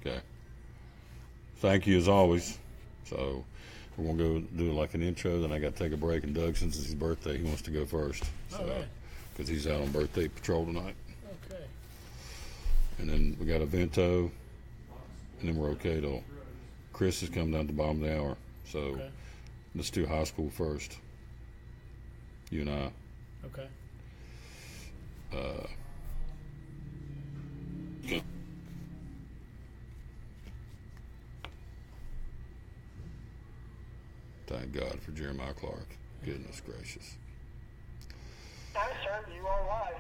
Okay. Thank you as always. So we're going to go do like an intro, then I got to take a break. And Doug, since it's his birthday, he wants to go first. So, because he's out on birthday patrol tonight. Okay. And then we got a Vento, and then we're okay till Chris has come down at the bottom of the hour. So Okay. let's do high school first. You and I. Okay. Thank God for Jeremiah Clark. Goodness gracious. Hi, sir. You are live.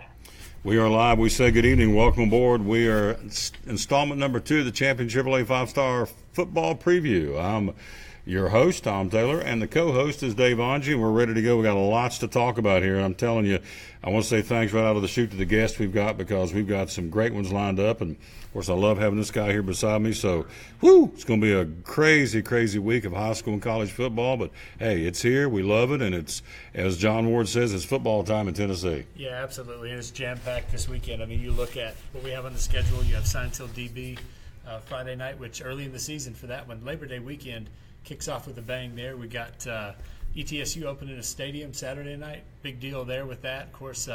We are live. We say good evening. Welcome aboard. We are installment number 2 of the Champion Chevrolet 5-Star Football Preview. I'm your host, Tom Taylor, and the co-host is Dave Angie, and we're ready to go. We got lots to talk about here. I'm telling you, I want to say thanks right out of the chute to the guests we've got, because we've got some great ones lined up, and of course I love having this guy here beside me. So, it's going to be a crazy, crazy week of high school and college football, but hey, it's here. We love it, and it's, as John Ward says, it's football time in Tennessee. Yeah, absolutely, and it's jam-packed this weekend. I mean, you look at what we have on the schedule. You have Science Hill DB Friday night, which early in the season for that one. Labor Day weekend kicks off with a bang there. We got ETSU opening a stadium Saturday night. Big deal there with that. Of course,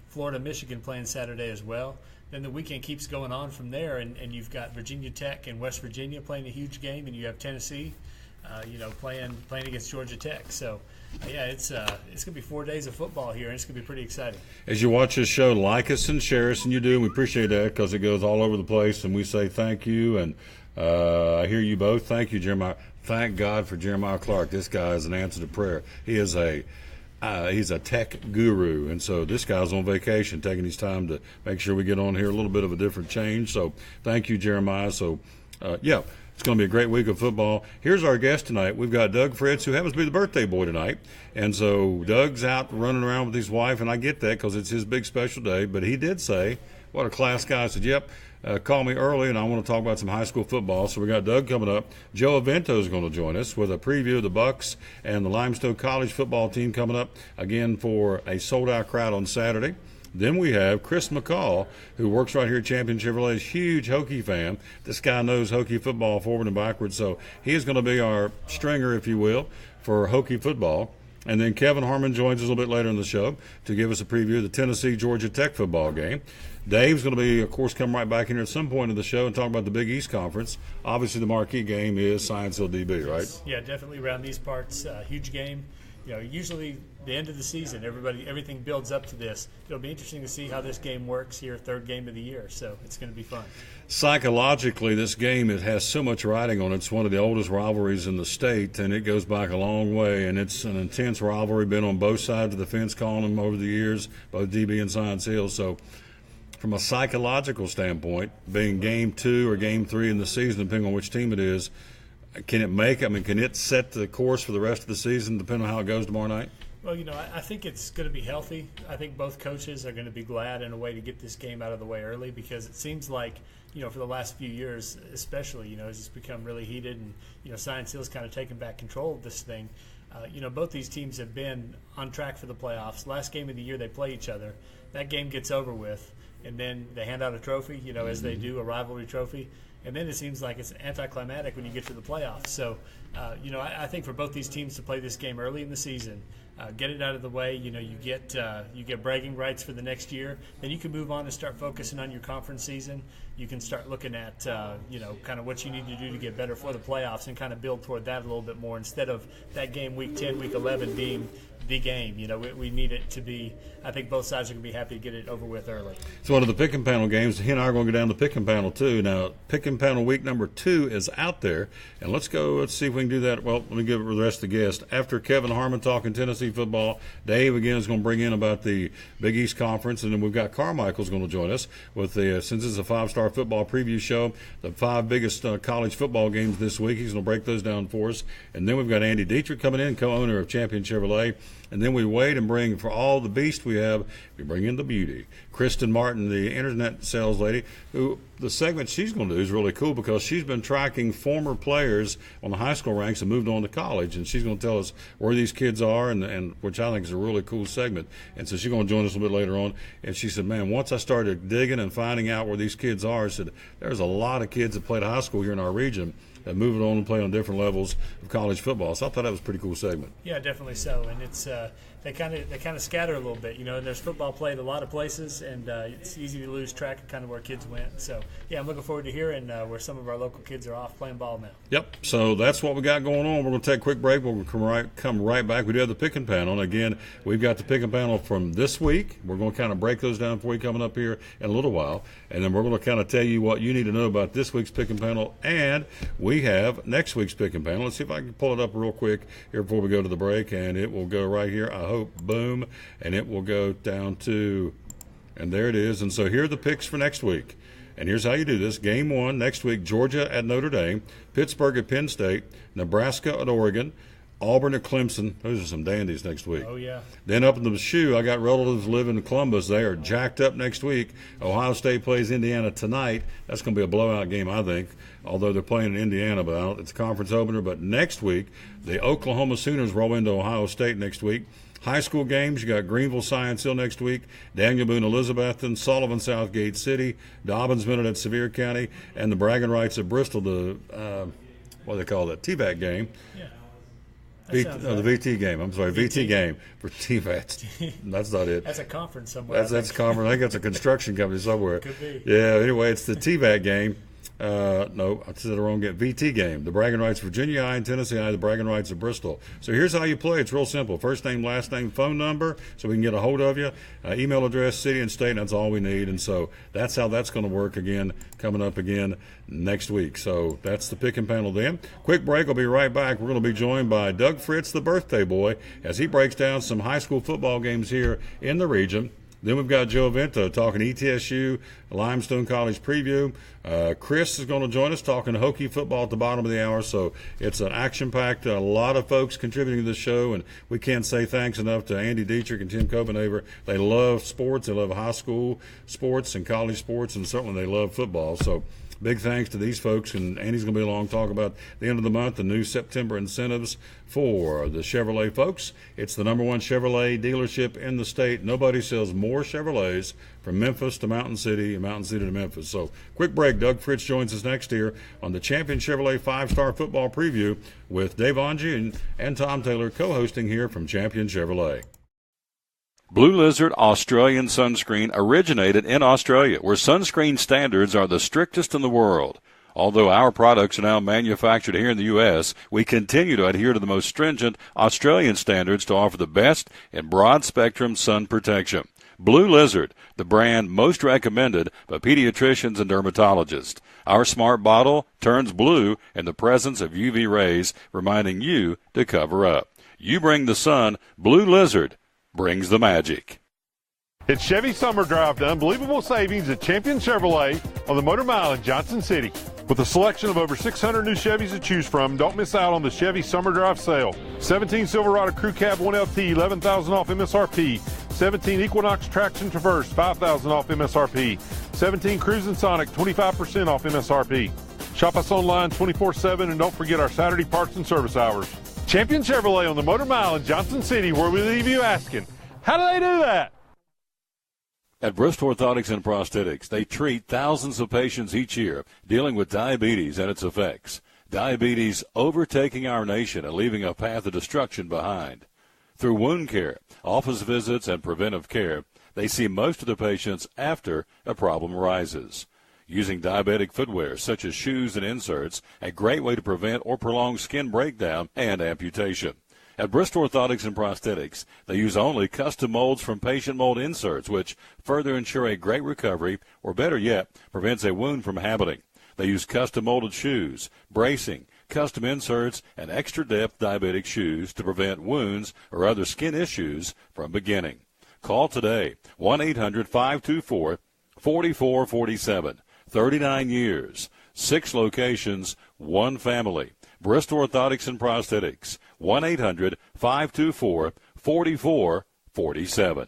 Florida, Michigan playing Saturday as well. Then the weekend keeps going on from there, and you've got Virginia Tech and West Virginia playing a huge game, and you have Tennessee, playing against Georgia Tech. So, yeah, it's going to be 4 days of football here, and it's going to be pretty exciting. As you watch this show, like us and share us, and you do, and we appreciate that because it goes all over the place, and we say thank you, and I hear you both. Thank you, Jeremiah. Thank God for Jeremiah Clark. This guy is an answer to prayer. He is he's a tech guru, and so this guy's on vacation, taking his time to make sure we get on here a little bit of a different change. So thank you, Jeremiah. So, it's going to be a great week of football. Here's our guest tonight. We've got Doug Fritz, who happens to be the birthday boy tonight. And so Doug's out running around with his wife, and I get that because it's his big special day. But he did say, what a class guy. I said, yep, call me early, and I want to talk about some high school football. So we got Doug coming up. Joe Avento is going to join us with a preview of the Bucks and the Limestone College football team coming up, again, for a sold-out crowd on Saturday. Then we have Chris McCall, who works right here at Champion Chevrolet, is a huge Hokie fan. This guy knows Hokie football forward and backwards, so he is going to be our stringer, if you will, for Hokie football. And then Kevin Harmon joins us a little bit later in the show to give us a preview of the Tennessee-Georgia Tech football game. Dave's going to be, of course, come right back in here at some point of the show and talk about the Big East Conference. Obviously, the marquee game is Science Hill DB, right? Yeah, definitely around these parts. Huge game. Usually the end of the season, everything builds up to this. It'll be interesting to see how this game works here, third game of the year. So it's going to be fun. Psychologically, this game, it has so much riding on it. It's one of the oldest rivalries in the state, and it goes back a long way. And it's an intense rivalry, been on both sides of the fence calling them over the years, both DB and Science Hill. So from a psychological standpoint, being game 2 or game 3 in the season, depending on which team it is, can it set the course for the rest of the season, depending on how it goes tomorrow night? Well, I think it's going to be healthy. I think both coaches are going to be glad in a way to get this game out of the way early, because it seems like, for the last few years especially, it's become really heated, and, Science Hill's kind of taken back control of this thing. Both these teams have been on track for the playoffs. Last game of the year they play each other. That game gets over with, and then they hand out a trophy, as they do, a rivalry trophy. And then it seems like it's anticlimactic when you get to the playoffs. So, I think for both these teams to play this game early in the season, get it out of the way. You get bragging rights for the next year. Then you can move on and start focusing on your conference season. You can start looking at, kind of what you need to do to get better for the playoffs and kind of build toward that a little bit more, instead of that game week 10, week 11 being the game. We need it to be. I think both sides are going to be happy to get it over with early. It's one of the pick and panel games. He and I are going to go down to pick and panel too. Now, pick and panel week number 2 is out there, and let's see if we can do that. Well, let me give it to the rest of the guests. After Kevin Harmon talking Tennessee football, Dave again is going to bring in about the Big East Conference, and then we've got Carmichael's going to join us with the since it's a 5-star football preview show, the 5 biggest college football games this week. He's going to break those down for us, and then we've got Andy Dietrich coming in, co-owner of Champion Chevrolet. And then we wait and bring, for all the beast we have, we bring in the beauty. Kristen Martin, the internet sales lady, who the segment she's going to do is really cool because she's been tracking former players on the high school ranks and moved on to college, and she's going to tell us where these kids are, and which I think is a really cool segment. And so she's going to join us a little bit later on. And she said, man, once I started digging and finding out where these kids are, I said, there's a lot of kids that played high school here in our region that moved on and play on different levels of college football. So I thought that was a pretty cool segment. Yeah, definitely so. And it's they kind of scatter a little bit, you know. And there's football played a lot of places, and it's easy to lose track of kind of where kids went. So yeah, I'm looking forward to hearing where some of our local kids are off playing ball now. Yep. So that's what we got going on. We're going to take a quick break. We'll come right back. We do have the picking panel. Again, we've got the picking panel from this week. We're going to kind of break those down for you coming up here in a little while, and then we're going to kind of tell you what you need to know about this week's picking panel, and we have next week's picking panel. Let's see if I can pull it up real quick here before we go to the break, and it will go right here. I hope, boom, and it will go down to, and there it is. And so here are the picks for next week. And here's how you do this. Game 1 next week, Georgia at Notre Dame, Pittsburgh at Penn State, Nebraska at Oregon, Auburn at Clemson. Those are some dandies next week. Oh, yeah. Then up in the shoe, I got relatives living in Columbus. They are jacked up next week. Ohio State plays Indiana tonight. That's going to be a blowout game, I think, although they're playing in Indiana. But it's a conference opener. But next week, the Oklahoma Sooners roll into Ohio State next week. High school games, you got Greenville, Science Hill next week, Daniel Boone, Elizabethton, Sullivan, Southgate City, Dobbins Minute at Sevier County, and the bragging rights of Bristol, the, what do they call that, TVAC game. Yeah. The VT game. I'm sorry, VT game for TVAC. That's not it. That's a conference somewhere. That's a conference. I think that's a construction company somewhere. Could be. Yeah, anyway, it's the TVAC game. No, I said the wrong game. VT game. The bragging rights of Virginia I and Tennessee I, the bragging rights of Bristol. So here's how you play. It's real simple. First name, last name, phone number, so we can get a hold of you. Email address, city and state, and that's all we need. And so that's how that's going to work again, coming up again next week. So that's the picking panel then. Quick break. We'll be right back. We're going to be joined by Doug Fritz, the birthday boy, as he breaks down some high school football games here in the region. Then we've got Joe Vento talking ETSU, Limestone College preview. Chris is going to join us talking Hokie football at the bottom of the hour. So it's an action-packed, a lot of folks contributing to the show, and we can't say thanks enough to Andy Dietrich and Tim Copenhaver. They love sports. They love high school sports and college sports, and certainly they love football. So big thanks to these folks, and Andy's going to be along to talk about the end of the month, the new September incentives for the Chevrolet folks. It's the #1 Chevrolet dealership in the state. Nobody sells more Chevrolets from Memphis to Mountain City and Mountain City to Memphis. So quick break. Doug Fritz joins us next here on the Champion Chevrolet 5-Star Football Preview with Dave Onge and Tom Taylor co-hosting here from Champion Chevrolet. Blue Lizard Australian Sunscreen originated in Australia, where sunscreen standards are the strictest in the world. Although our products are now manufactured here in the U.S., we continue to adhere to the most stringent Australian standards to offer the best in broad-spectrum sun protection. Blue Lizard, the brand most recommended by pediatricians and dermatologists. Our smart bottle turns blue in the presence of UV rays, reminding you to cover up. You bring the sun, Blue Lizard brings the magic. It's Chevy Summer Drive to unbelievable savings at Champion Chevrolet on the Motor Mile in Johnson City. With a selection of over 600 new Chevys to choose from, don't miss out on the Chevy Summer Drive sale. 17 Silverado Crew Cab 1LT, $11,000 off MSRP. 17 Equinox Traction Traverse, $5,000 off MSRP. 17 Cruisin' Sonic, 25% off MSRP. Shop us online 24/7 and don't forget our Saturday parts and service hours. Champion Chevrolet on the Motor Mile in Johnson City, where we leave you asking, how do they do that? At Bristol Orthotics and Prosthetics, they treat thousands of patients each year dealing with diabetes and its effects. Diabetes overtaking our nation and leaving a path of destruction behind. Through wound care, office visits, and preventive care, they see most of the patients after a problem arises. Using diabetic footwear such as shoes and inserts, a great way to prevent or prolong skin breakdown and amputation. At Bristol Orthotics and Prosthetics, they use only custom molds from patient mold inserts, which further ensure a great recovery, or better yet, prevents a wound from happening. They use custom molded shoes, bracing, custom inserts, and extra depth diabetic shoes to prevent wounds or other skin issues from beginning. Call today, 1-800-524-4447. 39 years, 6 locations, 1 family. Bristol Orthotics and Prosthetics, 1-800-524-4447.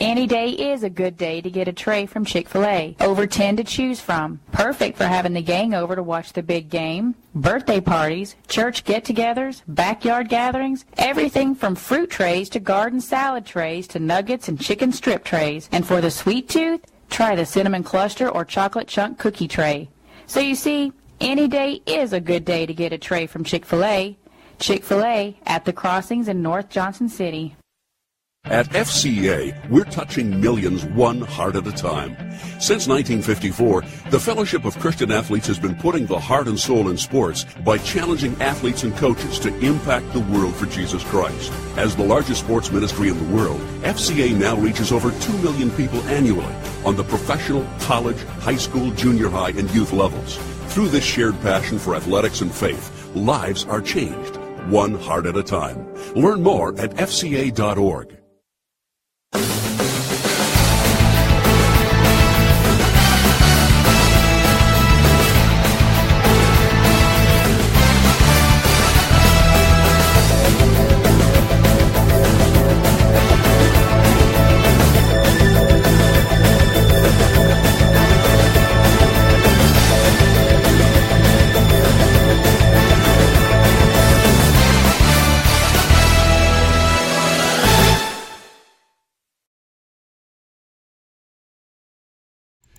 Any day is a good day to get a tray from Chick-fil-A. Over 10 to choose from. Perfect for having the gang over to watch the big game, birthday parties, church get-togethers, backyard gatherings, everything from fruit trays to garden salad trays to nuggets and chicken strip trays. And for the sweet tooth, try the cinnamon cluster or chocolate chunk cookie tray. So you see, any day is a good day to get a tray from Chick-fil-A. Chick-fil-A at the Crossings in North Johnson City. At FCA, we're touching millions one heart at a time. Since 1954, the Fellowship of Christian Athletes has been putting the heart and soul in sports by challenging athletes and coaches to impact the world for Jesus Christ. As the largest sports ministry in the world, FCA now reaches over 2 million people annually on the professional, college, high school, junior high, and youth levels. Through this shared passion for athletics and faith, lives are changed, one heart at a time. Learn more at fca.org.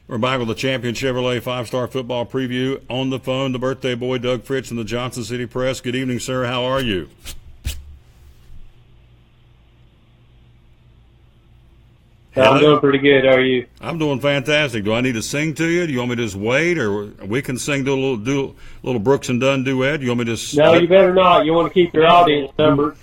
We're back with the Champion Chevrolet 5-Star Football Preview. On the phone, the birthday boy, Doug Fritz from the Johnson City Press. Good evening, sir. How are you? I'm doing pretty good. How are you? I'm doing fantastic. Do I need to sing to you? Do you want me to just wait, or we can sing to do a little Brooks and Dunn duet? Do you want me to just... No, you better not. You want to keep your audience numbers.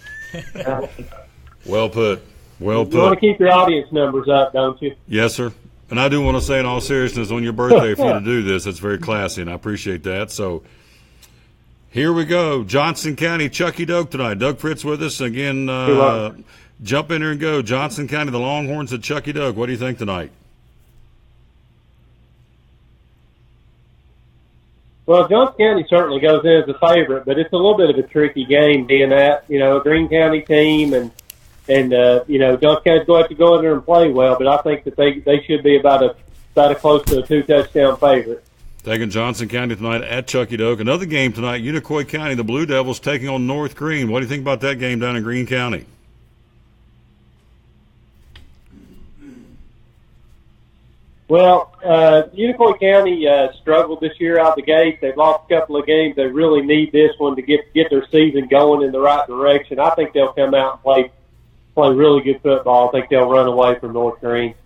Well put. Well put. You want to keep your audience numbers up, don't you? Yes, sir. And I do want to say in all seriousness, on your birthday, for you to do this, it's very classy, and I appreciate that. So here we go. Johnson County, Chucky Doak tonight. Doug Fritz with us. Again, jump in there and go. Johnson County, the Longhorns at Chucky Doak. What do you think tonight? Well, Johnson County certainly goes in as a favorite, but it's a little bit of a tricky game being that, a Greene County team and Johnson County's going to have to go in there and play well, but I think that they should be about a close to a 2-touchdown favorite. Taking Johnson County tonight at Chucky Doak. Another game tonight, Unicoi County, the Blue Devils taking on North Greene. What do you think about that game down in Greene County? Well, Unicoi County struggled this year out the gate. They've lost a couple of games. They really need this one to get their season going in the right direction. I think they'll come out and play really good football. I think they'll run away from North Greene.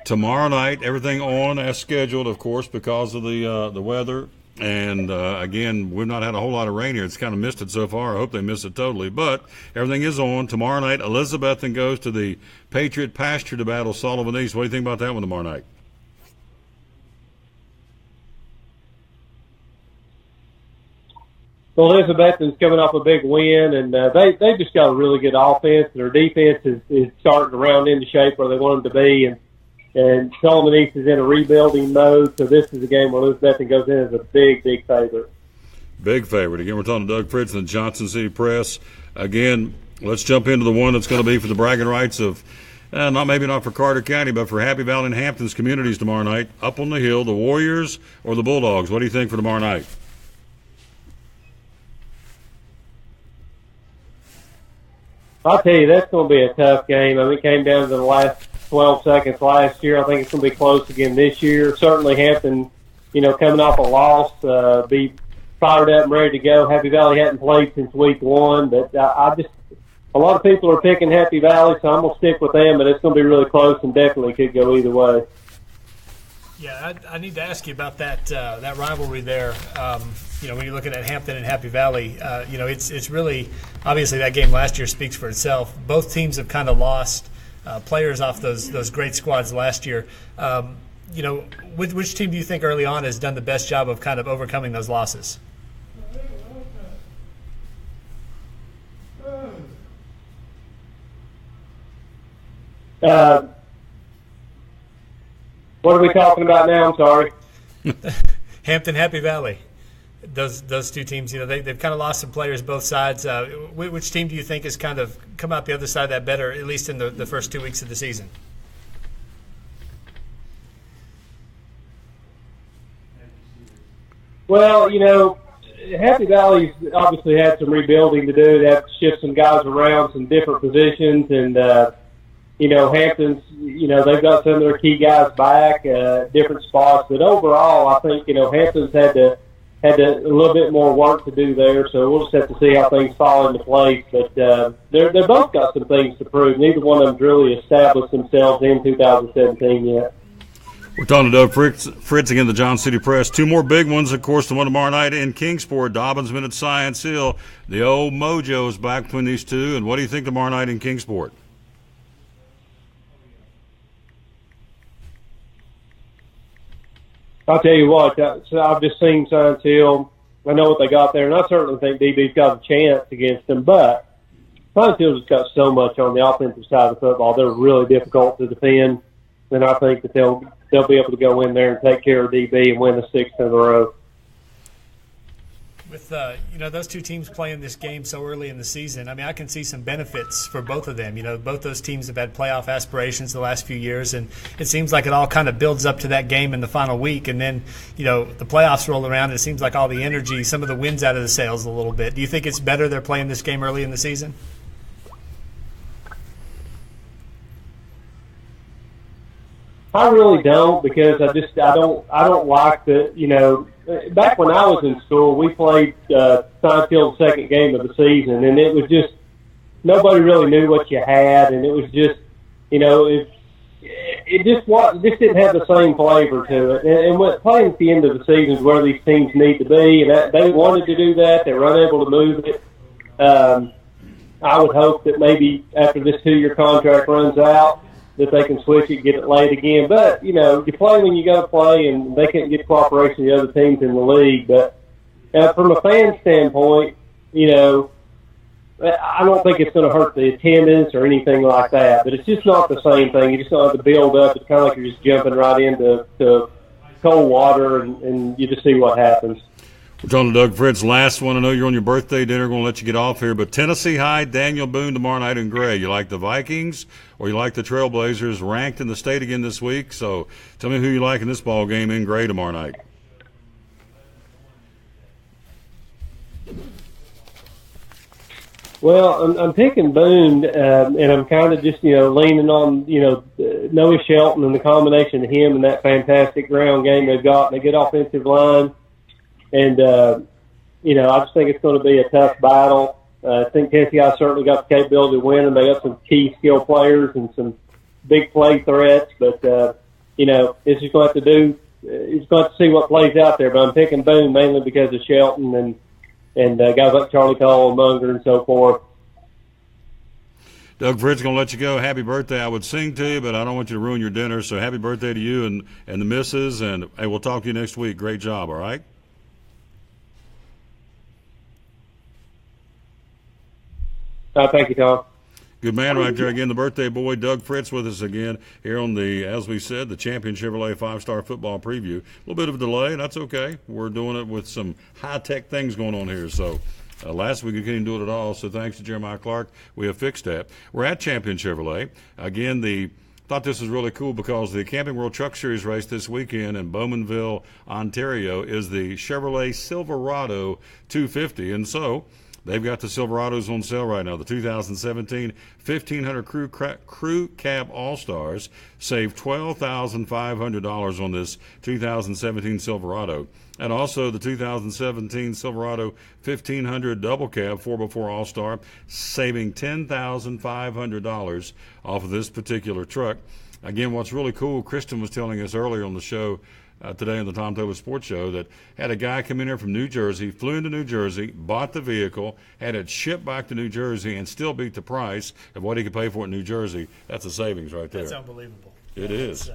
Tomorrow night, everything on as scheduled, of course, because of the weather. And, again, we've not had a whole lot of rain here. It's kind of missed it so far. I hope they miss it totally. But everything is on. Tomorrow night, Elizabethton goes to the Patriot Pasture to battle Sullivan East. What do you think about that one tomorrow night? Well, Elizabethton's coming off a big win, and they just got a really good offense. Their defense is starting to round into shape where they want them to be, and Sullivan East is in a rebuilding mode, so this is a game where Elizabethton goes in as a big, big favorite. Big favorite. Again, we're talking to Doug Fritz and the Johnson City Press. Again, let's jump into the one that's going to be for the bragging rights of, maybe not for Carter County, but for Happy Valley and Hampton's communities tomorrow night. Up on the hill, the Warriors or the Bulldogs. What do you think for tomorrow night? I'll tell you, that's going to be a tough game. I mean, it came down to the last 12 seconds last year. I think it's going to be close again this year. Certainly Hampton, coming off a loss, be fired up and ready to go. Happy Valley hadn't played since week 1, but a lot of people are picking Happy Valley, so I'm going to stick with them, but it's going to be really close and definitely could go either way. Yeah, I need to ask you about that rivalry there. When you're looking at Hampton and Happy Valley, it's really obviously that game last year speaks for itself. Both teams have kind of lost players off those great squads last year. Which team do you think early on has done the best job of kind of overcoming those losses? What are we talking about now? I'm sorry. Hampton, Happy Valley. Those two teams, they've kind of lost some players both sides. Which team do you think has kind of come out the other side of that better, at least in the first 2 weeks of the season? Well, Happy Valley's obviously had some rebuilding to do. They have to shift some guys around, some different positions, and Hampton's, they've got some of their key guys back, different spots. But overall, I think Hampton's had a little bit more work to do there. So we'll just have to see how things fall into place. But they're both got some things to prove. Neither one of them's really established themselves in 2017 yet. We're talking to Doug Fritz again, the Johnson City Press. Two more big ones, of course, the one tomorrow night in Kingsport. Dobbins been at Science Hill. The old mojo is back between these two. And what do you think tomorrow night in Kingsport? I'll tell you what, so I've just seen Science Hill. I know what they got there, and I certainly think DB's got a chance against them. But Science Hill's just got so much on the offensive side of football. They're really difficult to defend, and I think that they'll be able to go in there and take care of DB and win the sixth in a row. With those two teams playing this game so early in the season, I mean, I can see some benefits for both of them. Both those teams have had playoff aspirations the last few years, and it seems like it all kind of builds up to that game in the final week. And then, the playoffs roll around, and it seems like all the energy, some of the wind's out of the sails a little bit. Do you think it's better they're playing this game early in the season? I really don't, because I don't like the, back when I was in school, we played Science Hill's second game of the season, and it was just, nobody really knew what you had, and it was just, it just didn't have the same flavor to it. And what playing at the end of the season is where these teams need to be, and they wanted to do that. They were unable to move it. I would hope that maybe after this 2-year contract runs out, that they can switch it, get it late again. But, you play when you got to play, and they can't get cooperation of the other teams in the league. But from a fan standpoint, I don't think it's going to hurt the attendance or anything like that. But it's just not the same thing. You just don't have to build up. It's kind of like you're just jumping right into cold water, and you just see what happens. We're talking to Doug Fritz. Last one. I know you're on your birthday dinner. Going to let you get off here. But Tennessee High, Daniel Boone tomorrow night in Gray. You like the Vikings or you like the Trailblazers, ranked in the state again this week? So tell me who you like in this ball game in Gray tomorrow night. Well, I'm picking Boone, and I'm kind of just, leaning on, Noah Shelton and the combination of him and that fantastic ground game they've got and a good offensive line. And, I just think it's going to be a tough battle. I think Tennessee I certainly got the capability to win, and they got some key skill players and some big play threats. But, it's just going to have to do – it's going to have to see what plays out there. But I'm picking Boone mainly because of Shelton and guys like Charlie Cole and Munger and so forth. Doug Fritz going to let you go. Happy birthday. I would sing to you, but I don't want you to ruin your dinner. So happy birthday to you and the missus. And, hey, we'll talk to you next week. Great job, all right? Thank you, Tom. Good man right there. Again, the birthday boy, Doug Fritz, with us again here on the, as we said, the Champion Chevrolet 5-Star Football Preview. A little bit of a delay, and that's okay. We're doing it with some high-tech things going on here. So last week we couldn't do it at all, so thanks to Jeremiah Clark, we have fixed that. We're at Champion Chevrolet. Again, thought this was really cool because the Camping World Truck Series race this weekend in Bowmanville, Ontario, is the Chevrolet Silverado 250, and so they've got the Silverados on sale right now. The 2017 1500 Crew Cab All-Stars save $12,500 on this 2017 Silverado. And also the 2017 Silverado 1500 Double Cab 4x4 All-Star, saving $10,500 off of this particular truck. Again, what's really cool, Kristen was telling us earlier on the show today on the Tom Taylor Sports Show that had a guy come in here from New Jersey, flew into New Jersey, bought the vehicle, had it shipped back to New Jersey, and still beat the price of what he could pay for it in New Jersey. That's a savings right there. That's unbelievable. It is.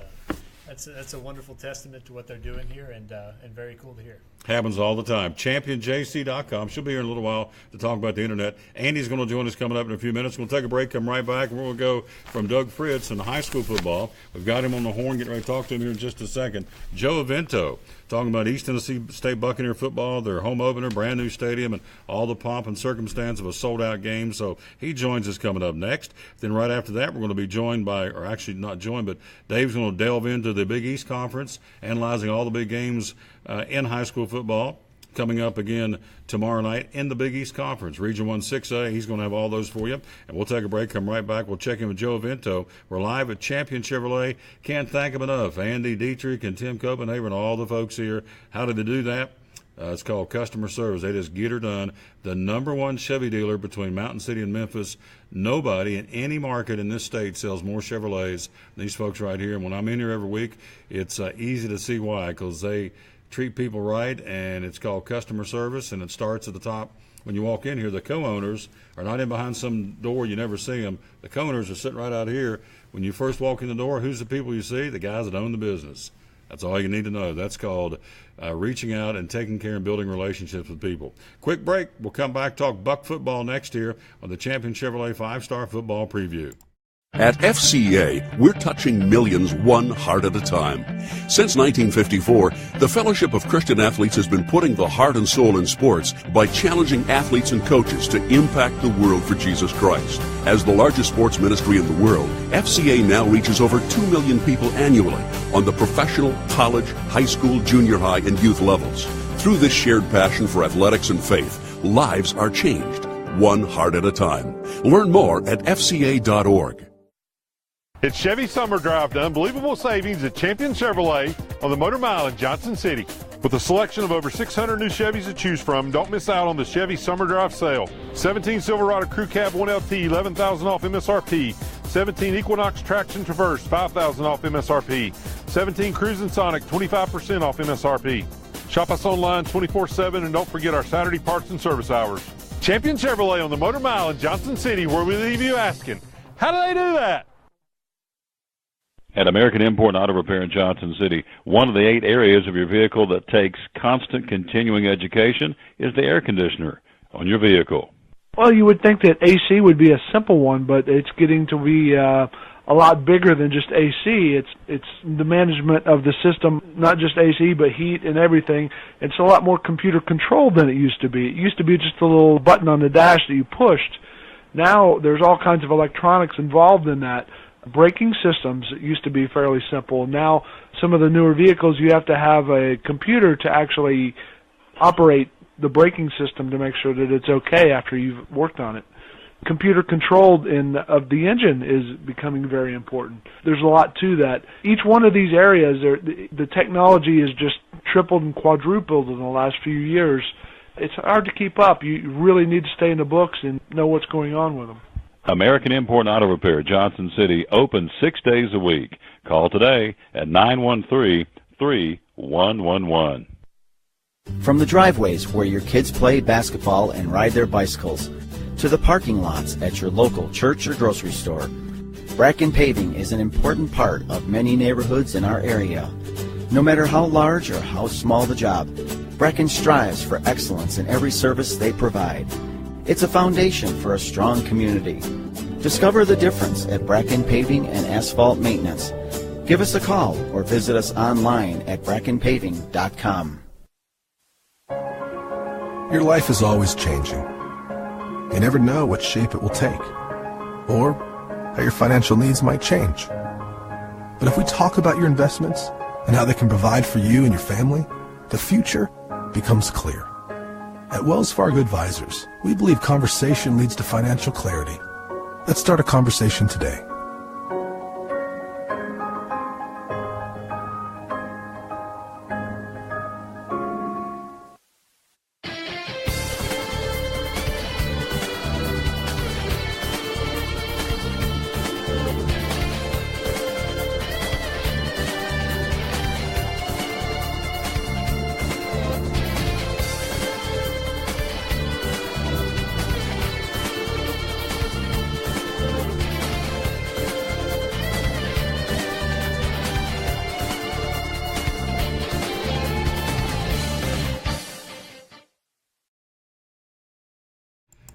That's a wonderful testament to what they're doing here, and very cool to hear. Happens all the time. ChampionJC.com. She'll be here in a little while to talk about the internet. Andy's going to join us coming up in a few minutes. We'll take a break, come right back, and we'll go from Doug Fritz and high school football. We've got him on the horn, getting ready to talk to him here in just a second. Joe Avento, talking about East Tennessee State Buccaneer football, their home opener, brand new stadium, and all the pomp and circumstance of a sold-out game. So he joins us coming up next. Then right after that, we're going to be joined by, or actually not joined, but Dave's going to delve into the Big East Conference, analyzing all the big games in high school football. coming up again tomorrow night in the Big East Conference. Region 1 6A, he's going to have all those for you. And we'll take a break, come right back. We'll check in with Joe Vento. We're live at Champion Chevrolet. Can't thank them enough. Andy Dietrich and Tim Copenhagen and all the folks here. How did they do that? It's called customer service. They just get her done. The number one Chevy dealer between Mountain City and Memphis. Nobody in any market in this state sells more Chevrolets than these folks right here. And when I'm in here every week, it's easy to see why, because they treat people right, and it's called customer service, and it starts at the top. When you walk in here, the co-owners are not in behind some door you never see them. The co-owners are sitting right out here. When you first walk in the door, who's the people you see? The guys that own the business. That's all you need to know. That's called reaching out and taking care and building relationships with people. Quick break. We'll come back, talk Buck football next year on the Champion Chevrolet 5-Star Football Preview. At FCA, we're touching millions one heart at a time. Since 1954, the Fellowship of Christian Athletes has been putting the heart and soul in sports by challenging athletes and coaches to impact the world for Jesus Christ. As the largest sports ministry in the world, FCA now reaches over 2 million people annually on the professional, college, high school, junior high, and youth levels. Through this shared passion for athletics and faith, lives are changed, one heart at a time. Learn more at FCA.org. It's Chevy Summer Drive to unbelievable savings at Champion Chevrolet on the Motor Mile in Johnson City. With a selection of over 600 new Chevys to choose from, don't miss out on the Chevy Summer Drive sale. 17 Silverado Crew Cab 1LT, $11,000 off MSRP. 17 Equinox Traction Traverse, $5,000 off MSRP. 17 Cruisin' Sonic, 25% off MSRP. Shop us online 24/7, and don't forget our Saturday parts and service hours. Champion Chevrolet on the Motor Mile in Johnson City, where we leave you asking, how do they do that? At American Import Auto Repair in Johnson City, one of the 8 areas of your vehicle that takes constant continuing education is the air conditioner on your vehicle. Well, you would think that AC would be a simple one, but it's getting to be a lot bigger than just AC. It's the management of the system, not just AC, but heat and everything. It's a lot more computer controlled than it used to be. It used to be just a little button on the dash that you pushed. Now there's all kinds of electronics involved in that. Braking systems used to be fairly simple. Now, some of the newer vehicles, you have to have a computer to actually operate the braking system to make sure that it's okay after you've worked on it. Computer controlled of the engine is becoming very important. There's a lot to that. Each one of these areas, the technology is just tripled and quadrupled in the last few years. It's hard to keep up. You really need to stay in the books and know what's going on with them. American Import Auto Repair, Johnson City, open 6 days a week. Call today at 913-3111. From the driveways where your kids play basketball and ride their bicycles, to the parking lots at your local church or grocery store, Bracken Paving is an important part of many neighborhoods in our area. No matter how large or how small the job, Bracken strives for excellence in every service they provide. It's a foundation for a strong community. Discover the difference at Bracken Paving and Asphalt Maintenance. Give us a call or visit us online at brackenpaving.com. Your life is always changing. You never know what shape it will take, or how your financial needs might change. But if we talk about your investments and how they can provide for you and your family, the future becomes clear. At Wells Fargo Advisors, we believe conversation leads to financial clarity. Let's start a conversation today.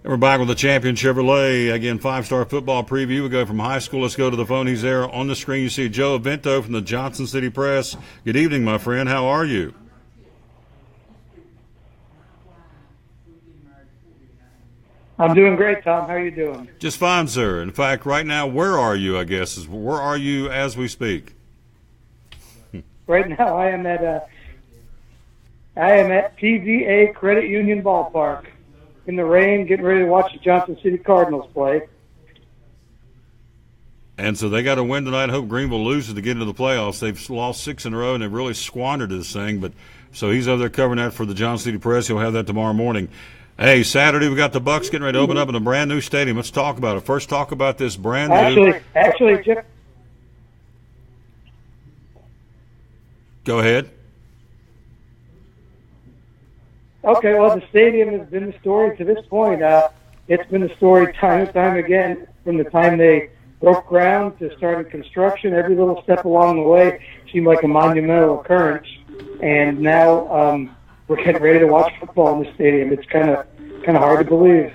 And we're back with the Champion Chevrolet. Again, 5-Star Football Preview. We go from high school. Let's go to the phone. He's there on the screen. You see Joe Vento from the Johnson City Press. Good evening, my friend. How are you? I'm doing great, Tom. How are you doing? Just fine, sir. In fact, right now, where are you, I guess? Where are you as we speak? Right now, I am at I am at TVA Credit Union Ballpark in the rain, getting ready to watch the Johnson City Cardinals play. And so they got to win tonight. Hope Greenville loses to get into the playoffs. They've lost 6 in a row, and they've really squandered this thing. But so he's over there covering that for the Johnson City Press. He'll have that tomorrow morning. Hey, Saturday we got the Bucks getting ready to open up in a brand new stadium. Let's talk about it. First, talk about this brand new. Actually, Jim. Go ahead. Okay, well, the stadium has been the story to this point. It's been the story time and time again from the time they broke ground to starting construction. Every little step along the way seemed like a monumental occurrence. And now we're getting ready to watch football in the stadium. It's kind of hard to believe.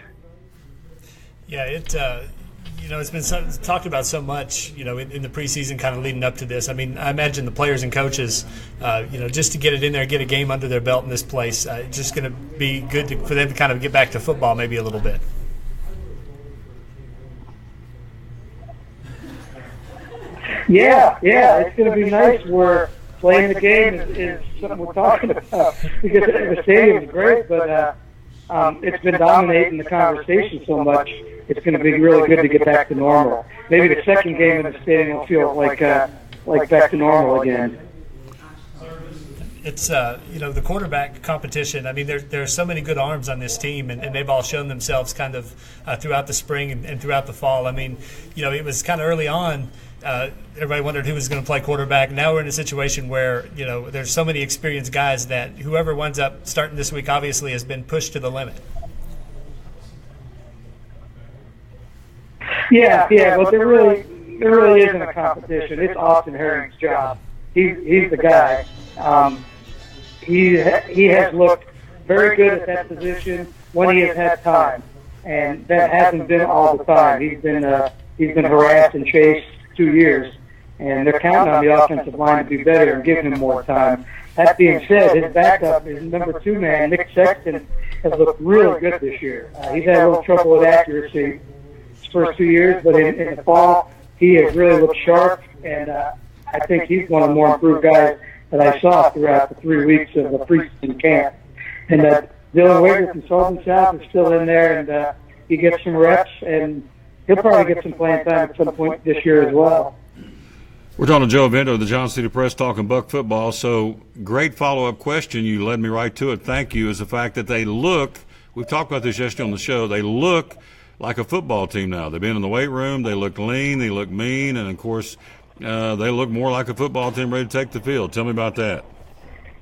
Yeah, it's been talked about so much, in the preseason kind of leading up to this. I mean, I imagine the players and coaches, just to get it in there, get a game under their belt in this place, it's just going to be good for them to kind of get back to football maybe a little bit. Yeah, it's going to be nice. We're playing the game is something we're talking about because the stadium is great, but it's been dominating the conversation so much. It's going to be really good to get back to normal. Maybe the second game in the stadium will feel like back to normal again. It's the quarterback competition. I mean, there are so many good arms on this team, and they've all shown themselves kind of throughout the spring and throughout the fall. I mean, it was kind of early on. Everybody wondered who was going to play quarterback. Now we're in a situation where there's so many experienced guys that whoever winds up starting this week obviously has been pushed to the limit. Yeah, but there really isn't a competition. It's Austin Herring's job. He's the guy. He has looked very good at that position when he has had time, and that hasn't been all the time. He's been harassed and chased 2 years, and they're counting on the offensive line to be better and giving him more time. That being said, his backup, his number 2 man, Nick Sexton, has looked really good this year. He's had a little trouble with accuracy his first 2 years, but in the fall, he has really looked sharp, and I think he's one of the more improved guys that I saw throughout the 3 weeks of the preseason camp. And Dylan Wager from Sullivan South is still in there, and he gets some reps, and he'll probably get some playing time at some point this year as well. We're talking to Joe Vento of the Johnson City Press talking Buck football. So great follow-up question. You led me right to it. Thank you. Is the fact that they look, we've talked about this yesterday on the show, they look like a football team now. They've been in the weight room. They look lean. They look mean. And, of course, they look more like a football team ready to take the field. Tell me about that.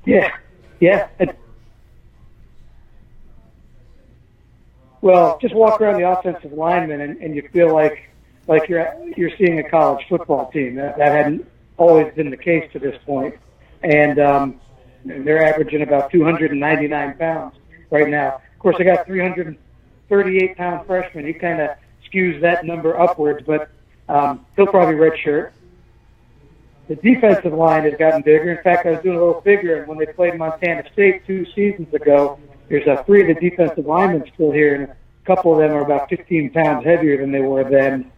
Yeah. Well, just walk around the offensive linemen and you feel like you're seeing a college football team. That hadn't always been the case to this point. And they're averaging about 299 pounds right now. Of course, they got 338-pound freshman. He kind of skews that number upwards, but he'll probably redshirt. The defensive line has gotten bigger. In fact, I was doing a little figure, and when they played Montana State 2 seasons ago, there's 3 of the defensive linemen still here, and a couple of them are about 15 pounds heavier than they were then.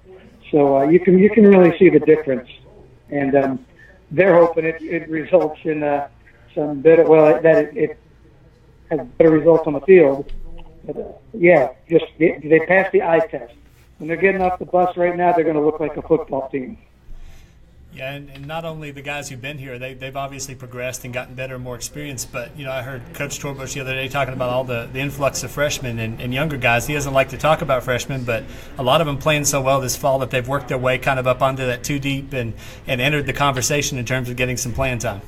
So you can really see the difference, and they're hoping it results in some better. Well, it has better results on the field. But, they pass the eye test. When they're getting off the bus right now, they're going to look like a football team. Yeah, and not only the guys who've been here, they've obviously progressed and gotten better and more experienced, but, I heard Coach Torbush the other day talking about all the influx of freshmen and younger guys. He doesn't like to talk about freshmen, but a lot of them playing so well this fall that they've worked their way kind of up onto that 2 deep and entered the conversation in terms of getting some playing time.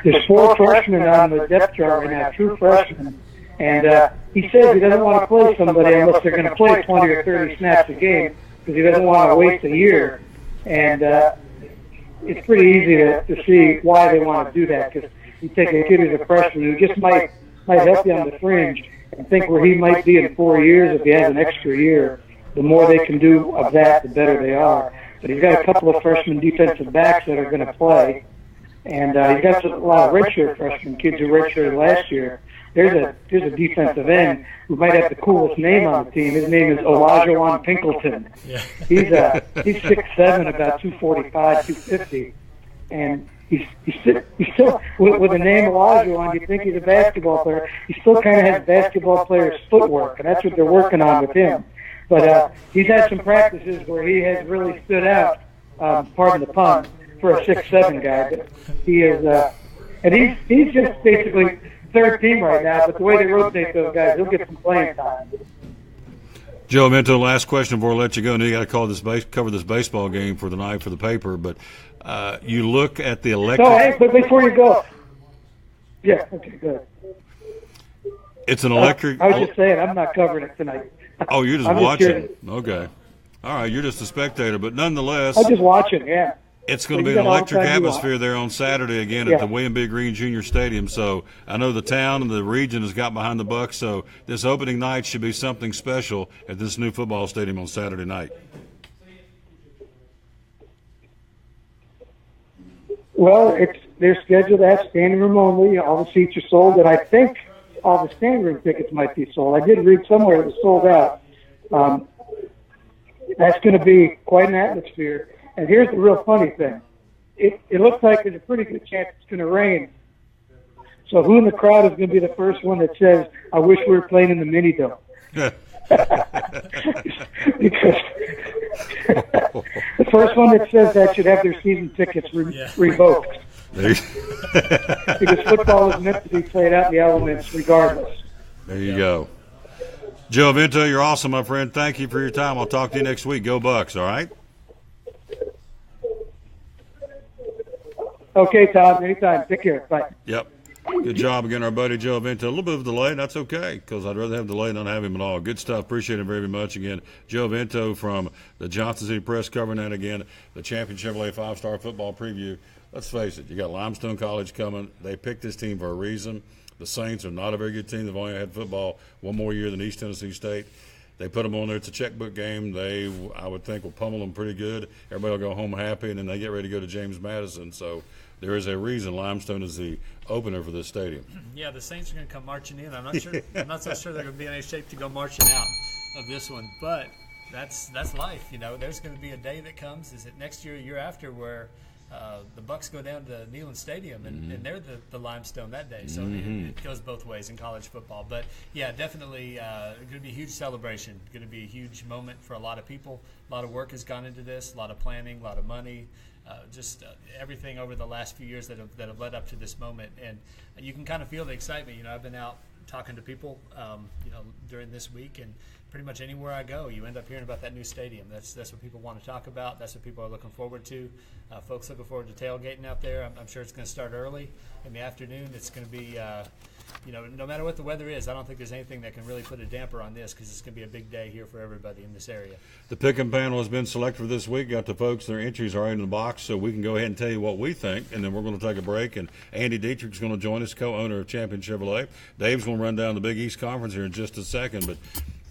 There's 4 freshmen on the depth chart right now, true freshmen. And he says he doesn't want to play somebody unless they're going to play 20 or 30 snaps a game because he doesn't want to waste a year. And it's pretty easy to see why they want to do that because you take a kid who's a freshman who just might help you on the fringe and think where he might be in 4 years if he has an extra year. The more they can do of that, the better they are. But he's got a couple of freshman defensive backs that are going to play. And you got a lot of redshirt freshmen, kids who redshirted last year. There's a defensive end who might have the coolest name on the team. His name is Olajuwon Pinkleton. Yeah. He's 6'7", about 245, 250, and he's still with the name Olajuwon. You think he's a basketball player? He still kind of has basketball player's footwork, and that's what they're working on with him. But he's had some practices where he has really stood out. Pardon the pun, for a 6'7" guy. But he is, and he's just basically third team right now, but the way they rotate those guys, he'll get some playing time. Joe Minto, last question before I let you go. I know you got to cover this baseball game for the night for the paper, but you look at the electric. Oh, hey, but before you go, yeah, okay, good. It's an electric. I was just saying, I'm not covering it tonight. Oh, you're just I'm watching. Just Okay, all right, you're just a spectator, but nonetheless, I'm just watching. Yeah. It's going to be an electric atmosphere there on Saturday again at the William B. Green Jr. Stadium. So I know the town and the region has got behind the Bucs. So this opening night should be something special at this new football stadium on Saturday night. Well, they're scheduled to have standing room only. All the seats are sold, and I think all the standing room tickets might be sold. I did read somewhere it was sold out. That's going to be quite an atmosphere. And here's the real funny thing. It looks like there's a pretty good chance it's going to rain. So who in the crowd is going to be the first one that says, I wish we were playing in the mini dome? Because the first one that says that should have their season tickets revoked. Because football is meant to be played out in the elements regardless. There you go. Joe Vento, you're awesome, my friend. Thank you for your time. I'll talk to you next week. Go Bucs, all right? Okay, Tom. Anytime. Take care. Bye. Yep. Good job again, our buddy Joe Vento. A little bit of a delay, and that's okay, because I'd rather have delay than not have him at all. Good stuff. Appreciate him very much. Again, Joe Vento from the Johnson City Press covering that again, the Champion Chevrolet 5-star football preview. Let's face it, you got Limestone College coming. They picked this team for a reason. The Saints are not a very good team. They've only had football one more year than East Tennessee State. They put them on there. It's a checkbook game. They, I would think, will pummel them pretty good. Everybody will go home happy, and then they get ready to go to James Madison. So there is a reason Limestone is the opener for this stadium. Yeah, the Saints are going to come marching in. I'm not sure. I'm not so sure they're going to be in any shape to go marching out of this one, but that's life. You know, there's going to be a day that comes. Is it next year, or year after, where the Bucs go down to Neyland Stadium and they're the Limestone that day. So it goes both ways in college football. But yeah, definitely going to be a huge celebration. Going to be a huge moment for a lot of people. A lot of work has gone into this. A lot of planning. A lot of money. Just everything over the last few years that have led up to this moment, and you can kind of feel the excitement. You know, I've been out talking to people, during this week, and pretty much anywhere I go, you end up hearing about that new stadium. That's what people want to talk about. That's what people are looking forward to. Folks looking forward to tailgating out there. I'm sure it's going to start early in the afternoon. It's going to be, no matter what the weather is, I don't think there's anything that can really put a damper on this, because it's going to be a big day here for everybody in this area. The pick'em panel has been selected for this week. Got the folks, their entries are in the box, so we can go ahead and tell you what we think, and then we're going to take a break. And Andy Dietrich's going to join us, co-owner of Champion Chevrolet. Dave's going to run down the Big East Conference here in just a second, but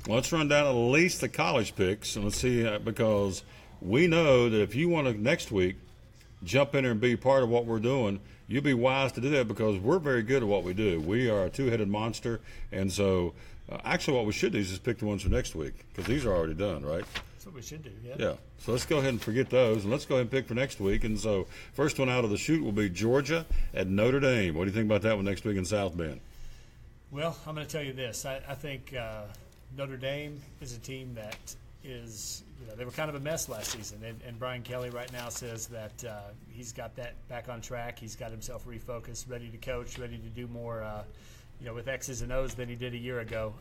let's run down at least the college picks, and let's see, because we know that if you want to next week jump in there and be part of what we're doing, you'll be wise to do that, because we're very good at what we do. We are a two-headed monster, and so actually what we should do is just pick the ones for next week, because these are already done, right? That's what we should do, yeah. Yeah, so let's go ahead and forget those, and let's go ahead and pick for next week. And so first one out of the chute will be Georgia at Notre Dame. What do you think about that one next week in South Bend? Well, I'm going to tell you this. I think Notre Dame is a team that is, they were kind of a mess last season. And Brian Kelly right now says that he's got that back on track. He's got himself refocused, ready to coach, ready to do more, with X's and O's than he did a year ago.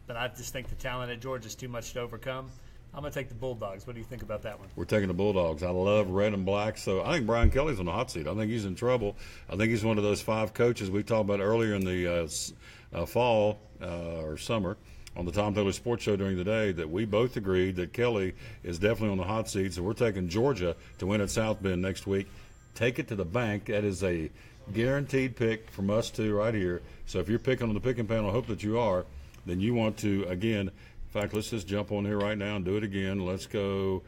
But I just think the talent at Georgia is too much to overcome. I'm going to take the Bulldogs. What do you think about that one? We're taking the Bulldogs. I love red and black, so I think Brian Kelly's on the hot seat. I think he's in trouble. I think he's one of those 5 coaches we talked about earlier in the fall or summer on the Tom Taylor Sports Show during the day, that we both agreed that Kelly is definitely on the hot seat. So we're taking Georgia to win at South Bend next week. Take it to the bank. That is a guaranteed pick from us two right here. So if you're picking on the picking panel, I hope that you are, then you want to, again, in fact, let's just jump on here right now and do it again. Let's go,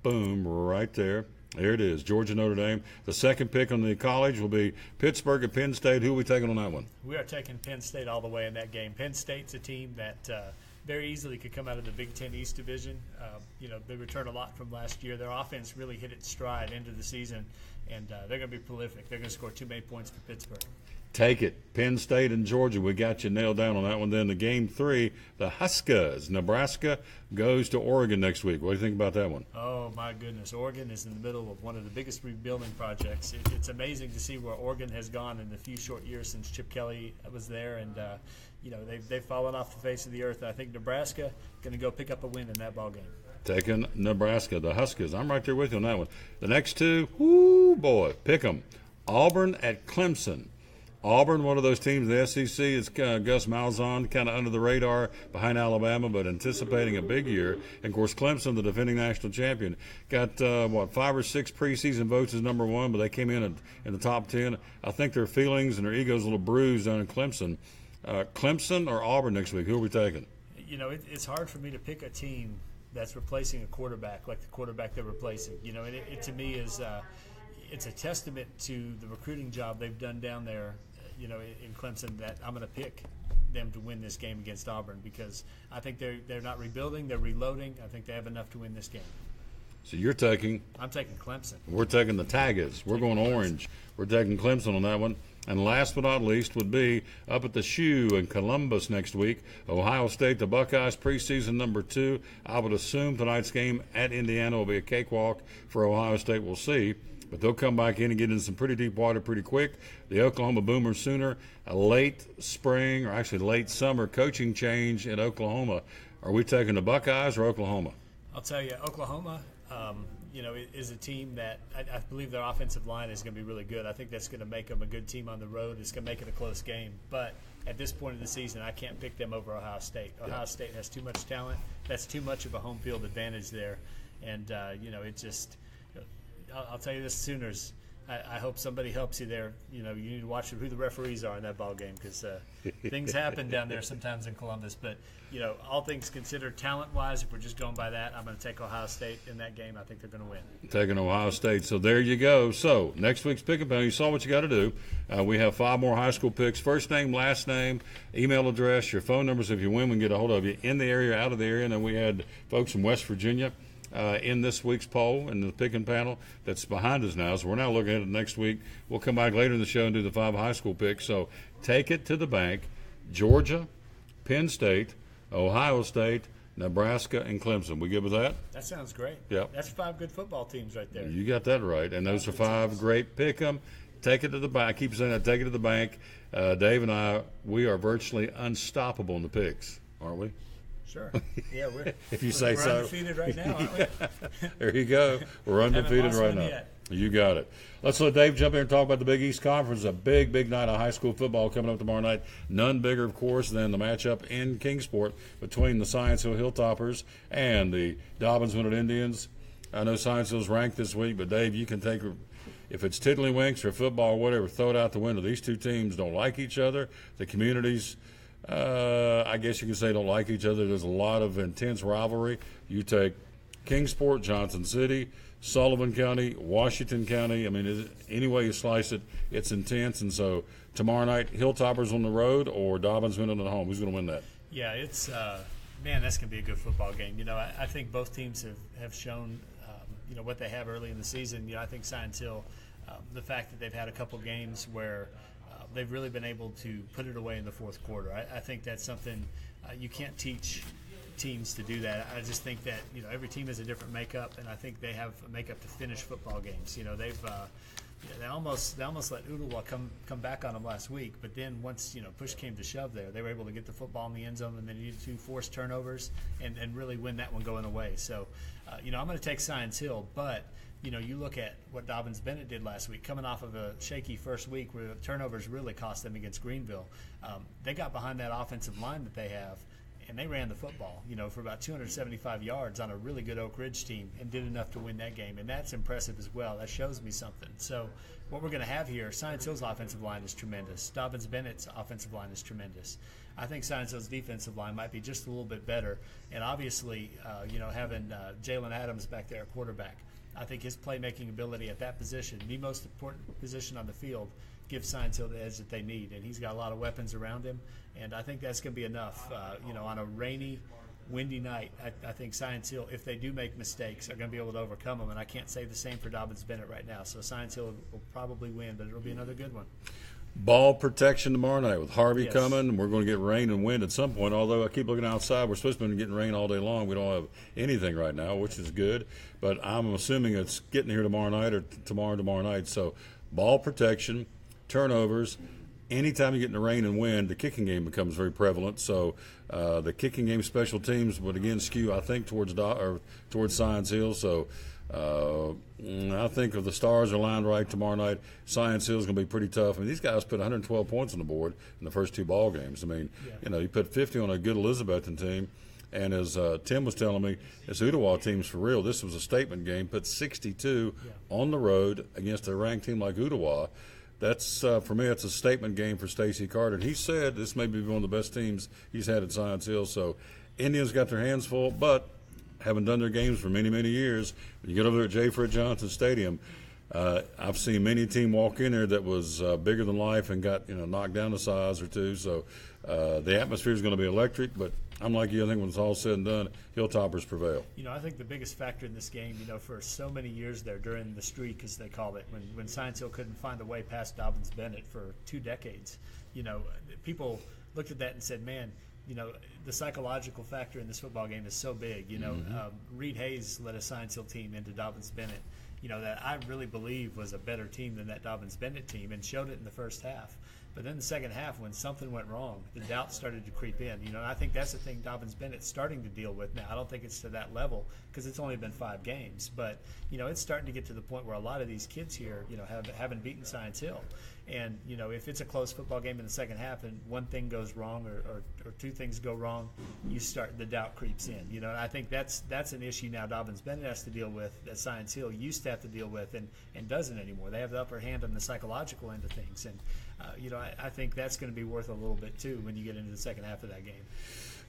boom, right there. There it is, Georgia, Notre Dame. The second pick on the college will be Pittsburgh at Penn State. Who are we taking on that one? We are taking Penn State all the way in that game. Penn State's a team that very easily could come out of the Big Ten East Division. They returned a lot from last year. Their offense really hit its stride into the season, and they're going to be prolific. They're going to score too many points for Pittsburgh. Take it. Penn State and Georgia. We got you nailed down on that one. Then the game 3, the Huskers. Nebraska goes to Oregon next week. What do you think about that one? Oh, my goodness. Oregon is in the middle of one of the biggest rebuilding projects. It's amazing to see where Oregon has gone in the few short years since Chip Kelly was there. And, they've fallen off the face of the earth. I think Nebraska going to go pick up a win in that ball game. Taking Nebraska, the Huskers. I'm right there with you on that one. The next 2, whoo, boy, pick 'em. Auburn at Clemson. Auburn, one of those teams in the SEC, is Gus Malzahn, kind of under the radar behind Alabama, but anticipating a big year. And, of course, Clemson, the defending national champion, got, 5 or 6 preseason votes as number 1, but they came in the top 10. I think their feelings and their egos a little bruised down in Clemson. Clemson or Auburn next week? Who are we taking? It's hard for me to pick a team that's replacing a quarterback like the quarterback they're replacing. It to me is it's a testament to the recruiting job they've done down there, in Clemson, that I'm going to pick them to win this game against Auburn, because I think they're not rebuilding, they're reloading. I think they have enough to win this game. So you're taking? I'm taking Clemson. We're taking the Tigers. We're going orange. We're taking Clemson on that one. And last but not least would be up at the Shoe in Columbus next week, Ohio State, the Buckeyes, preseason number 2. I would assume tonight's game at Indiana will be a cakewalk for Ohio State. We'll see. But they'll come back in and get in some pretty deep water pretty quick. The Oklahoma Boomers Sooner, a late spring, or actually late summer coaching change in Oklahoma. Are we taking the Buckeyes or Oklahoma? I'll tell you, Oklahoma, is a team that I believe their offensive line is going to be really good. I think that's going to make them a good team on the road. It's going to make it a close game. But at this point in the season, I can't pick them over Ohio State. Ohio State has too much talent. That's too much of a home field advantage there. And, it just – I'll tell you this, Sooners, I hope somebody helps you there. You need to watch who the referees are in that ball game, because things happen down there sometimes in Columbus. But, all things considered, talent-wise, if we're just going by that, I'm going to take Ohio State in that game. I think they're going to win. Taking Ohio State. So there you go. So next week's Pick 'em Panel, you saw what you got to do. We have 5 more high school picks. First name, last name, email address, your phone numbers. If you win, we can get a hold of you in the area, out of the area. And then we had folks from West Virginia in this week's poll in the picking panel that's behind us now. So we're now looking at it next week. We'll come back later in the show and do the 5 high school picks. So take it to the bank. Georgia, Penn State, Ohio State, Nebraska, and Clemson. We good with that? That sounds great. Yep. That's 5 good football teams right there. You got that right. And those are 5 great pick 'em. Take it to the bank. I keep saying that. Take it to the bank. Dave and I, we are virtually unstoppable in the picks, aren't we? Sure. Yeah, we're undefeated right now, aren't we? There you go. We're undefeated right now. Yet. You got it. Let's let Dave jump in and talk about the Big East Conference. A big, big night of high school football coming up tomorrow night. None bigger, of course, than the matchup in Kingsport between the Science Hill Hilltoppers and the Dobyns-Willard Indians. I know Science Hill's ranked this week, but Dave, you can take – if it's tiddlywinks or football or whatever, throw it out the window. These two teams don't like each other. The communities – I guess you can say don't like each other. There's a lot of intense rivalry. You take Kingsport, Johnson City, Sullivan County, Washington County. I mean, any way you slice it, it's intense. And so tomorrow night, Hilltoppers on the road or Dobyns-Willard at home. Who's going to win that? Yeah, it's man, that's going to be a good football game. I think both teams have shown what they have early in the season. I think Science Hill, the fact that they've had a couple games where they've really been able to put it away in the fourth quarter. I think that's something you can't teach teams to do that. I just think that every team has a different makeup, and I think they have a makeup to finish football games. They almost let Ooltewah come back on them last week, but then once push came to shove, they were able to get the football in the end zone, and they needed to force turnovers and really win that one going away. So I'm going to take Science Hill, but you look at what Dobyns-Bennett did last week, coming off of a shaky first week where the turnovers really cost them against Greenville. They got behind that offensive line that they have, and they ran the football, for about 275 yards on a really good Oak Ridge team and did enough to win that game. And that's impressive as well. That shows me something. So what we're going to have here, Science Hill's offensive line is tremendous. Dobyns-Bennett's offensive line is tremendous. I think Science Hill's defensive line might be just a little bit better. And obviously, having Jalen Adams back there at quarterback, I think his playmaking ability at that position, the most important position on the field, gives Science Hill the edge that they need. And he's got a lot of weapons around him, and I think that's going to be enough. On a rainy, windy night, I think Science Hill, if they do make mistakes, are going to be able to overcome them. And I can't say the same for Dobyns-Bennett right now. So Science Hill will probably win, but it'll be another good one. Ball protection tomorrow night with Harvey Yes. coming. We're going to get rain and wind at some point, although I keep looking outside. We're supposed to be getting rain all day long. We don't have anything right now, which is good. But I'm assuming it's getting here tomorrow night or tomorrow night. So ball protection, turnovers. Anytime you get in the rain and wind, the kicking game becomes very prevalent. So the kicking game special teams would, again, skew, I think, towards Science Hill. So I think if the stars are lined right tomorrow night, Science Hill is going to be pretty tough. I mean, these guys put 112 points on the board in the first two ball games. I mean, you put 50 on a good Elizabethton team. And as Tim was telling me, this Ooltewah team's for real. This was a statement game. Put 62 on the road against a ranked team like Ooltewah. That's, for me, it's a statement game for Stacey Carter. And he said this may be one of the best teams he's had at Science Hill. So Indians got their hands full, but haven't done their games for many, many years. When you get over there at J. Fred Johnson Stadium, I've seen many team walk in there that was bigger than life and got knocked down a size or two. So the atmosphere is going to be electric. But I'm like you. I think when it's all said and done, Hilltoppers prevail. I think the biggest factor in this game, for so many years there during the streak, as they call it, when Science Hill couldn't find a way past Dobyns-Bennett for 2 decades, people looked at that and said, man, the psychological factor in this football game is so big. Reed Hayes led a Science Hill team into Dobyns-Bennett, that I really believe was a better team than that Dobyns-Bennett team, and showed it in the first half. But then the second half, when something went wrong, the doubt started to creep in. And I think that's the thing Dobyns-Bennett's starting to deal with now. I don't think it's to that level because it's only been 5 games. But, it's starting to get to the point where a lot of these kids here, haven't beaten Science Hill. And, if it's a close football game in the second half and one thing goes wrong or 2 things go wrong, the doubt creeps in. And I think that's an issue now Dobyns-Bennett has to deal with that Science Hill used to have to deal with and doesn't anymore. They have the upper hand on the psychological end of things. And, I think that's going to be worth a little bit, too, when you get into the second half of that game.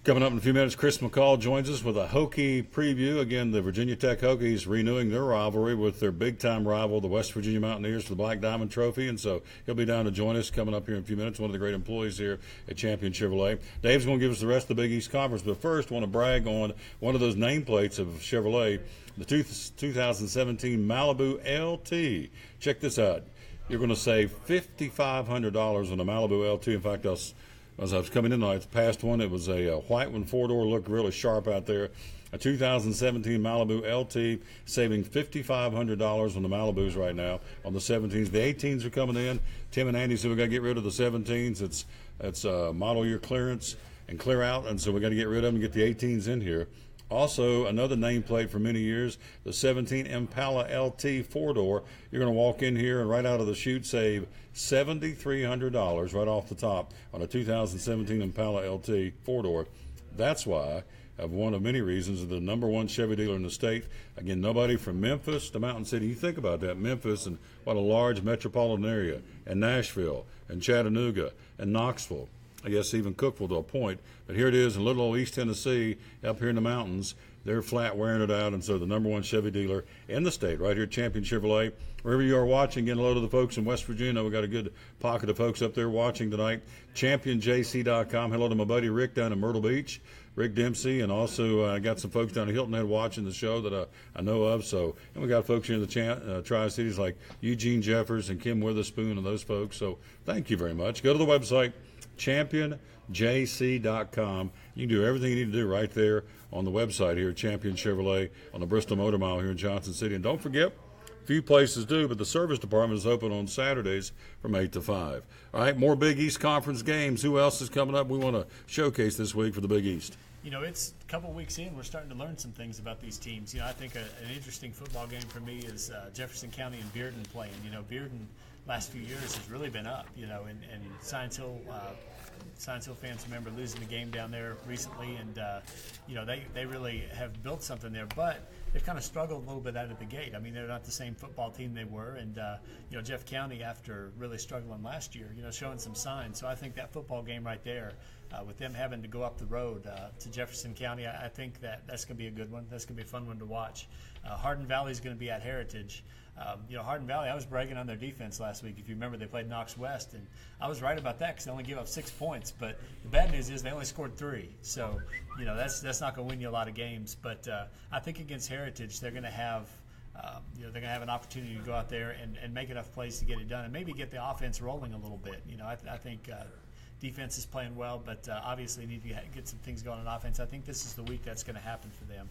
Coming up in a few minutes, Chris McCall joins us with a Hokie preview. Again, the Virginia Tech Hokies renewing their rivalry with their big-time rival, the West Virginia Mountaineers, for the Black Diamond Trophy. And so he'll be down to join us coming up here in a few minutes, one of the great employees here at Champion Chevrolet. Dave's going to give us the rest of the Big East Conference. But first, I want to brag on one of those nameplates of Chevrolet, the 2017 Malibu LT. Check this out. You're going to save $5,500 on a Malibu LT. In fact, as I was coming in tonight, it's past one. It was a white one, 4-door, looked really sharp out there. A 2017 Malibu LT, saving $5,500 on the Malibus right now on the 17s. The 18s are coming in. Tim and Andy said we got to get rid of the 17s. It's model year clearance and clear out, and so we got to get rid of them and get the 18s in here. Also, another nameplate for many years, the 17 Impala LT 4-door. You're going to walk in here and right out of the chute save $7,300 right off the top on a 2017 Impala LT 4-door. That's why, of one of many reasons, the number one Chevy dealer in the state. Again, nobody from Memphis to Mountain City. You think about that, Memphis and what a large metropolitan area, and Nashville and Chattanooga and Knoxville. I guess even Cookville to a point. But here it is in little old East Tennessee, up here in the mountains. They're flat wearing it out, and so the number one Chevy dealer in the state, right here at Champion Chevrolet. Wherever you are watching, again, hello to the folks in West Virginia. We've got a good pocket of folks up there watching tonight. ChampionJC.com. Hello to my buddy Rick down in Myrtle Beach, Rick Dempsey, and also I got some folks down at Hilton Head watching the show that I know of. So, and we got folks here in the Tri-Cities like Eugene Jeffers and Kim Witherspoon and those folks. So thank you very much. Go to the website, ChampionJC.com. You can do everything you need to do right there on the website here at Champion Chevrolet on the Bristol Motor Mile here in Johnson City. And don't forget, few places do, but the service department is open on Saturdays from 8 to 5. All right, more Big East Conference games. Who else is coming up we want to showcase this week for the Big East? It's a couple weeks in. We're starting to learn some things about these teams. I think an interesting football game for me is Jefferson County and Bearden playing. Bearden last few years has really been up, and Science Hill fans remember losing the game down there recently, and they really have built something there, but they've kind of struggled a little bit out of the gate. I mean, they're not the same football team they were, and Jeff County, after really struggling last year, showing some signs. So I think that football game right there with them having to go up the road to Jefferson County, I think that's going to be a good one. That's going to be a fun one to watch. Hardin Valley is going to be at Heritage. Hardin Valley, I was bragging on their defense last week. If you remember, they played Knox West, and I was right about that because they only gave up 6 points. But the bad news is they only scored 3. So, that's not going to win you a lot of games. But I think against Heritage, they're going to have they're going to have an opportunity to go out there and make enough plays to get it done and maybe get the offense rolling a little bit. I think defense is playing well, but obviously need to get some things going on offense. I think this is the week that's going to happen for them.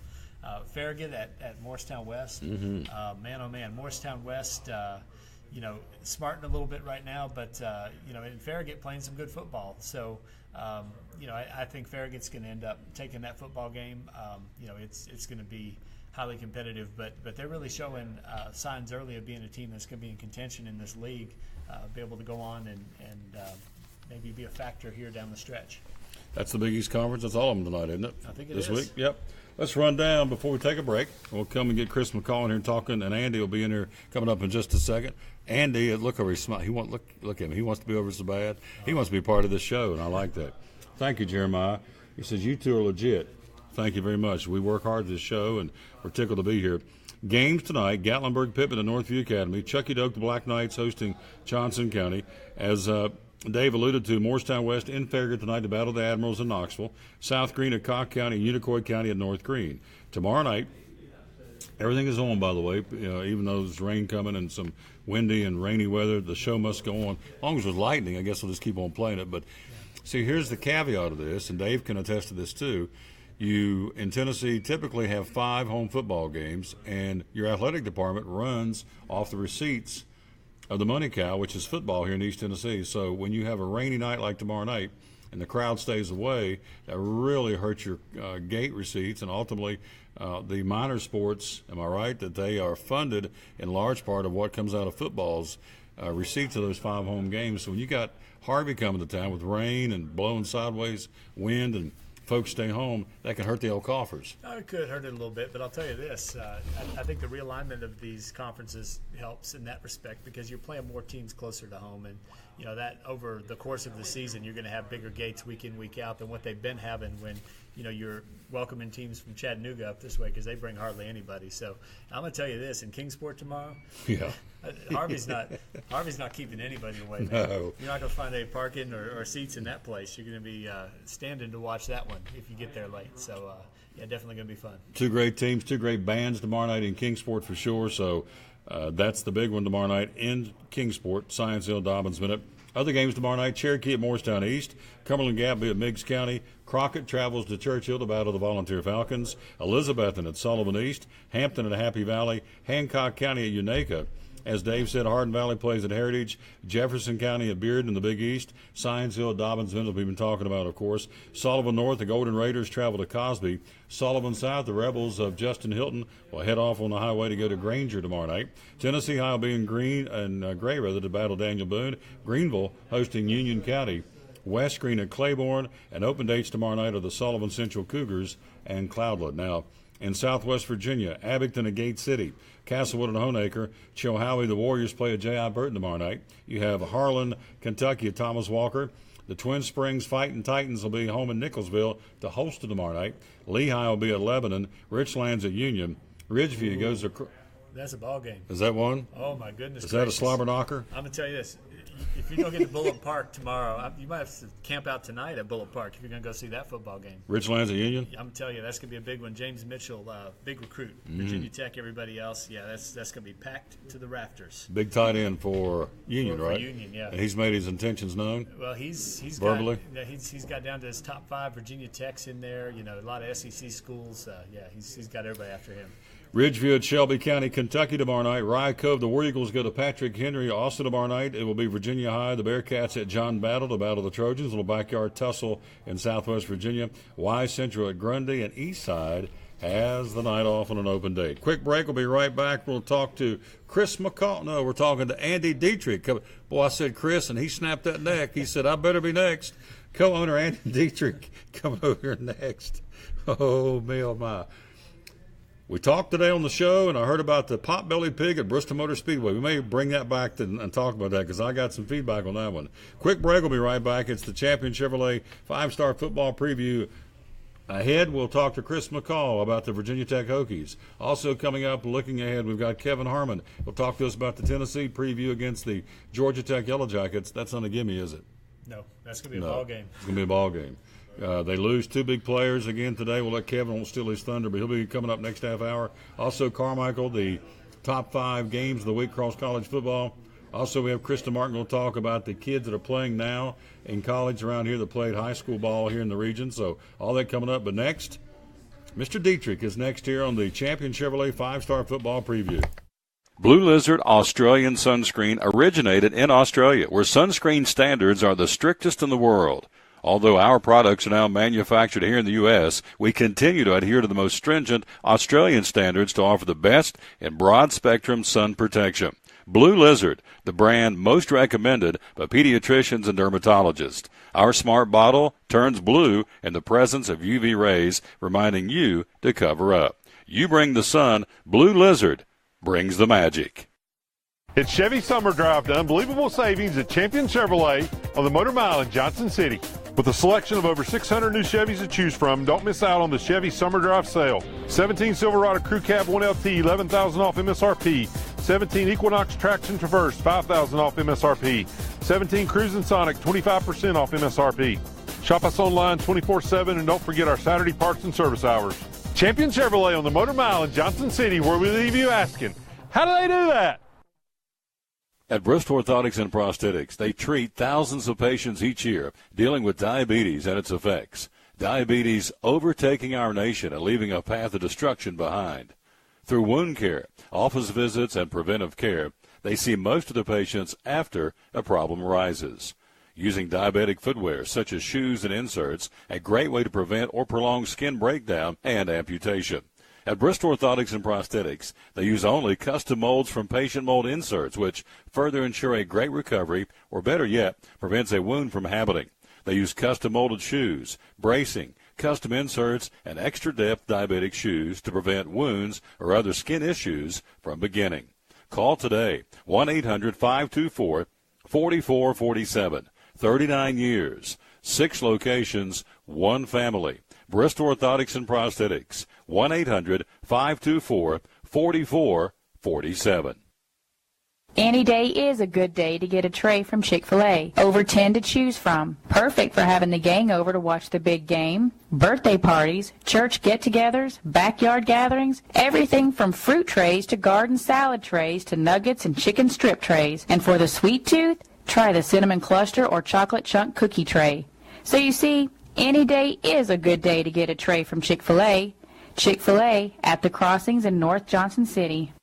Farragut at Morristown West. Man, oh man, Morristown West, smarting a little bit right now, but, and Farragut playing some good football. So, I think Farragut's going to end up taking that football game. It's going to be highly competitive, but they're really showing signs early of being a team that's going to be in contention in this league, be able to go on and maybe be a factor here down the stretch. That's the Big East Conference. That's all of them tonight, isn't it? I think it is. This week? Yep. Let's run down before we take a break. We'll come and get Chris McCall in here talking, and Andy will be in here coming up in just a second. Andy, look over his smile. He won't look at me. He wants to be over so bad. He wants to be part of this show, and I like that. Thank you, Jeremiah. He says, you two are legit. Thank you very much. We work hard at this show, and we're tickled to be here. Games tonight, Gatlinburg-Pittman at Northview Academy. Chucky Doak, the Black Knights, hosting Johnson County. As Dave alluded to, Morristown West in Farragut tonight to battle the Admirals in Knoxville. South Green at Cock County and Unicoi County at North Green. Tomorrow night, everything is on, by the way. Even though there's rain coming and some windy and rainy weather, the show must go on. As long as there's lightning, I guess we'll just keep on playing it. But see, here's the caveat of this, and Dave can attest to this too. You, in Tennessee, typically have 5 home football games, and your athletic department runs off the receipts of the money cow, which is football here in East Tennessee. So when you have a rainy night like tomorrow night and the crowd stays away, that really hurts your gate receipts, and ultimately the minor sports, am I right, that they are funded in large part of what comes out of football's receipts of those 5 home games. So when you got Harvey coming to town with rain and blowing sideways wind and folks stay home, that can hurt the old coffers. It could hurt it a little bit, but I'll tell you this. I think the realignment of these conferences helps in that respect because you're playing more teams closer to home. And, that over the course of the season, you're going to have bigger gates week in, week out than what they've been having when, you're welcoming teams from Chattanooga up this way because they bring hardly anybody. So I'm going to tell you this, in Kingsport tomorrow, yeah, Harvey's not keeping anybody away. No. You're not going to find any parking or seats in that place. You're going to be standing to watch that one if you get there late. So, definitely going to be fun. 2 great teams, 2 great bands tomorrow night in Kingsport for sure. So that's the big one tomorrow night in Kingsport, Science Hill, Dobbins Minute. Other games tomorrow night, Cherokee at Morristown East, Cumberland Gap be at Meigs County, Crockett travels to Churchill to battle the Volunteer Falcons, Elizabethton at Sullivan East, Hampton at Happy Valley, Hancock County at Unaka. As Dave said, Hardin Valley plays at Heritage, Jefferson County at Beard in the Big East, Science Hill, Dobbins Minute we've been talking about, of course. Sullivan North, the Golden Raiders travel to Cosby. Sullivan South, the Rebels of Justin Hilton will head off on the highway to go to Granger tomorrow night. Tennessee High will be in Gray to battle Daniel Boone. Greenville hosting Union County. West Green at Claiborne, and open dates tomorrow night are the Sullivan Central Cougars and Cloudland. Now, in Southwest Virginia, Abington at Gate City, Castlewood and Honaker, Chilhowie, the Warriors play at J.I. Burton tomorrow night. You have Harlan, Kentucky at Thomas Walker. The Twin Springs Fighting Titans will be home in Nicholsville to host it tomorrow night. Lehigh will be at Lebanon. Richlands at Union. Ridgeview goes to... That's a ball game. Is that one? Oh, my goodness. Is that a slobber knocker? I'm going to tell you this. If you don't get to Bullock Park tomorrow, you might have to camp out tonight at Bullock Park if you're going to go see that football game. Richlands at Union? I'm telling you, that's going to be a big one. James Mitchell, big recruit. Virginia Tech, everybody else. Yeah, that's going to be packed to the rafters. Big tight end for Union, right? For Union, yeah. And he's made his intentions known? Well, he's verbally? He's got down to his top 5. Virginia Tech's in there. A lot of SEC schools. He's got everybody after him. Ridgeview at Shelby County, Kentucky tomorrow night. Rye Cove, the War Eagles go to Patrick Henry. Also tomorrow night, it will be Virginia High, the Bearcats at John Battle to battle the Trojans. A little backyard tussle in Southwest Virginia. Y Central at Grundy, and Eastside has the night off on an open date. Quick break. We'll be right back. We'll talk to Chris McCall. No, we're talking to Andy Dietrich. Boy, I said Chris, and he snapped that neck. He said, I better be next. Co-owner Andy Dietrich coming over here next. Oh, me, oh, my. We talked today on the show, and I heard about the Potbelly Pig at Bristol Motor Speedway. We may bring that back and talk about that because I got some feedback on that one. Quick break. We'll be right back. It's the Champion Chevrolet 5-Star Football Preview. Ahead, we'll talk to Chris McCall about the Virginia Tech Hokies. Also coming up, looking ahead, we've got Kevin Harmon. He'll talk to us about the Tennessee preview against the Georgia Tech Yellow Jackets. That's not a gimme, is it? No, that's going to be a ball game. It's going to be a ball game. They lose two big players again today. We'll let Kevin, won't steal his thunder, but he'll be coming up next half hour. Also, Carmichael, the top 5 games of the week across college football. Also, we have Krista Martin will talk about the kids that are playing now in college around here that played high school ball here in the region. So all that coming up. But next, Mr. Dietrich is next here on the Champion Chevrolet 5-Star Football Preview. Blue Lizard Australian sunscreen originated in Australia, where sunscreen standards are the strictest in the world. Although our products are now manufactured here in the U.S., we continue to adhere to the most stringent Australian standards to offer the best in broad-spectrum sun protection. Blue Lizard, the brand most recommended by pediatricians and dermatologists. Our smart bottle turns blue in the presence of UV rays, reminding you to cover up. You bring the sun, Blue Lizard brings the magic. It's Chevy Summer Drive to unbelievable savings at Champion Chevrolet on the Motor Mile in Johnson City. With a selection of over 600 new Chevys to choose from, don't miss out on the Chevy Summer Drive sale. 17 Silverado Crew Cab 1LT, $11,000 off MSRP. 17 Equinox Traction Traverse, $5,000 off MSRP. 17 Cruisin' Sonic, 25% off MSRP. Shop us online 24/7 and don't forget our Saturday parts and service hours. Champion Chevrolet on the Motor Mile in Johnson City, where we leave you asking, how do they do that? At Bristol Orthotics and Prosthetics, they treat thousands of patients each year dealing with diabetes and its effects. Diabetes overtaking our nation and leaving a path of destruction behind. Through wound care, office visits, and preventive care, they see most of the patients after a problem arises. Using diabetic footwear such as shoes and inserts, a great way to prevent or prolong skin breakdown and amputation. At Bristol Orthotics and Prosthetics, they use only custom molds from patient mold inserts, which further ensure a great recovery, or better yet, prevents a wound from happening. They use custom molded shoes, bracing, custom inserts, and extra depth diabetic shoes to prevent wounds or other skin issues from beginning. Call today, 1-800-524-4447. 39 years, 6 locations, 1 family. Bristol Orthotics and Prosthetics, 1-800-524-4447. Any day is a good day to get a tray from Chick-fil-A. Over 10 to choose from. Perfect for having the gang over to watch the big game, birthday parties, church get-togethers, backyard gatherings, everything from fruit trays to garden salad trays to nuggets and chicken strip trays. And for the sweet tooth, try the cinnamon cluster or chocolate chunk cookie tray. So you see, any day is a good day to get a tray from Chick-fil-A. Chick-fil-A at the Crossings in North Johnson City.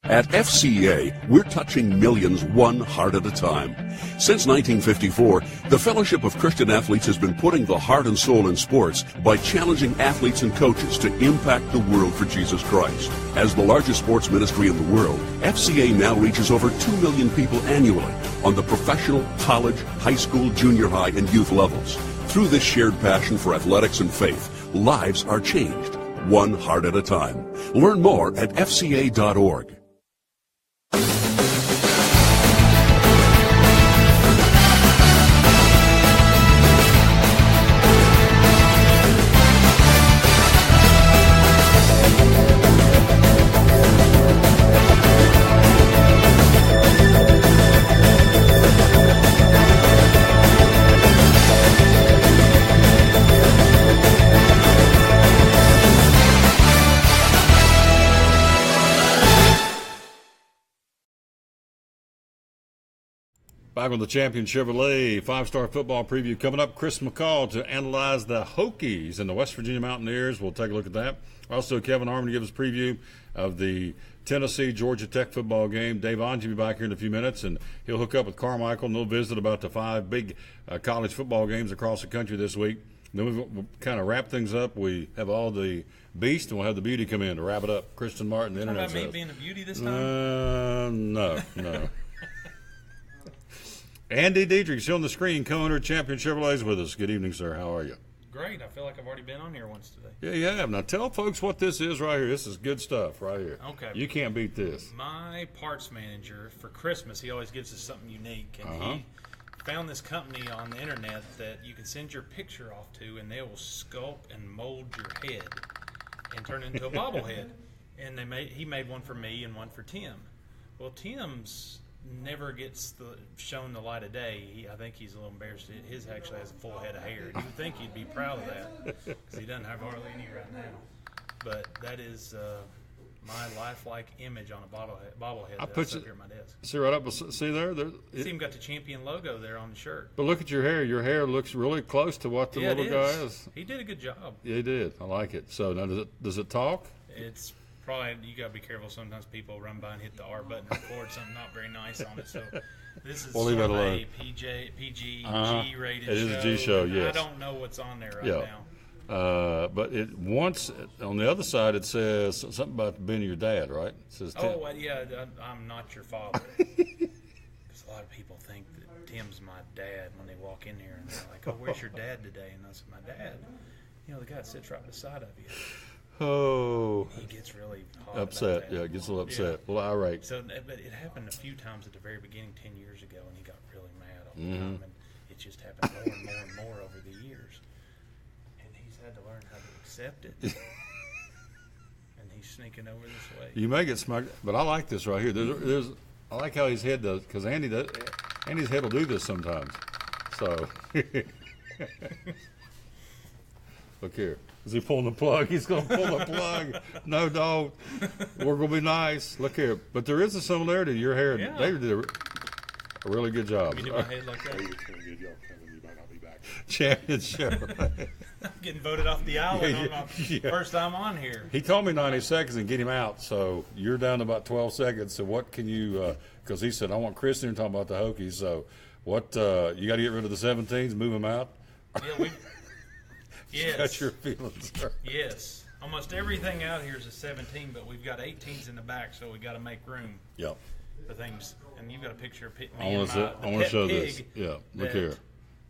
At FCA, we're touching millions one heart at a time. Since 1954, the Fellowship of Christian Athletes has been putting the heart and soul in sports by challenging athletes and coaches to impact the world for Jesus Christ. As the largest sports ministry in the world, FCA now reaches over 2 million people annually on the professional, college, high school, junior high, and youth levels. Through this shared passion for athletics and faith, lives are changed, one heart at a time. Learn more at fca.org. Back on the Champion Chevrolet 5-Star Football Preview. Coming up, Chris McCall to analyze the Hokies and the West Virginia Mountaineers. We'll take a look at that. Also, Kevin Harmon to give us a preview of the Tennessee-Georgia Tech football game. Dave Onge will be back here in a few minutes, and he'll hook up with Carmichael, and they'll visit about the 5 big college football games across the country this week. Then we'll kind of wrap things up. We have all the beast, and we'll have the beauty come in to wrap it up. Kristen Martin, the internet Talking about me being the beauty this time? No. Andy Dietrich, still on the screen, co-owner of Champion Chevrolet, is with us. Good evening, sir. How are you? great. I feel like I've already been on here once today. Yeah, you have. Now tell folks what this is right here. This is good stuff right here. Okay. You can't beat this. My parts manager, for Christmas, he always gives us something unique. And he found this company on the internet that you can send your picture off to, and they will sculpt and mold your head and turn it into a bobblehead. And he made one for me and one for Tim. Well, Tim's never gets shown the light of day. I think he's a little embarrassed. His actually has a full head of hair. And you would think he'd be proud of that because he doesn't have hardly any right now. But that is my lifelike image on a bobblehead that's up here at my desk. See right up. See there? See him got the champion logo there on the shirt. But look at your hair. Your hair looks really close to what the little guy is. He did a good job. Yeah, he did. I like it. So now does it talk? It's probably, you got to be careful. Sometimes people run by and hit the R button and record something not very nice on it. So this is we'll leave that alone. A PG G-rated show. It is a G show, yes. I don't know what's on there right now. But once on the other side it says something about being your dad, right? It says Tim. I'm not your father. Because a lot of people think that Tim's my dad when they walk in here and they're like, "Oh, where's your dad today?" And I said, "My dad, the guy that sits right beside of you." Oh, he gets really upset. Yeah, gets a little upset. Yeah. Well, irate. So, but it happened a few times at the very beginning, 10 years ago, and he got really mad all the time, and it just happened more and more and more over the years. And he's had to learn how to accept it. And he's sneaking over this way. You may get smoked, but I like this right here. There's I like how his head does, because Andy's head will do this sometimes. So, look here. Is he pulling the plug? He's going to pull the plug. No, don't. We're going to be nice. Look here. But there is a similarity to your hair. Yeah. David did a really good job. You do my head like that? Championship. I'm getting voted off the island on my first time on here. He told me 90 seconds and get him out. So you're down to about 12 seconds. So what can you, because he said, I want Kristen to talk about the Hokies. So what, you got to get rid of the 17s, move them out? Yeah, yes. Got your feelings hurt. Yes. Almost everything out here is a 17, but we've got 18s in the back, so we got to make room. Yep. For things. And you've got a picture of me I want to show this. Yeah, look here.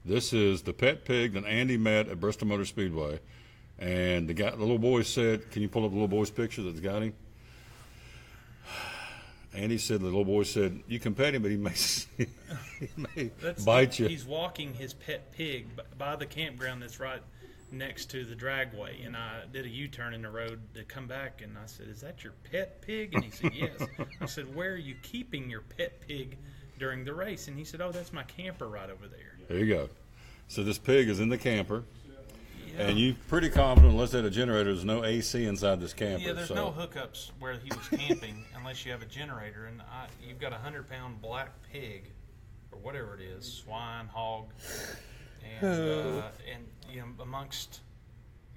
This is the pet pig that Andy met at Bristol Motor Speedway, and the little boy said, "Can you pull up the little boy's picture that's got him?" Andy said, the little boy said, "You can pet him, but he may bite you." He's walking his pet pig by the campground that's right next to the dragway, and I did a U-turn in the road to come back, and I said, "Is that your pet pig?" And he said, "Yes." I said, "Where are you keeping your pet pig during the race?" And he said, "Oh, that's my camper right over there." There you go. So this pig is in the camper, and you're pretty confident, unless they had a generator, there's no AC inside this camper. Yeah, there's no hookups where he was camping unless you have a generator, and you've got a 100-pound black pig, or whatever it is, swine, hog, and amongst,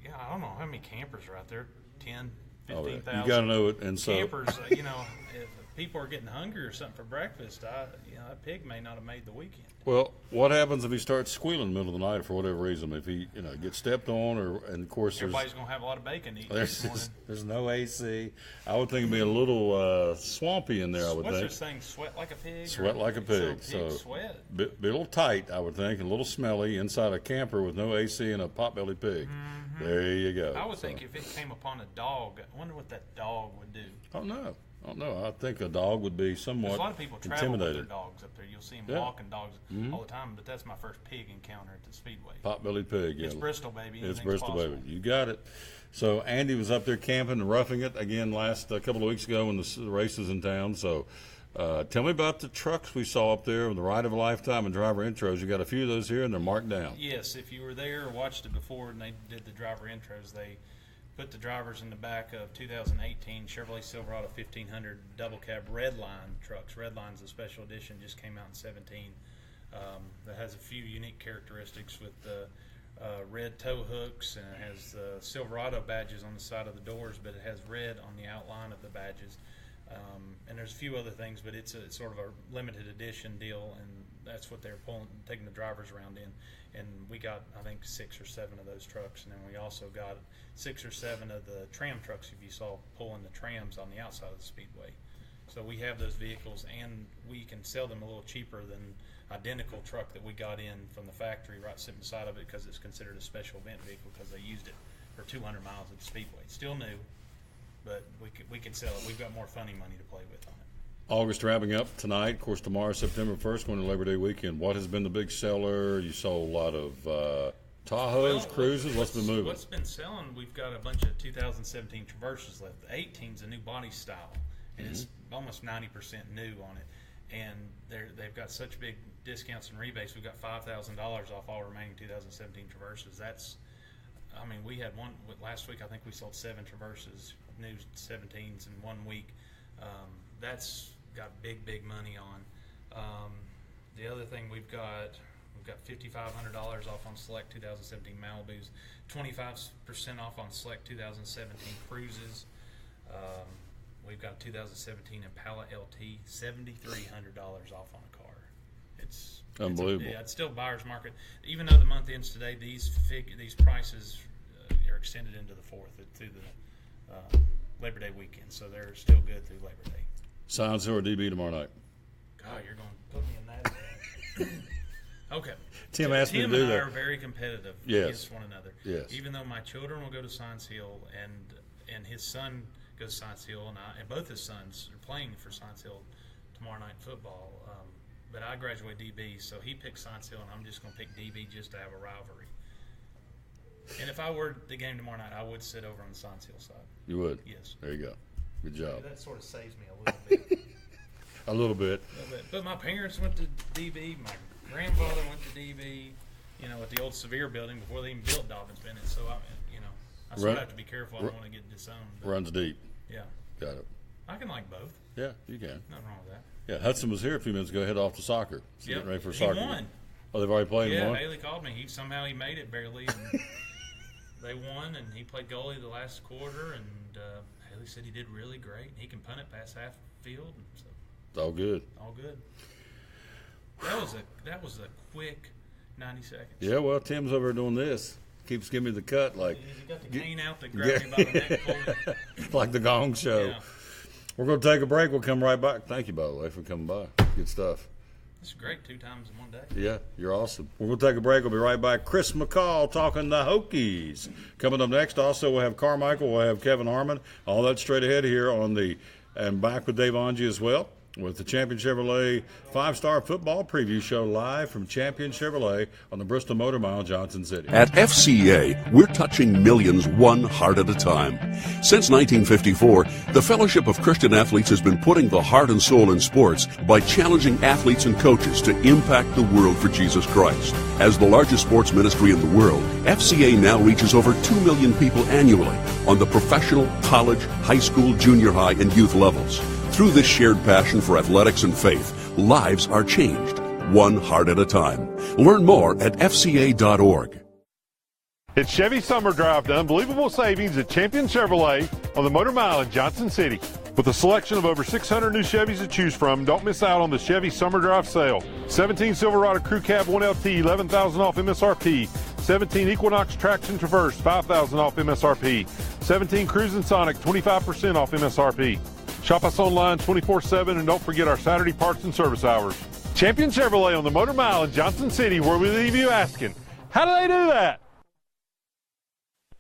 I don't know how many campers are out there, 10, 15,000. You got to know it, and so campers. If people are getting hungry or something for breakfast, that pig may not have made the weekend. Well, what happens if he starts squealing in the middle of the night for whatever reason? If he, gets stepped on, and of course everybody's going to have a lot of bacon to eat this morning. There's no AC. I would think it'd be a little swampy in there. I would think. What's this thing? Sweat like a pig. Sweat like a pig. So sweat. Be a little tight, I would think, and a little smelly inside a camper with no AC and a potbelly pig. Mm-hmm. There you go. I would think if it came upon a dog, I wonder what that dog would do. Oh no. I think a dog would be somewhat intimidated. A lot of people travel with their dogs up there. You'll see them walking dogs all the time, but that's my first pig encounter at the Speedway. Potbelly pig, yeah. It's Bristol, baby. It's Bristol, baby. You got it. So Andy was up there camping and roughing it again last couple of weeks ago when the race was in town. So tell me about the trucks we saw up there, the Ride of a Lifetime and driver intros. You got a few of those here, and they're marked down. Yes, if you were there or watched it before and they did the driver intros, they put the drivers in the back of 2018 Chevrolet Silverado 1500 double cab Redline trucks. Redline's a special edition, just came out in 17. That has a few unique characteristics with the red tow hooks, and it has Silverado badges on the side of the doors, but it has red on the outline of the badges. And there's a few other things, but it's sort of a limited edition deal, and that's what they're taking the drivers around in. And we got, I think, 6 or 7 of those trucks, and then we also got 6 or 7 of the tram trucks, if you saw pulling the trams on the outside of the Speedway. So we have those vehicles, and we can sell them a little cheaper than identical truck that we got in from the factory right sitting beside of it because it's considered a special event vehicle because they used it for 200 miles at the Speedway. It's still new, but we can sell it. We've got more funding money to play with on it. August wrapping up tonight. Of course, tomorrow, September 1st, going to Labor Day weekend. What has been the big seller? You saw a lot of Tahoes, cruises. What's been moving? What's been selling, we've got a bunch of 2017 Traverses left. The 18's a new body style, and it's almost 90% new on it. And they've got such big discounts and rebates. We've got $5,000 off all remaining 2017 Traverses. We had one last week. I think we sold 7 Traverses, new 17s in 1 week. That's got big money on. The other thing we've got $5,500 off on select 2017 Malibus, 25% off on select 2017 Cruises. We've got 2017 Impala LT, $7,300 off on a car. It's unbelievable. It's still buyer's market. Even though the month ends today, these prices are extended into the 4th through the Labor Day weekend, so they're still good through Labor Day. Science Hill or DB tomorrow night? God, you're going to put me in that. Okay. Tim asked me to do that. Tim and I are very competitive against one another. Yes. Even though my children will go to Science Hill and his son goes to Science Hill, and both his sons are playing for Science Hill tomorrow night football. But I graduate DB, so he picked Science Hill, and I'm just going to pick DB just to have a rivalry. And if I were the game tomorrow night, I would sit over on the Science Hill side. You would? Yes. There you go. Good job. That sort of saves me a little bit. A little bit. But my parents went to DB. My grandfather went to DB, at the old Sevier building before they even built Dobbins Bennett. So, I sort of have to be careful. I don't want to get disowned. Runs deep. Yeah. Got it. I can like both. Yeah, you can. Nothing wrong with that. Yeah, Hudson was here a few minutes ago, head off to soccer. So getting ready for he soccer. Won. Oh, they've already played and won? Yeah, Haley called me. Somehow he made it barely. And they won, and he played goalie the last quarter, and Haley said he did really great. He can punt it past half field. So it's all good. All good. That was a quick 90 seconds. Yeah, well, Tim's over doing this. Keeps giving me the cut like. He got the cane out that grabbed me by the neck, pulled like the Gong Show. Yeah. We're going to take a break. We'll come right back. Thank you, by the way, for coming by. Good stuff. It's great 2 times in one day. Yeah, you're awesome. We're going to take a break. We'll be right back. Chris McCall talking the Hokies. Coming up next, also, we'll have Carmichael. We'll have Kevin Harmon. All that straight ahead here and back with Dave Ongie as well, with the Champion Chevrolet 5-Star Football Preview Show live from Champion Chevrolet on the Bristol Motor Mile, Johnson City. At FCA, we're touching millions one heart at a time. Since 1954, the Fellowship of Christian Athletes has been putting the heart and soul in sports by challenging athletes and coaches to impact the world for Jesus Christ. As the largest sports ministry in the world, FCA now reaches over 2 million people annually on the professional, college, high school, junior high, and youth levels. Through this shared passion for athletics and faith, lives are changed, one heart at a time. Learn more at FCA.org. It's Chevy Summer Drive to unbelievable savings at Champion Chevrolet on the Motor Mile in Johnson City. With a selection of over 600 new Chevys to choose from, don't miss out on the Chevy Summer Drive sale. 17 Silverado Crew Cab 1LT, $11,000 off MSRP. 17 Equinox Traction Traverse, $5,000 off MSRP. 17 Cruisin' Sonic, 25% off MSRP. Shop us online 24/7 and don't forget our Saturday parts and service hours. Champion Chevrolet on the Motor Mile in Johnson City, where we leave you asking, how do they do that?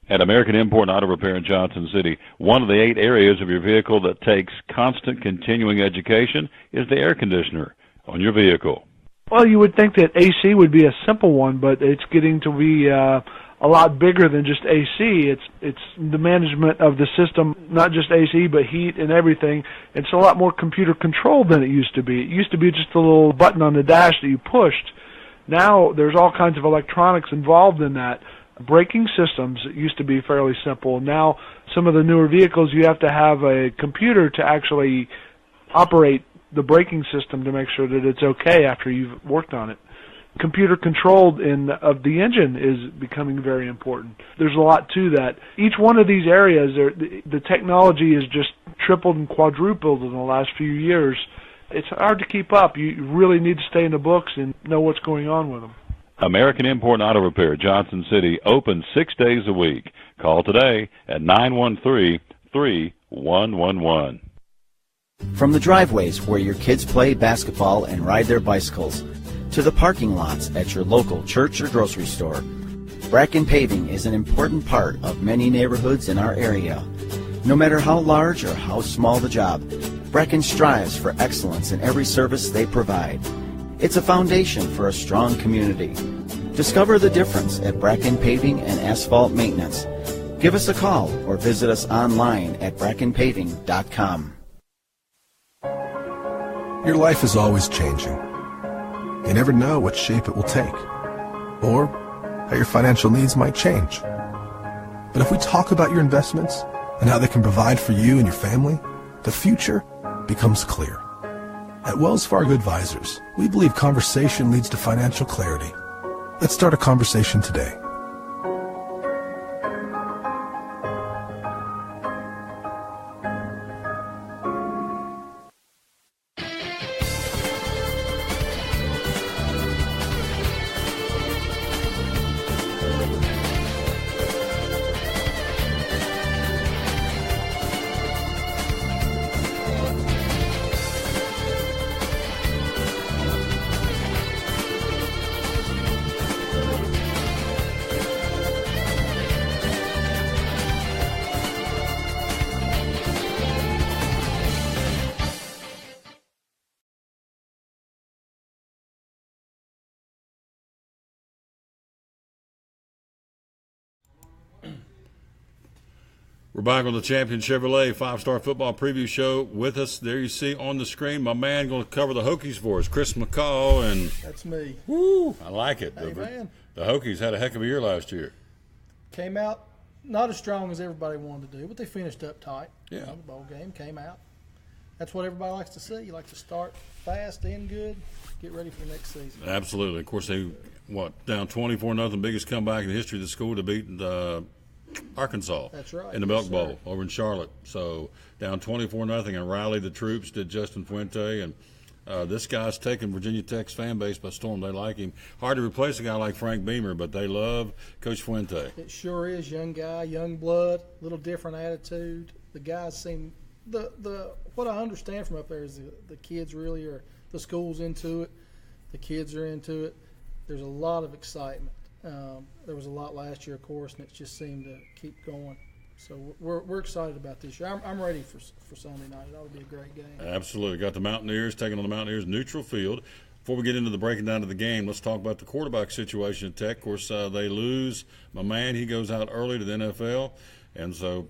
At American Import Auto Repair in Johnson City, one of the 8 areas of your vehicle that takes constant continuing education is the air conditioner on your vehicle. Well, you would think that AC would be a simple one, but it's getting to be a lot bigger than just AC. It's the management of the system, not just AC, but heat and everything. It's a lot more computer controlled than it used to be. It used to be just a little button on the dash that you pushed. Now there's all kinds of electronics involved in that. Braking systems used to be fairly simple. Now some of the newer vehicles, you have to have a computer to actually operate the braking system to make sure that it's okay after you've worked on it. Computer controlled of the engine is becoming very important. There's a lot to that. Each one of these areas, the technology is just tripled and quadrupled in the last few years. It's hard to keep up. You really need to stay in the books and know what's going on with them. American Import Auto Repair, Johnson City, open 6 days a week. Call today at 913-3111. From the driveways where your kids play basketball and ride their bicycles, to the parking lots at your local church or grocery store. Bracken Paving is an important part of many neighborhoods in our area. No matter how large or how small the job, Bracken strives for excellence in every service they provide. It's a foundation for a strong community. Discover the difference at Bracken Paving and Asphalt Maintenance. Give us a call or visit us online at brackenpaving.com. Your life is always changing. You never know what shape it will take, or how your financial needs might change. But if we talk about your investments and how they can provide for you and your family, the future becomes clear. At Wells Fargo Advisors, we believe conversation leads to financial clarity. Let's start a conversation today. We're back on the Champion Chevrolet 5-Star Football Preview Show. With us, there you see on the screen, my man going to cover the Hokies for us, Chris McCall. And that's me. Woo, I like it. Hey, man. The Hokies had a heck of a year last year. Came out not as strong as everybody wanted to do, but they finished up tight. Yeah. The bowl game came out. That's what everybody likes to see. You like to start fast, end good, get ready for the next season. Absolutely. Of course, they, down 24-0, biggest comeback in the history of the school to beat Arkansas. That's right. In the Milk Bowl over in Charlotte. So down 24-0 and rallied the troops, did Justin Fuente. And this guy's taking Virginia Tech's fan base by storm. They like him. Hard to replace a guy like Frank Beamer, but they love Coach Fuente. It sure is. Young guy, young blood, little different attitude. The guys seem what I understand from up there is the kids really are, the school's into it. The kids are into it. There's a lot of excitement. There was a lot last year, of course, and it just seemed to keep going. So we're excited about this year. I'm ready for Sunday night. It ought to be a great game. Absolutely. Got the Mountaineers taking on the Mountaineers neutral field. Before we get into the breaking down of the game, let's talk about the quarterback situation at Tech. Of course, they lose my man. He goes out early to the NFL, and so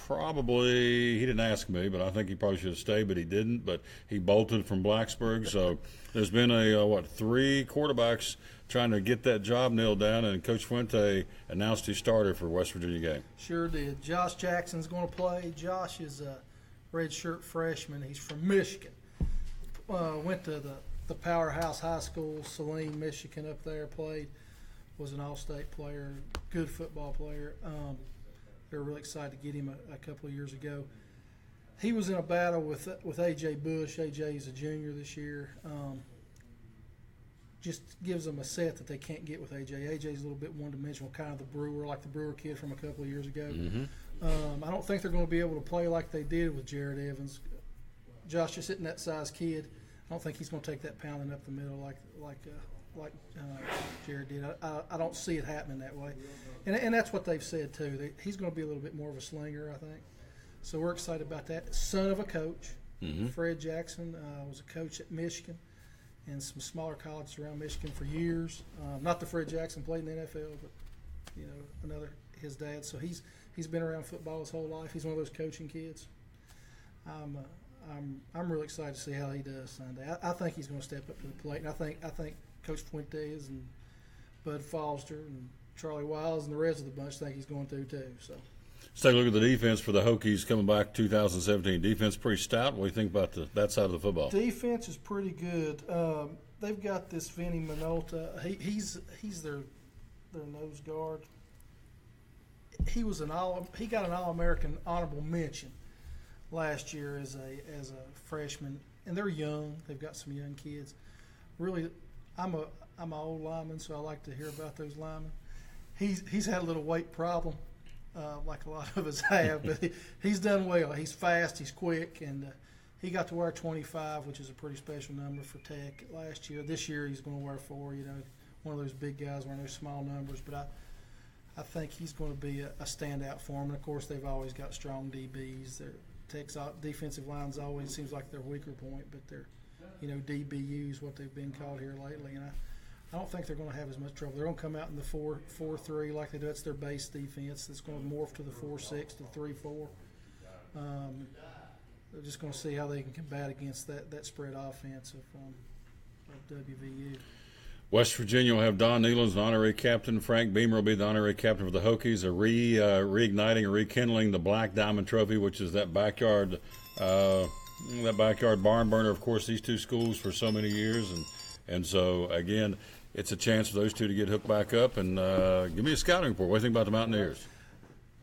probably he didn't ask me, but I think he probably should have stayed, but he didn't. But he bolted from Blacksburg. So there's been three quarterbacks trying to get that job nailed down, and Coach Fuente announced his starter for West Virginia game. Sure did. Josh Jackson's going to play. Josh is a redshirt freshman. He's from Michigan. Went to the powerhouse high school, Saline, Michigan, up there. Played, was an all-state player, good football player. They were really excited to get him a couple of years ago. He was in a battle with A.J. Bush. A.J. is a junior this year. Just gives them a set that they can't get with A.J. A.J.'s a little bit one-dimensional, kind of the Brewer, like the Brewer kid from a couple of years ago. Mm-hmm. I don't think they're going to be able to play like they did with Jared Evans. Josh just isn't that size kid. I don't think he's going to take that pounding up the middle like Jared did. I don't see it happening that way. And that's what they've said, too. He's going to be a little bit more of a slinger, I think. So we're excited about that. Son of a coach, Fred Jackson, was a coach at Michigan and some smaller colleges around Michigan for years. Not that Fred Jackson played in the NFL, but his dad. So he's been around football his whole life. He's one of those coaching kids. I'm really excited to see how he does Sunday. I think he's going to step up to the plate, and I think Coach Fuentes and Bud Foster and Charlie Wiles and the rest of the bunch think he's going to too. So let's take a look at the defense for the Hokies coming back 2017. Defense pretty stout. What do you think about that side of the football? Defense is pretty good. They've got this Vinny Minolta. He's their nose guard. He got an All-American honorable mention last year as a freshman, and they're young. They've got some young kids. Really, I'm an old lineman, so I like to hear about those linemen. He's had a little weight problem, like a lot of us have, but he's done well. He's fast, he's quick, and he got to wear 25, which is a pretty special number for Tech last year. This year he's going to wear 4. You know, one of those big guys wearing those small numbers. But I think he's going to be a standout for them. And of course, they've always got strong DBs. Tech's defensive line's always seems like their weaker point, but they're, you know, DBU's what they've been called here lately. And I don't think they're going to have as much trouble. They're going to come out in the 4-3 like they do. That's their base defense. That's going to morph to the 4-6 to 3-4. They're just going to see how they can combat against that spread offense of WVU. West Virginia will have Don Nealon as the honorary captain. Frank Beamer will be the honorary captain for the Hokies. Reigniting and rekindling the Black Diamond Trophy, which is that backyard barn burner. Of course, these two schools for so many years, and so again, it's a chance for those two to get hooked back up. And give me a scouting report. What do you think about the Mountaineers?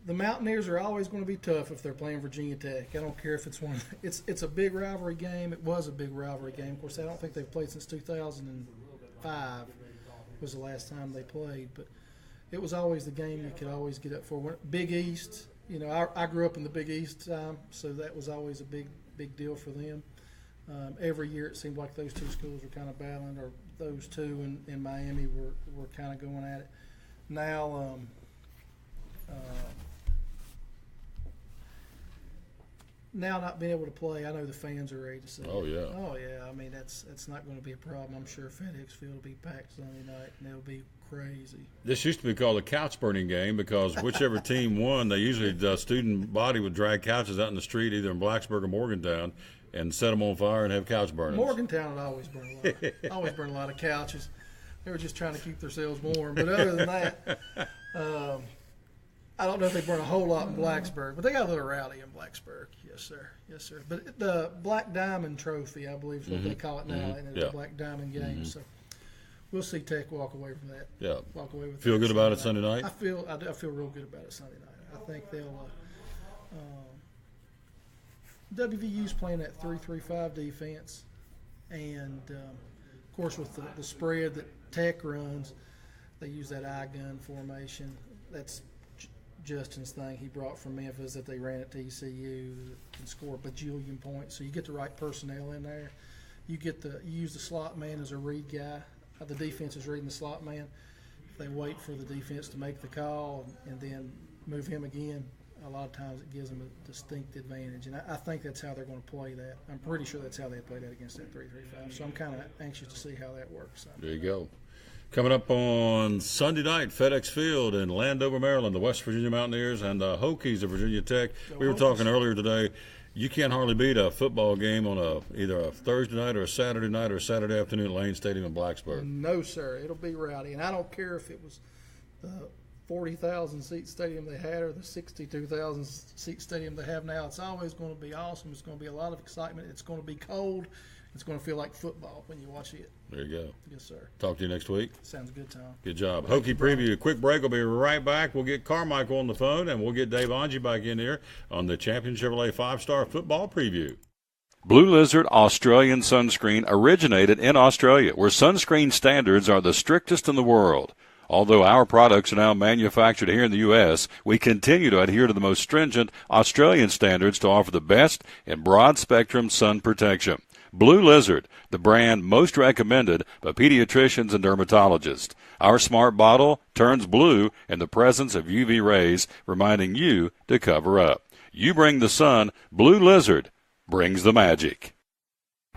The Mountaineers are always going to be tough if they're playing Virginia Tech. I don't care if it's one. It's a big rivalry game. It was a big rivalry game. Of course, I don't think they've played since 2005 was the last time they played. But it was always the game you could always get up for. Big East, you know, I grew up in the Big East time, so that was always a big deal for them. Every year it seemed like those two schools were kind of battling, or those two in Miami were kind of going at it. Now, now not being able to play, I know the fans are ready to see. Oh yeah. Oh yeah. I mean that's not going to be a problem. I'm sure FedEx Field will be packed Sunday night, and it'll be crazy. This used to be called a couch burning game because whichever team won, they usually the student body would drag couches out in the street, either in Blacksburg or Morgantown, and set them on fire and have couch burnings. Morgantown would always burn a lot of couches. They were just trying to keep themselves warm. But other than that, I don't know if they burn a whole lot in Blacksburg, but they got a little rowdy in Blacksburg. Yes, sir. Yes, sir. But the Black Diamond Trophy, I believe, is what they call it now, and it's a Black Diamond game. So we'll see Tech walk away from that. Yeah. Walk away with. Feel good about it Sunday night? I feel real good about it Sunday night. I think they'll. WVU's playing that 3-3-5 defense, and of course with the spread that Tech runs, they use that eye gun formation. That's Justin's thing he brought from Memphis that they ran at TCU that can score a bajillion points. So you get the right personnel in there. You use the slot man as a read guy. The defense is reading the slot man. If they wait for the defense to make the call and then move him again, a lot of times it gives them a distinct advantage. And I think that's how they're going to play that. I'm pretty sure that's how they play that against that 3-3-5. So I'm kind of anxious to see how that works. There you go. Coming up on Sunday night, FedEx Field in Landover, Maryland, the West Virginia Mountaineers and the Hokies of Virginia Tech. We were talking earlier today, you can't hardly beat a football game on either a Thursday night or a Saturday night or a Saturday afternoon at Lane Stadium in Blacksburg. No, sir. It'll be rowdy. And I don't care if it was the 40,000-seat stadium they had or the 62,000-seat stadium they have now. It's always going to be awesome. It's going to be a lot of excitement. It's going to be cold. It's going to feel like football when you watch it. There you go. Yes, sir. Talk to you next week. Sounds good, Tom. Good job. Hokie Preview. Quick break. We'll be right back. We'll get Carmichael on the phone, and we'll get Dave Angie back in here on the Champion Chevrolet 5-Star Football Preview. Blue Lizard Australian Sunscreen originated in Australia, where sunscreen standards are the strictest in the world. Although our products are now manufactured here in the U.S., we continue to adhere to the most stringent Australian standards to offer the best in broad-spectrum sun protection. Blue Lizard, the brand most recommended by pediatricians and dermatologists. Our smart bottle turns blue in the presence of UV rays, reminding you to cover up. You bring the sun, Blue Lizard brings the magic.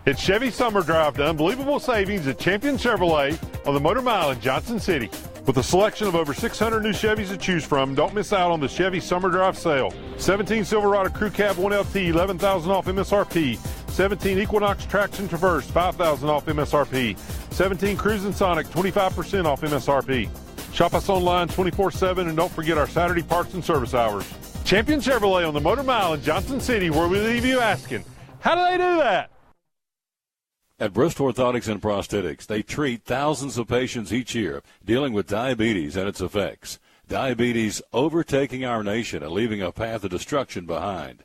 It's Chevy Summer Drive to unbelievable savings at Champion Chevrolet on the Motor Mile in Johnson City. With a selection of over 600 new Chevys to choose from, don't miss out on the Chevy Summer Drive sale. 17 Silverado Crew Cab 1LT, $11,000 off MSRP. 17 Equinox Traction Traverse, $5,000 off MSRP. 17 Cruisin' Sonic, 25% off MSRP. Shop us online 24/7 and don't forget our Saturday parts and service hours. Champion Chevrolet on the Motor Mile in Johnson City, where we leave you asking, how do they do that? At Bristol Orthotics and Prosthetics, they treat thousands of patients each year dealing with diabetes and its effects. Diabetes overtaking our nation and leaving a path of destruction behind.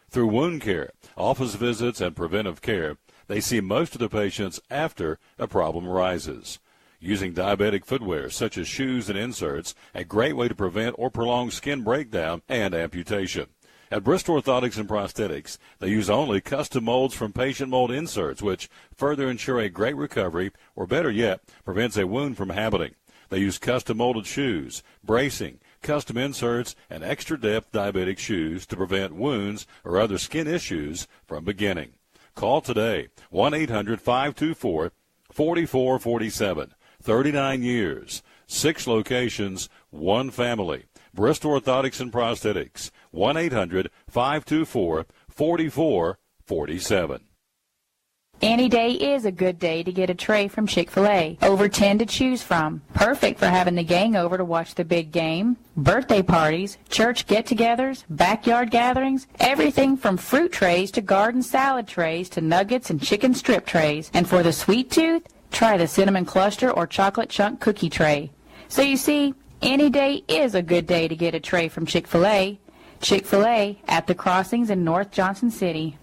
Through wound care, office visits, and preventive care, they see most of the patients after a problem arises. Using diabetic footwear such as shoes and inserts, a great way to prevent or prolong skin breakdown and amputation. At Bristol Orthotics and Prosthetics, they use only custom molds from patient mold inserts, which further ensure a great recovery, or better yet, prevents a wound from happening. They use custom molded shoes, bracing, custom inserts, and extra depth diabetic shoes to prevent wounds or other skin issues from beginning. Call today, 1-800-524-4447. 39 years, 6 locations, 1 family. Bristol Orthotics and Prosthetics, 1-800-524-4447. Any day is a good day to get a tray from Chick-fil-A. Over 10 to choose from. Perfect for having the gang over to watch the big game, birthday parties, church get-togethers, backyard gatherings, everything from fruit trays to garden salad trays to nuggets and chicken strip trays. And for the sweet tooth, try the cinnamon cluster or chocolate chunk cookie tray. So you see, any day is a good day to get a tray from Chick-fil-A. Chick-fil-A at the Crossings in North Johnson City.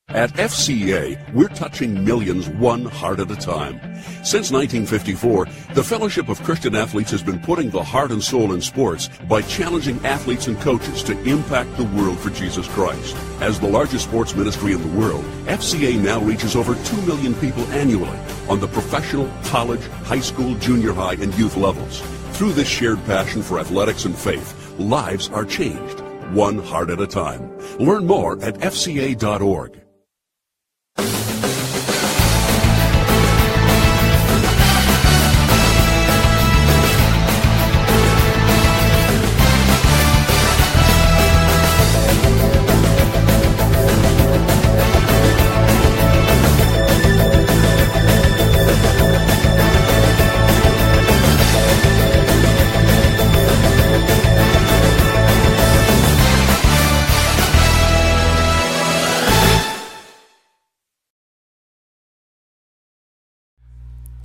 At FCA, we're touching millions one heart at a time. Since 1954, the Fellowship of Christian Athletes has been putting the heart and soul in sports by challenging athletes and coaches to impact the world for Jesus Christ. As the largest sports ministry in the world, FCA now reaches over 2 million people annually on the professional, college, high school, junior high, and youth levels. Through this shared passion for athletics and faith, lives are changed, one heart at a time. Learn more at fca.org.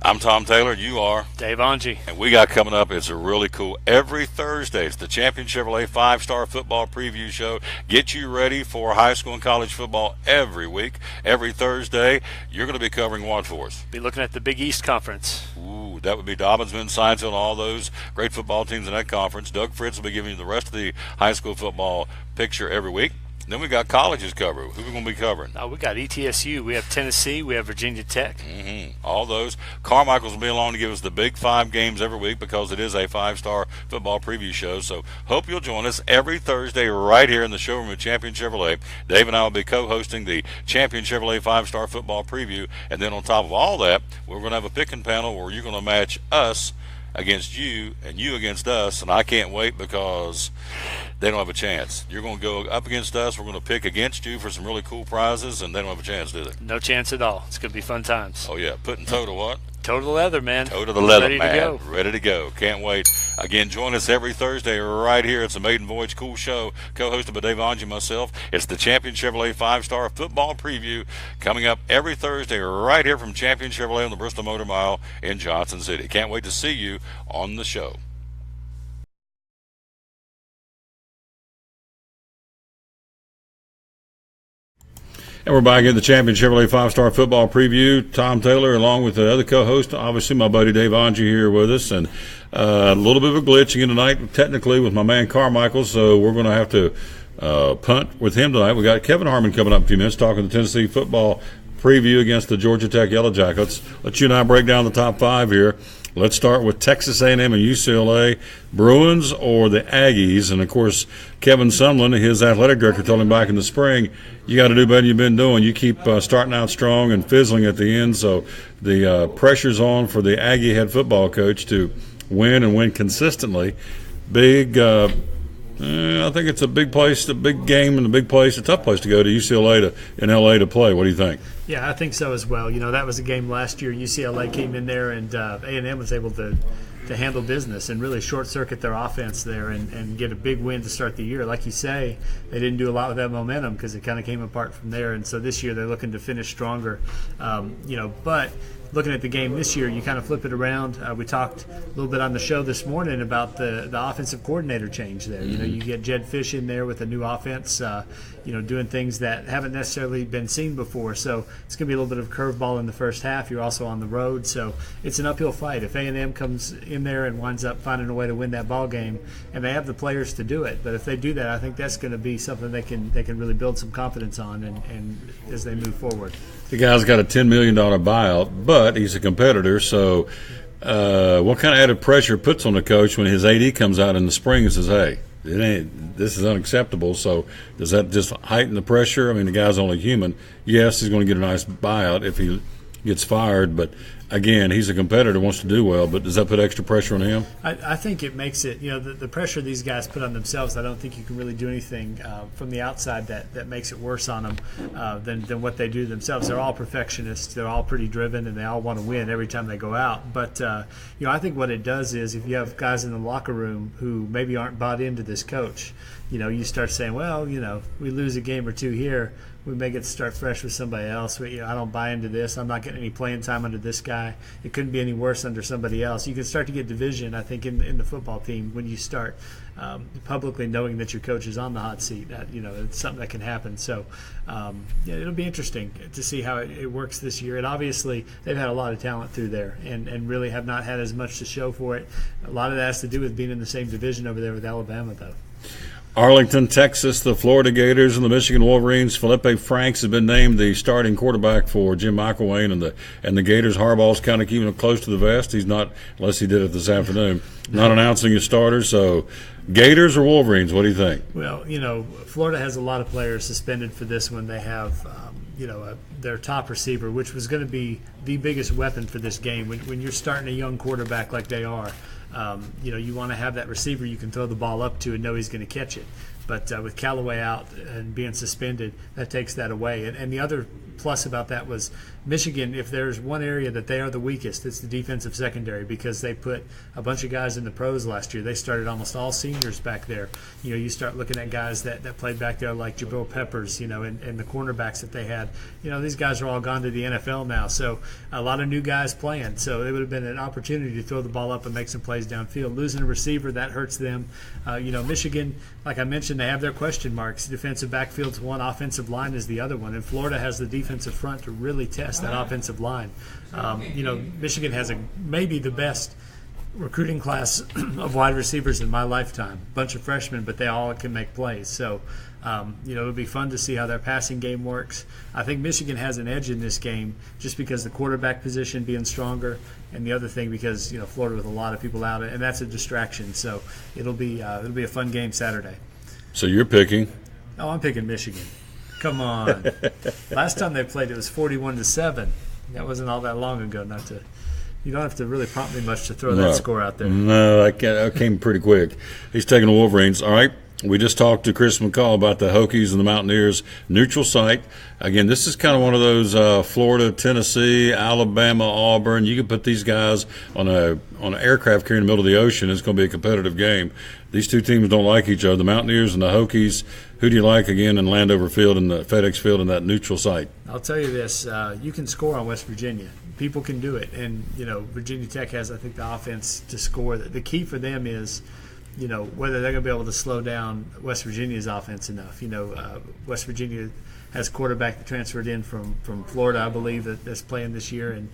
I'm Tom Taylor, you are Dave Angie. And we got coming up, it's a really cool, every Thursday, it's the Champion Chevrolet 5-Star Football Preview Show. Get you ready for high school and college football every week. Every Thursday, you're going to be covering what for us? Be looking at the Big East Conference. Ooh, that would be Dobbinsville, Sciencefield, all those great football teams in that conference. Doug Fritz will be giving you the rest of the high school football picture every week. Then we got colleges covered. Who are we going to be covering? We got ETSU. We have Tennessee. We have Virginia Tech. All those. Carmichael's will be along to give us the big 5 games every week because it is a 5-star football preview show. So hope you'll join us every Thursday right here in the showroom of Champion Chevrolet. Dave and I will be co-hosting the Champion Chevrolet 5-star football preview. And then on top of all that, we're going to have a picking panel where you're going to match us against you and you against us, and I can't wait because they don't have a chance. You're going to go up against us. We're going to pick against you for some really cool prizes, and they don't have a chance, do they? No chance at all. It's going to be fun times. Oh, yeah. Putting toe to what? Toe to the leather, man. Toe to the leather, Ready man. to go. Ready to go. Can't wait. Again, join us every Thursday right here. It's a Maiden Voyage Cool Show, co-hosted by Dave Angie and myself. It's the Champion Chevrolet 5-Star Football Preview coming up every Thursday right here from Champion Chevrolet on the Bristol Motor Mile in Johnson City. Can't wait to see you on the show. And we're back at the Champion Chevrolet 5-Star Football Preview. Tom Taylor, along with the other co-host, obviously my buddy Dave Angie here with us. And a little bit of a glitch again tonight, technically, with my man Carmichael. So we're going to have to punt with him tonight. We got Kevin Harmon coming up in a few minutes talking the Tennessee football preview against the Georgia Tech Yellow Jackets. Let you and I break down the top 5 here. Let's start with Texas A&M and UCLA, Bruins or the Aggies. And, of course, Kevin Sumlin, his athletic director, told him back in the spring, you got to do better than you've been doing. You keep starting out strong and fizzling at the end. So the pressure's on for the Aggie head football coach to win and win consistently. Big I think it's a big place, a big game and a big place, a tough place to go to UCLA in L.A. to play. What do you think? Yeah, I think so as well. You know, that was a game last year. UCLA came in there and A&M was able to handle business and really short-circuit their offense there and get a big win to start the year. Like you say, they didn't do a lot with that momentum because it kind of came apart from there. And so this year they're looking to finish stronger. But looking at the game this year, you kind of flip it around. We talked a little bit on the show this morning about the offensive coordinator change there. You know, you get Jed Fish in there with a new offense. doing things that haven't necessarily been seen before. So it's going to be a little bit of curveball in the first half. You're also on the road, so it's an uphill fight. If A&M comes in there and winds up finding a way to win that ball game, and they have the players to do it, but if they do that, I think that's going to be something they can really build some confidence on and as they move forward. The guy's got a $10 million buyout, but he's a competitor, so what kind of added pressure puts on the coach when his AD comes out in the spring and says, hey, this is unacceptable? So does that just heighten the pressure? I mean, the guy's only human. Yes, he's going to get a nice buyout if he gets fired, but again, he's a competitor, wants to do well, but does that put extra pressure on him? I think it makes it, the pressure these guys put on themselves, I don't think you can really do anything from the outside that makes it worse on them than what they do themselves. They're all perfectionists. They're all pretty driven, and they all want to win every time they go out. But, I think what it does is if you have guys in the locker room who maybe aren't bought into this coach, you start saying, well, we lose a game or two here, we may get to start fresh with somebody else. I don't buy into this. I'm not getting any playing time under this guy. It couldn't be any worse under somebody else. You can start to get division, I think, in the football team when you start publicly knowing that your coach is on the hot seat. It's something that can happen. So, it'll be interesting to see how it works this year. And obviously, they've had a lot of talent through there and really have not had as much to show for it. A lot of that has to do with being in the same division over there with Alabama, though. Arlington, Texas, the Florida Gators and the Michigan Wolverines. Felipe Franks has been named the starting quarterback for Jim McElwain and the Gators. Harbaugh's kind of keeping him close to the vest. He's not, unless he did it this afternoon, not announcing his starters. So, Gators or Wolverines, what do you think? Well, Florida has a lot of players suspended for this one. They have, their top receiver, which was going to be the biggest weapon for this game. When you're starting a young quarterback like they are, you want to have that receiver you can throw the ball up to and know he's going to catch it. But with Callaway out and being suspended, that takes that away. And the other plus about that was Michigan, if there's one area that they are the weakest, it's the defensive secondary, because they put a bunch of guys in the pros last year. They started almost all seniors back there. You start looking at guys that played back there like Jabril Peppers, and the cornerbacks that they had. These guys are all gone to the NFL now. So a lot of new guys playing. So it would have been an opportunity to throw the ball up and make some plays downfield. Losing a receiver, that hurts them. Michigan, like I mentioned, they have their question marks. Defensive backfield's one, offensive line is the other one. And Florida has the defensive front to really test that offensive line. Michigan has maybe the best recruiting class of wide receivers in my lifetime. Bunch of freshmen, but they all can make plays. So, it'll be fun to see how their passing game works. I think Michigan has an edge in this game just because the quarterback position being stronger, and the other thing because Florida with a lot of people out, and that's a distraction. So it'll be a fun game Saturday. So you're picking? Oh, I'm picking Michigan. Come on. Last time they played, it was 41-7. That wasn't all that long ago. You don't have to really prompt me much to throw that score out there. No, I came pretty quick. He's taking the Wolverines. All right. We just talked to Chris McCall about the Hokies and the Mountaineers neutral site. Again, this is kind of one of those Florida, Tennessee, Alabama, Auburn. You can put these guys on an aircraft carrier in the middle of the ocean. It's going to be a competitive game. These two teams don't like each other, the Mountaineers and the Hokies. Who do you like again in Landover Field and the FedEx Field and that neutral site? I'll tell you this: you can score on West Virginia. People can do it, and Virginia Tech has, I think, the offense to score. The key for them is, whether they're going to be able to slow down West Virginia's offense enough. West Virginia has a quarterback that transferred in from Florida, I believe, that's playing this year, and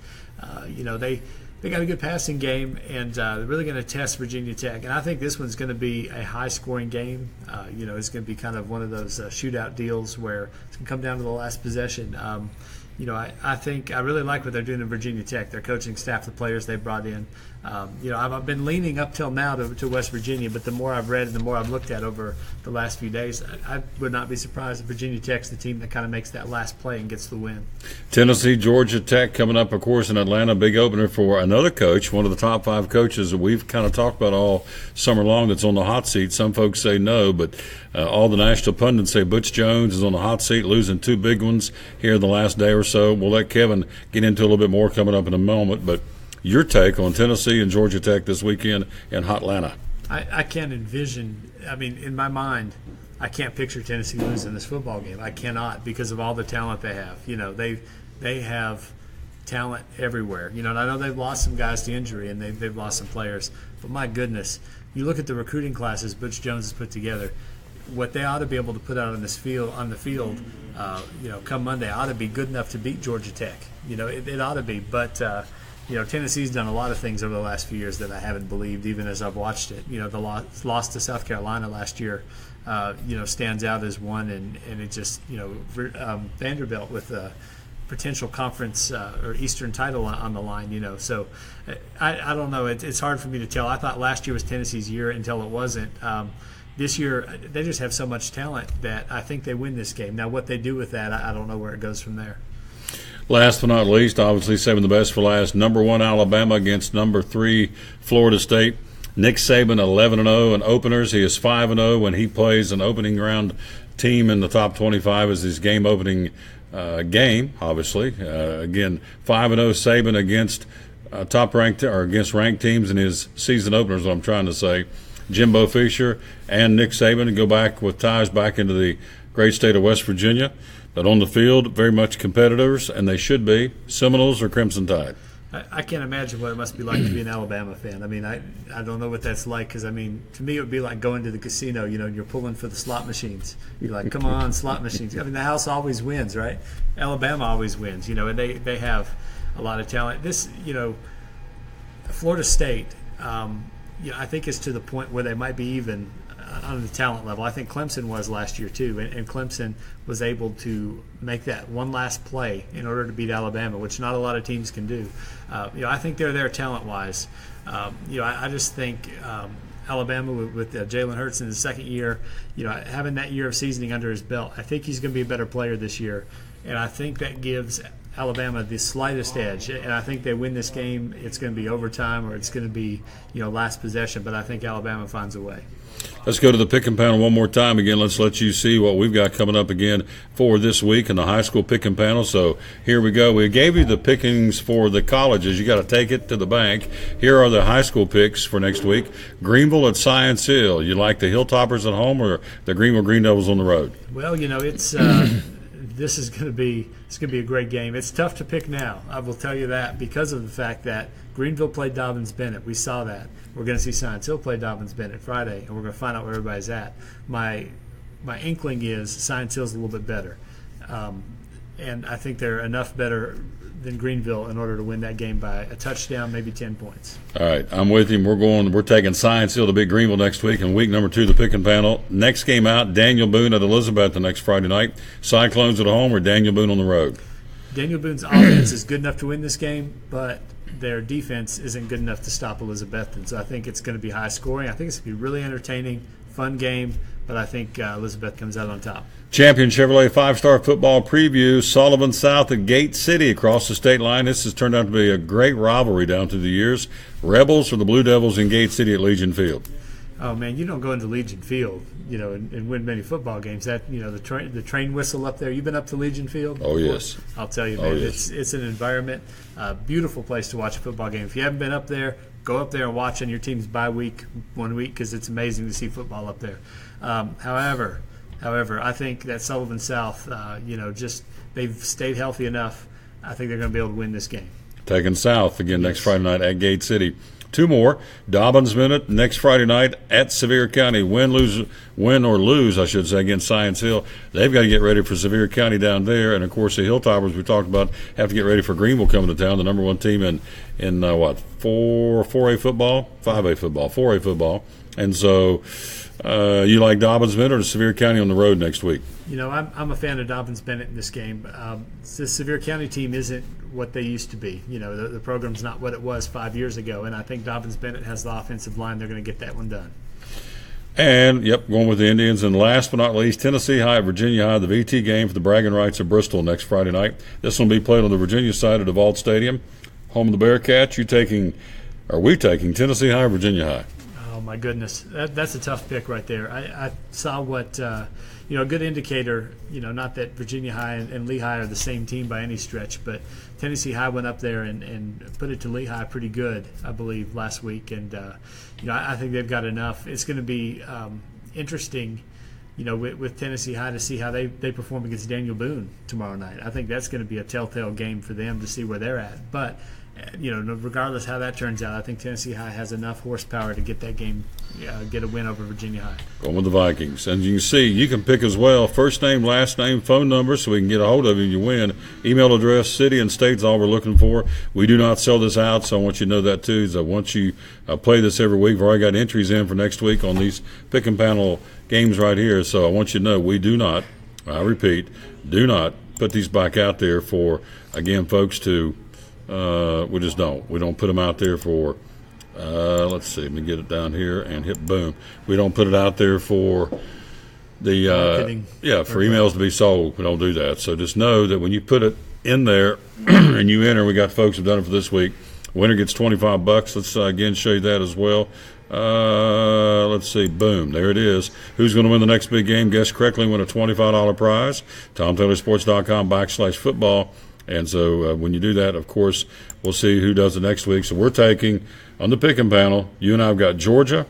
they got a good passing game, and they're really going to test Virginia Tech. And I think this one's going to be a high-scoring game. It's going to be kind of one of those shootout deals where it's going to come down to the last possession. I think I really like what they're doing in Virginia Tech. Their coaching staff, the players they brought in. I've been leaning up till now to West Virginia, but the more I've read and the more I've looked at over the last few days, I would not be surprised if Virginia Tech's the team that kind of makes that last play and gets the win. Tennessee, Georgia Tech coming up, of course, in Atlanta. Big opener for another coach, one of the top 5 coaches that we've kind of talked about all summer long that's on the hot seat. Some folks say no, but all the national pundits say Butch Jones is on the hot seat, losing 2 big ones here in the last day or so. We'll let Kevin get into a little bit more coming up in a moment, but your take on Tennessee and Georgia Tech this weekend in Hotlanta? I can't envision. In my mind, I can't picture Tennessee losing this football game. I cannot, because of all the talent they have. They have talent everywhere. And I know they've lost some guys to injury and they've lost some players. But my goodness, you look at the recruiting classes Butch Jones has put together. what they ought to be able to put out on the field, come Monday, ought to be good enough to beat Georgia Tech. It ought to be. But Tennessee's done a lot of things over the last few years that I haven't believed, even as I've watched it. The loss to South Carolina last year, stands out as one, and it just, Vanderbilt with potential conference or Eastern title on the line, So I don't know. It's hard for me to tell. I thought last year was Tennessee's year until it wasn't. This year, they just have so much talent that I think they win this game. Now, what they do with that, I don't know where it goes from there. Last but not least, obviously saving the best for last, number 1 Alabama against number 3 Florida State. Nick Saban 11-0 in openers. He is 5-0 when he plays an opening round team in the top 25 as his game opening game, obviously. Again, 5-0 Saban against top-ranked or against ranked teams in his season openers, what I'm trying to say. Jimbo Fisher and Nick Saban go back with ties back into the great state of West Virginia. But on the field, very much competitors, and they should be, Seminoles or Crimson Tide. I can't imagine what it must be like to be an Alabama fan. I mean, I don't know what that's like because, to me it would be like going to the casino, and you're pulling for the slot machines. You're like, come on, slot machines. the house always wins, right? Alabama always wins, and they have a lot of talent. This, Florida State, I think is to the point where they might be even on the talent level. I think Clemson was last year too, and Clemson was able to make that one last play in order to beat Alabama, which not a lot of teams can do. I think they're there talent-wise. I just think Alabama with Jalen Hurts in his second year, having that year of seasoning under his belt, I think he's going to be a better player this year, and I think that gives Alabama the slightest edge, and I think they win this game. It's going to be overtime or it's going to be last possession, but I think Alabama finds a way. Let's go to the pick and panel one more time again. Let's let you see what we've got coming up again for this week in the high school pick and panel. So here we go. We gave you the pickings for the colleges. You got to take it to the bank. Here are the high school picks for next week. Greenville at Science Hill. You like the Hilltoppers at home or the Greenville Green Devils on the road? Well, it's this is going to be a great game. It's tough to pick now. I will tell you that because of the fact that Greenville played Dobyns-Bennett. We saw that. We're going to see Science Hill play Dobyns-Bennett Friday, and we're going to find out where everybody's at. My inkling is Science Hill's a little bit better, and I think they're enough better than Greenville in order to win that game by a touchdown, maybe 10 points. All right, I'm with him. We're taking Science Hill to beat Greenville next week in week number 2 of the pick and panel. Next game out, Daniel Boone at Elizabeth the next Friday night. Cyclones at home or Daniel Boone on the road? Daniel Boone's offense is good enough to win this game, but their defense isn't good enough to stop Elizabethton. So I think it's going to be high scoring. I think it's going to be really entertaining, fun game, but I think Elizabeth comes out on top. Champion Chevrolet 5-star football preview, Sullivan South at Gate City across the state line. This has turned out to be a great rivalry down through the years. Rebels or the Blue Devils in Gate City at Legion Field? Oh, man, you don't go into Legion Field, and win many football games. That, the train whistle up there. You've been up to Legion Field? Oh, yes. I'll tell you, man, it's an environment, beautiful place to watch a football game. If you haven't been up there, go up there and watch on your team's bye week, 1 week, because it's amazing to see football up there. However, I think that Sullivan South, they've stayed healthy enough. I think they're going to be able to win this game. Taking South again next Friday night at Gate City. 2 more. Dobyns-Bennett next Friday night at Sevier County. Win or lose, I should say, against Science Hill. They've got to get ready for Sevier County down there. And, of course, the Hilltoppers we talked about have to get ready for Greenville coming to town, the number 1 team in 4A football? 5A football, 4A football. And so you like Dobyns-Bennett or Sevier County on the road next week? I'm a fan of Dobyns-Bennett in this game. The Sevier County team isn't what they used to be. The program's not what it was 5 years ago, and I think Dobyns-Bennett has the offensive line. They're going to get that one done. And, going with the Indians. And last but not least, Tennessee High, Virginia High, the VT game for the bragging rights of Bristol next Friday night. This will be played on the Virginia side of DeVault Stadium, home of the Bearcats. We taking Tennessee High, Virginia High? Oh, my goodness. That's a tough pick right there. I saw what a good indicator, not that Virginia High and Lehigh are the same team by any stretch, but Tennessee High went up there and put it to Lehigh pretty good, I believe, last week. And, I think they've got enough. It's going to be interesting, with Tennessee High to see how they perform against Daniel Boone tomorrow night. I think that's going to be a telltale game for them to see where they're at. But regardless how that turns out, I think Tennessee High has enough horsepower to get that game, get a win over Virginia High. Going with the Vikings. And you can see, you can pick as well, first name, last name, phone number, so we can get a hold of you and you win. Email address, city, and state's all we're looking for. We do not sell this out, so I want you to know that too. So once you play this every week, we've already got entries in for next week on these pick and panel games right here. So I want you to know we do not, I repeat, do not put these back out there for, again, folks to we just don't. We don't put them out there for, let's see, let me get it down here and hit boom. We don't put it out there for the, for emails to be sold. We don't do that. So just know that when you put it in there and you enter, we got folks who've done it for this week. Winner gets $25. Let's again show you that as well. Let's see, boom, there it is. Who's going to win the next big game? Guess correctly, win a $25 prize. TomTaylorSports.com/football. And so when you do that, of course, we'll see who does it next week. So we're taking, on the picking panel, you and I have got Georgia,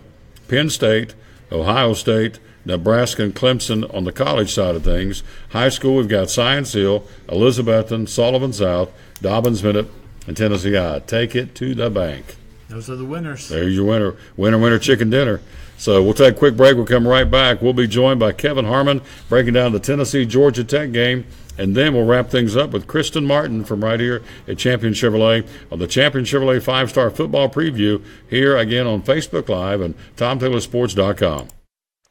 Penn State, Ohio State, Nebraska, and Clemson on the college side of things. High school, we've got Science Hill, Elizabethton, Sullivan South, Dobbins Minute, and Tennessee High. Take it to the bank. Those are the winners. There's your winner. Winner, chicken dinner. So we'll take a quick break. We'll come right back. We'll be joined by Kevin Harmon breaking down the Tennessee-Georgia Tech game. And then we'll wrap things up with Kristen Martin from right here at Champion Chevrolet on the Champion Chevrolet 5-Star Football Preview here again on Facebook Live and TomTaylorSports.com.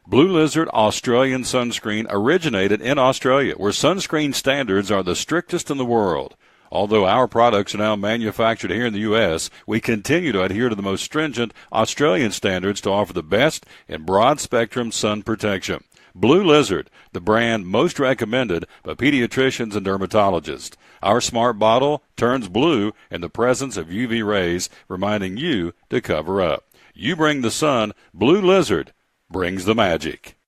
Blue Lizard Australian sunscreen originated in Australia, where sunscreen standards are the strictest in the world. Although our products are now manufactured here in the U.S., we continue to adhere to the most stringent Australian standards to offer the best in broad-spectrum sun protection. Blue Lizard, the brand most recommended by pediatricians and dermatologists. Our smart bottle turns blue in the presence of UV rays, reminding you to cover up. You bring the sun, Blue Lizard brings the magic.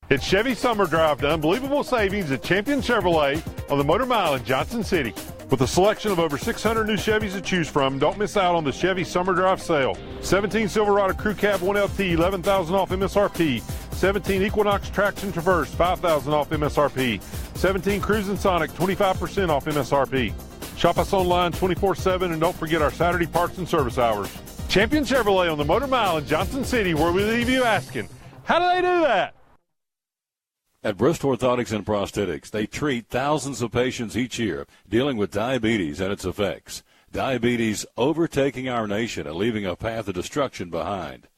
It's Chevy Summer Drive to unbelievable savings at Champion Chevrolet on the Motor Mile in Johnson City. With a selection of over 600 new Chevys to choose from, don't miss out on the Chevy Summer Drive sale. 17 Silverado Crew Cab 1LT, $11,000 off MSRP. 17 Equinox Traction Traverse, $5,000 off MSRP. 17 Cruisin' Sonic, 25% off MSRP. Shop us online 24/7 and don't forget our Saturday parts and service hours. Champion Chevrolet on the Motor Mile in Johnson City, where we leave you asking, how do they do that? At Bristol Orthotics and Prosthetics, they treat thousands of patients each year dealing with diabetes and its effects. Diabetes overtaking our nation and leaving a path of destruction behind.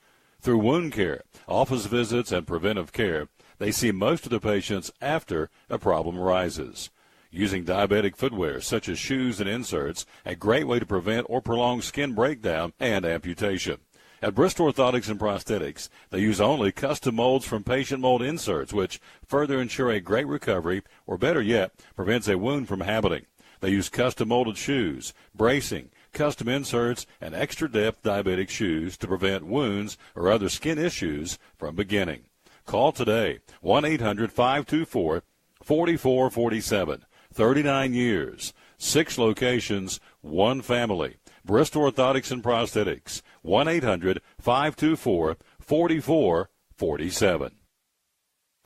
Through wound care, office visits, and preventive care, they see most of the patients after a problem arises. Using diabetic footwear such as shoes and inserts, a great way to prevent or prolong skin breakdown and amputation. At Bristol Orthotics and Prosthetics, they use only custom molds from patient mold inserts, which further ensure a great recovery, or better yet, prevents a wound from happening. They use custom molded shoes, bracing, custom inserts, and extra depth diabetic shoes to prevent wounds or other skin issues from beginning. Call today, 1-800-524-4447. 39 years, 6 locations, 1 family. Bristol Orthotics and Prosthetics, 1-800-524-4447.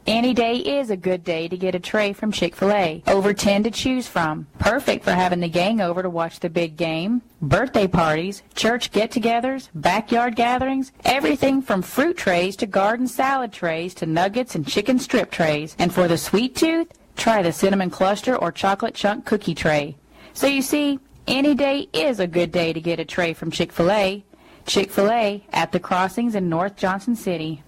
Any day is a good day to get a tray from Chick-fil-A. Over 10 to choose from. Perfect for having the gang over to watch the big game, birthday parties, church get-togethers, backyard gatherings, everything from fruit trays to garden salad trays to nuggets and chicken strip trays. And for the sweet tooth, try the cinnamon cluster or chocolate chunk cookie tray. So you see, any day is a good day to get a tray from Chick-fil-A. Chick-fil-A at the Crossings in North Johnson City.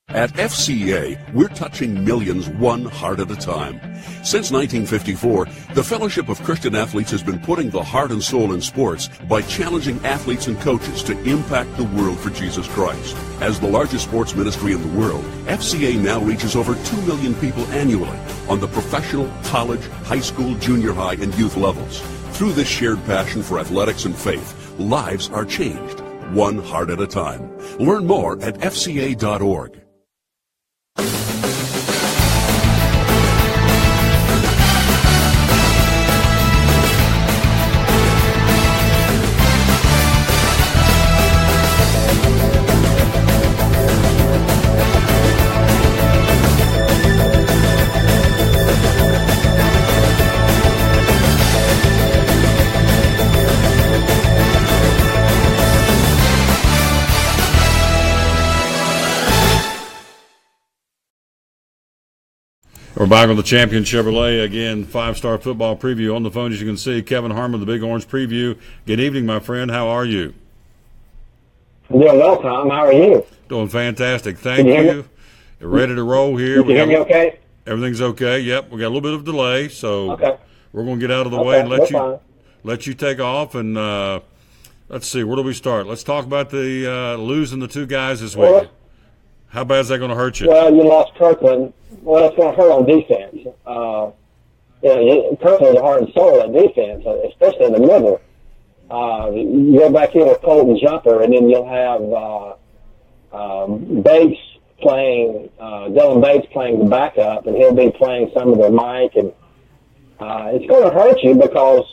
At FCA, we're touching millions one heart at a time. Since 1954, the Fellowship of Christian Athletes has been putting the heart and soul in sports by challenging athletes and coaches to impact the world for Jesus Christ. As the largest sports ministry in the world, FCA now reaches over 2 million people annually on the professional, college, high school, junior high, and youth levels. Through this shared passion for athletics and faith, lives are changed, one heart at a time. Learn more at fca.org. We're back on the Champion Chevrolet again. 5-star football preview on the phone, as you can see. Kevin Harmon, the Big Orange Preview. Good evening, my friend. How are you? I'm doing well, Tom. How are you? Doing fantastic. Thank you. Ready to roll here. Can you hear me okay? Everything's okay. Yep. We got a little bit of delay, so we're going to get out of the way and let you take off. And let's see, where do we start? Let's talk about the losing the two guys this week. How bad is that going to hurt you? Well, you lost Kirkland. Well, it's going to hurt on defense. Kirkland's the heart and soul of that defense, especially in the middle. You go back here with Colton Jumper, and then you'll have Bates playing, Dylan Bates playing the backup, and he'll be playing some of the Mike. And it's going to hurt you because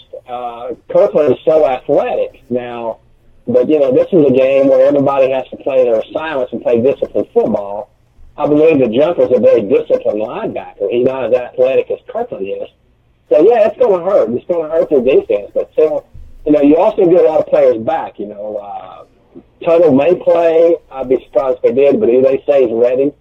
Kirkland is so athletic now. But, this is a game where everybody has to play their assignments and play disciplined football. I believe that Jumper's a very disciplined linebacker. He's not as athletic as Kirkland is. So, yeah, it's going to hurt. It's going to hurt their defense. But still, you also get a lot of players back. Tuttle may play. I'd be surprised if they did, but they say he's ready.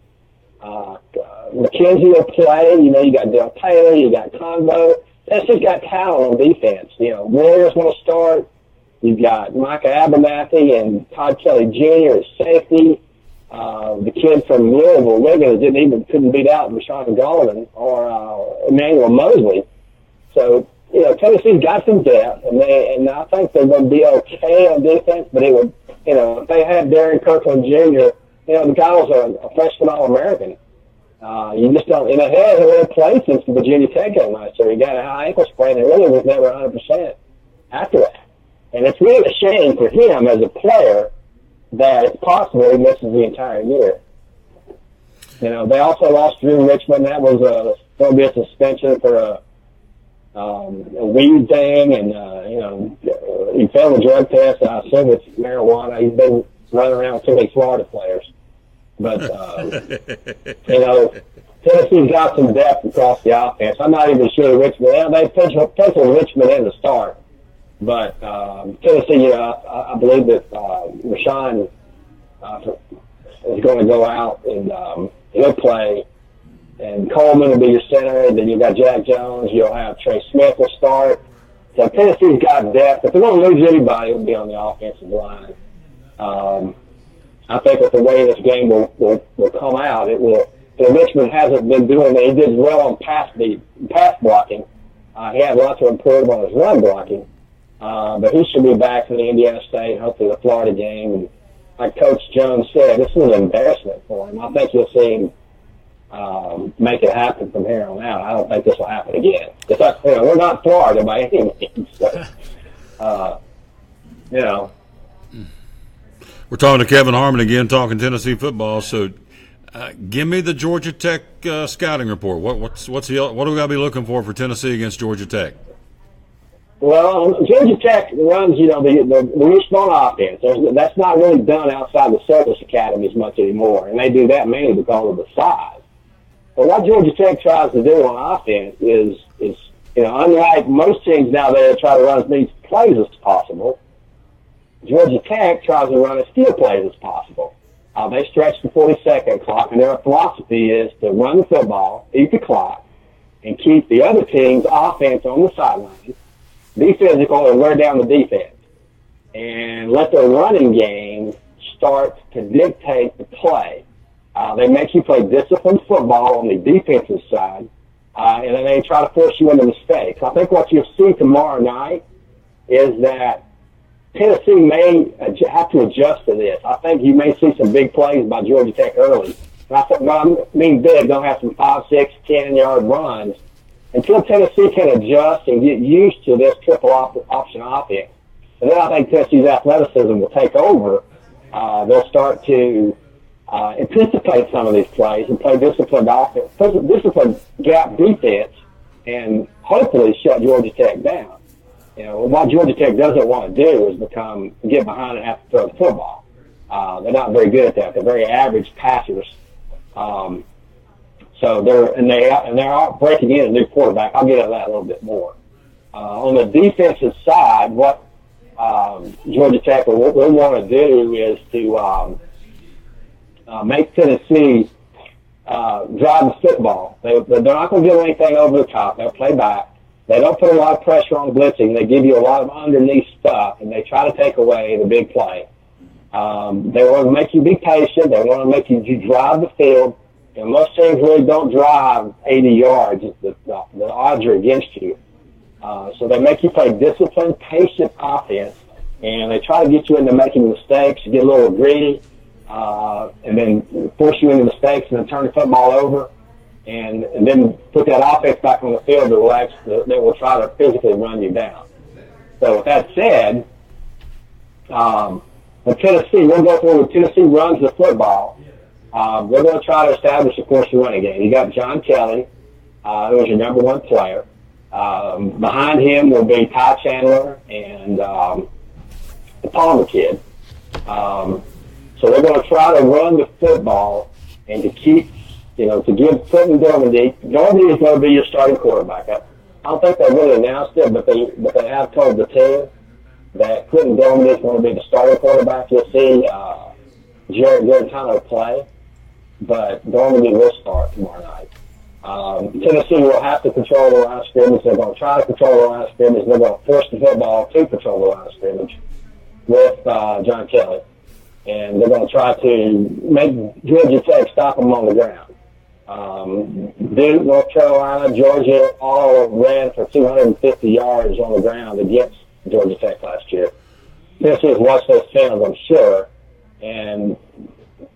McKenzie will play. You got Del Taylor. You got Convo. That's just got talent on defense. Warriors want to start. You've got Micah Abernathy and Todd Kelly Jr. as safety. The kid from Louisville, Wiggins, couldn't beat out Rashawn Golden or Emmanuel Mosley. So, Tennessee's got some depth, and I think they're going to be okay on defense, but it would, if they had Darren Kirkland Jr., the guy was a freshman All-American. You just don't, he hasn't really played since the Virginia Tech game last year. He got a high ankle sprain and really was never 100% after that. And it's really a shame for him as a player that it's possible he misses the entire year. They also lost Drew Richmond. That was going to be a suspension for a weed thing, and he failed the drug test. I assume it's marijuana. He's been running around with too many Florida players. But Tennessee's got some depth across the offense. I'm not even sure Richmond. They penciled Richmond in to start, but Tennessee. I believe that Rashawn is going to go out and he'll play. And Coleman will be your center, and then you got Jack Jones. You'll have Trey Smith will start. So Tennessee's got depth. If they're going to lose anybody, it'll be on the offensive line. I think with the way this game will come out, it will. Richmond hasn't been doing it. He did well on pass blocking. He had lots to improve on his run blocking. But he should be back for the Indiana State, hopefully the Florida game. And like Coach Jones said, this is an embarrassment for him. I think you'll see him make it happen from here on out. I don't think this will happen again. We're not Florida by any means. So, We're talking to Kevin Harmon again, talking Tennessee football. So, give me the Georgia Tech scouting report. What do we got to be looking for Tennessee against Georgia Tech? Well, Georgia Tech runs, the wishbone offense. That's not really done outside the service academy as much anymore, and they do that mainly because of the size. But what Georgia Tech tries to do on offense is unlike most teams now that try to run as many plays as possible, Georgia Tech tries to run as few plays as possible. They stretch the 40-second clock, and their philosophy is to run the football, eat the clock, and keep the other team's offense on the sideline, be physical, and wear down the defense, and let their running game start to dictate the play. They make you play disciplined football on the defensive side, and then they try to force you into mistakes. I think what you'll see tomorrow night is that Tennessee may have to adjust to this. I think you may see some big plays by Georgia Tech early. And I mean big, they'll have some 5, 6, 10-yard runs until Tennessee can adjust and get used to this triple option offense. And then I think Tennessee's athleticism will take over. They'll start to anticipate some of these plays and play disciplined offense, disciplined gap defense, and hopefully shut Georgia Tech down. What Georgia Tech doesn't want to do is get behind and have to throw the football. They're not very good at that. They're very average passers. So they are breaking in a new quarterback. I'll get into that a little bit more. On the defensive side, what Georgia Tech what we want to do is to make Tennessee drive the football. They're not going to do anything over the top. They'll play back. They don't put a lot of pressure on blitzing. They give you a lot of underneath stuff, and they try to take away the big play. They want to make you be patient. They want to make you drive the field. And most teams really don't drive 80 yards. The odds are against you. So they make you play disciplined, patient offense, and they try to get you into making mistakes, get a little greedy, and then force you into mistakes and then turn the football over, and then put that offense back on the field that will try to physically run you down. So with that said, with Tennessee, we'll go forward. Tennessee runs the football. We're going to try to establish a course running game. You got John Kelly, who is your number one player. Behind him will be Ty Chandler and the Palmer kid. So we're going to try to run the football and to keep, to give Quentin Dormady. Dormady is going to be your starting quarterback. I don't think they really announced it, but they have told the team that Quentin Dormady is going to be the starting quarterback. You'll see Jared Garantano play, but Dormady will start tomorrow night. Tennessee will have to control the line of scrimmage. They're going to try to control the line of scrimmage. They're going to force the football to control the line of scrimmage with John Kelly. And they're going to try to make Georgia Tech stop them on the ground. Duke, North Carolina, Georgia all ran for 250 yards on the ground against Georgia Tech last year. Tennessee has watched those films, I'm sure. And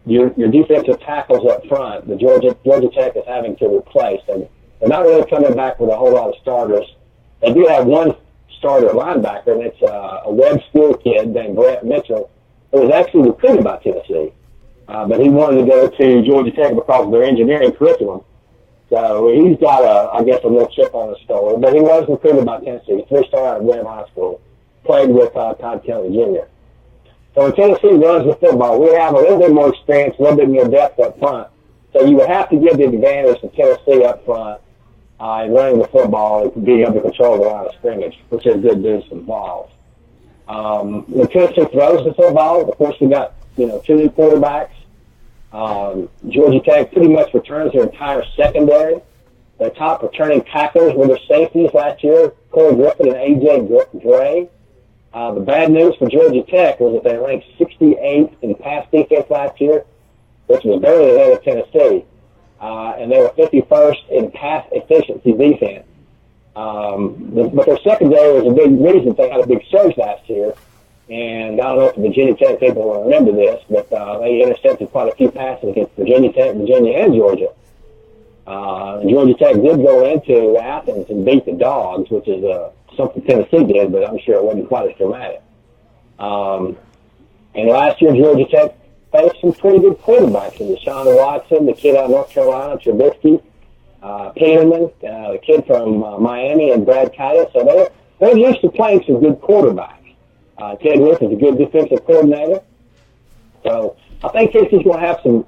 your defensive tackles up front, the Georgia Tech is having to replace. They're not really coming back with a whole lot of starters. They do have one starter linebacker, and it's a Webb School kid named Brett Mitchell, who was actually recruited by Tennessee. But he wanted to go to Georgia Tech because of their engineering curriculum. So he's got, a little chip on his shoulder. But he was recruited by Tennessee. 3-star at Webb High School. Played with Todd Kelly Jr. So when Tennessee runs the football, we have a little bit more experience, a little bit more depth up front. So you would have to give the advantage to Tennessee up front in running the football and being able to control the line of scrimmage, which is good news for the Vols. When Tennessee throws the football, of course, we got, 2 new quarterbacks. Georgia Tech pretty much returns their entire secondary. Their top returning tacklers were their safeties last year, Corey Griffin and A.J. Gray. The bad news for Georgia Tech was that they ranked 68th in pass defense last year, which was barely ahead of Tennessee. And they were 51st in pass efficiency defense. But their secondary was a big reason they had a big surge last year. And I don't know if the Virginia Tech people will remember this, but they intercepted quite a few passes against Virginia Tech, Virginia, and Georgia. Georgia Tech did go into Athens and beat the Dogs, which is something Tennessee did, but I'm sure it wasn't quite as dramatic. And last year, Georgia Tech faced some pretty good quarterbacks in Deshaun Watson, the kid out of North Carolina, Trubisky, Peterman, the kid from Miami, and Brad Kaya. So they're used to playing some good quarterbacks. Ted Wolf is a good defensive coordinator. So I think Tennessee's going to have some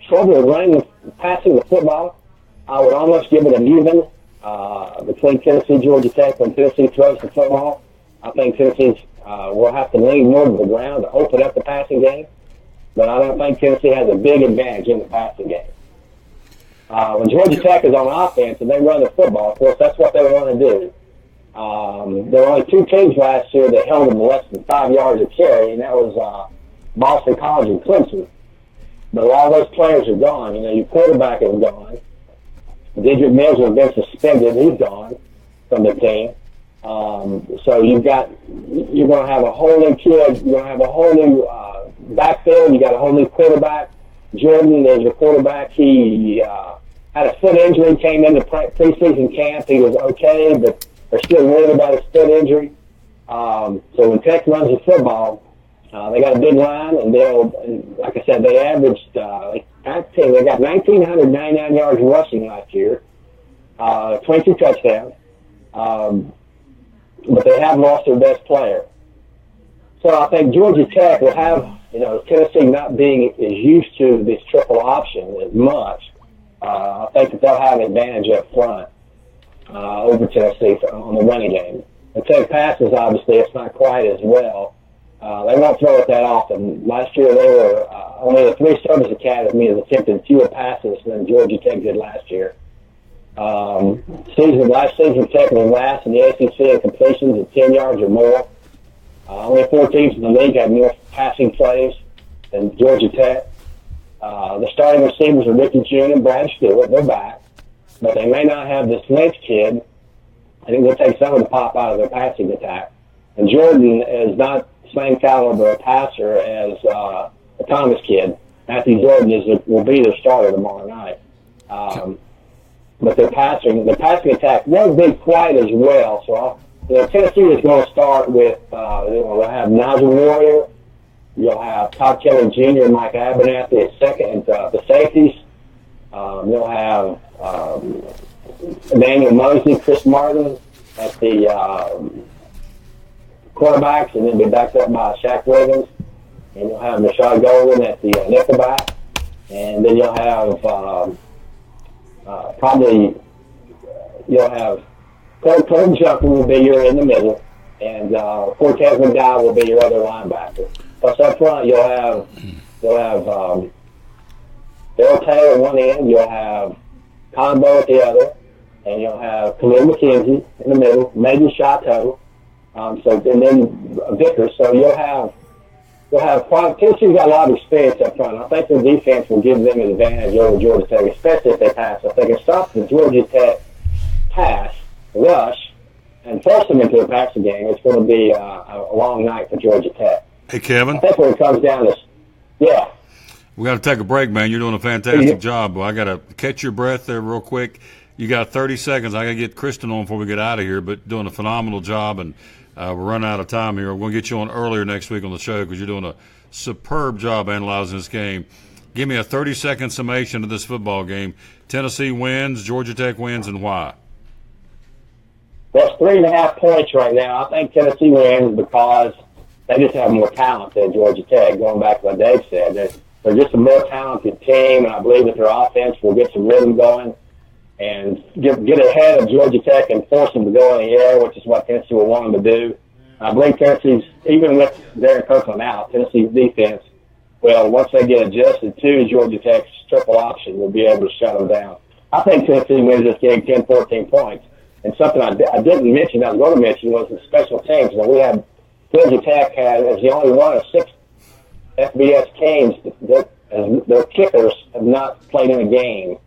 trouble passing the football. I would almost give it an even between Tennessee and Georgia Tech when Tennessee throws the football. I think Tennessee will have to lean more to the ground to open up the passing game. But I don't think Tennessee has a big advantage in the passing game. When Georgia Tech is on offense and they run the football, of course, that's what they want to do. There were only 2 teams last year that held them less than 5 yards a carry, and that was Boston College and Clemson. But a lot of those players are gone. Your quarterback is gone. Dedrick Mills has been suspended. He's gone from the team. So you're going to have a whole new kid. You're going to have a whole new backfield. You got a whole new quarterback. Jordan is your quarterback. He had a foot injury, came into preseason camp. He was okay, but they're still worried about his foot injury. So when Tech runs the football, they got a big line, and like I said, they averaged, they got 1,999 yards rushing last year, 22 touchdowns, but they have lost their best player. So I think Georgia Tech will have, Tennessee not being as used to this triple option as much. I think that they'll have an advantage up front over Tennessee on the running game. The Tech passes, obviously, it's not quite as well. They won't throw it that often. Last year they were only the 3 service academies attempted fewer passes than Georgia Tech did last year. Last season, Tech was last in the ACC in completions at 10 yards or more. Only 4 teams in the league had more passing plays than Georgia Tech. The starting receivers are Ricky June and Brad Stewart. They're back. But they may not have this Lynch kid. I think they'll take some of the pop out of their passing attack. And Jordan is not the same caliber of passer as the Thomas kid. Matthew Jordan will be their starter tomorrow night. But their passing attack won't be quite as well. So Tennessee is going to start with they'll have Nigel Warrior. You'll have Todd Kelly Jr. and Mike Abernathy at second, the safeties. You'll have Daniel Mosley, Chris Martin at the quarterbacks, and then be backed up by Shaq Wiggins. And you'll have Rashad Golden at the nickelback. And then you'll have you'll have Cole Jumper will be your in the middle, and Cortez McDowell will be your other linebacker. Plus up front, you'll have Daryl Taylor at one end, you'll have Combo at the other, and you'll have Khalil McKenzie in the middle, maybe Chateau, and then Vickers. So you'll have Tennessee's got a lot of experience up front. I think the defense will give them an advantage over Georgia Tech, especially if they pass. If they can stop the Georgia Tech pass, rush, and force them into a passing game, it's going to be a long night for Georgia Tech. Hey, Kevin. I think when it comes down to, yeah. We got to take a break, man. You're doing a fantastic job. Well, I got to catch your breath there real quick. You got 30 seconds. I got to get Kristen on before we get out of here, but doing a phenomenal job, and we're running out of time here. We're going to get you on earlier next week on the show because you're doing a superb job analyzing this game. Give me a 30-second summation of this football game. Tennessee wins, Georgia Tech wins, and why? That's 3.5 points right now. I think Tennessee wins because they just have more talent than Georgia Tech, going back to what Dave said. They're just a more talented team, and I believe that their offense will get some rhythm going and get ahead of Georgia Tech and force them to go in the air, which is what Tennessee will want them to do. I believe Tennessee's, even with Darren Kirkland out, Tennessee's defense, well, once they get adjusted to Georgia Tech's triple option, will be able to shut them down. I think Tennessee wins this game 10, 14 points. And something I didn't mention, I was going to mention, was the special teams. Now, we have Georgia Tech as the only one of 6 FBS teams that their kickers have not played in a game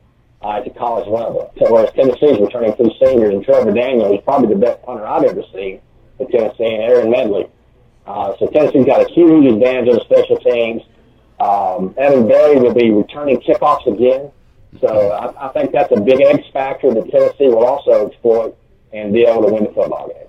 at the college level. So, whereas Tennessee's returning 2 seniors, and Trevor Daniel is probably the best punter I've ever seen for Tennessee, and Aaron Medley. So Tennessee's got a huge advantage on the special teams. Evan Berry will be returning kickoffs again. So I think that's a big X factor that Tennessee will also exploit and be able to win the football game.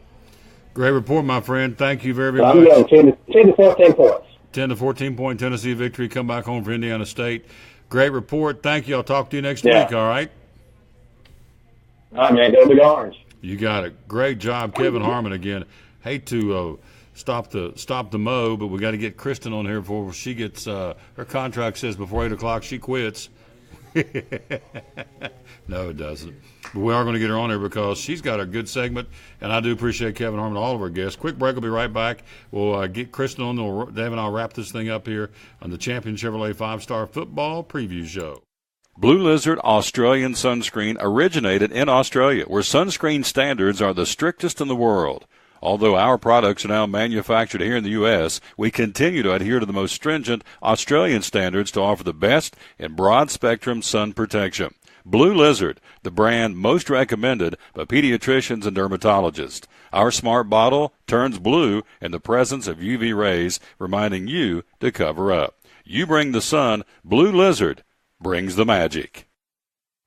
Great report, my friend. Thank you very, very much. I'm going 10 to 14 points. 10 to 14 point Tennessee victory. Come back home for Indiana State. Great report. Thank you. I'll talk to you next week, all right? All right, man. Go Big Orange. You got it. Great job, Kevin Harmon again. Hate to stop the mo, but we got to get Kristen on here before she gets her contract says before 8 o'clock she quits. No, it doesn't. But we are going to get her on here because she's got a good segment, and I do appreciate Kevin Harmon, all of our guests. Quick break. We'll be right back. We'll get Kristen on. Dave and I'll wrap this thing up here on the Champion Chevrolet 5-Star Football Preview Show. Blue Lizard Australian Sunscreen originated in Australia, where sunscreen standards are the strictest in the world. Although our products are now manufactured here in the U.S., we continue to adhere to the most stringent Australian standards to offer the best in broad-spectrum sun protection. Blue Lizard, the brand most recommended by pediatricians and dermatologists. Our smart bottle turns blue in the presence of UV rays, reminding you to cover up. You bring the sun, Blue Lizard brings the magic.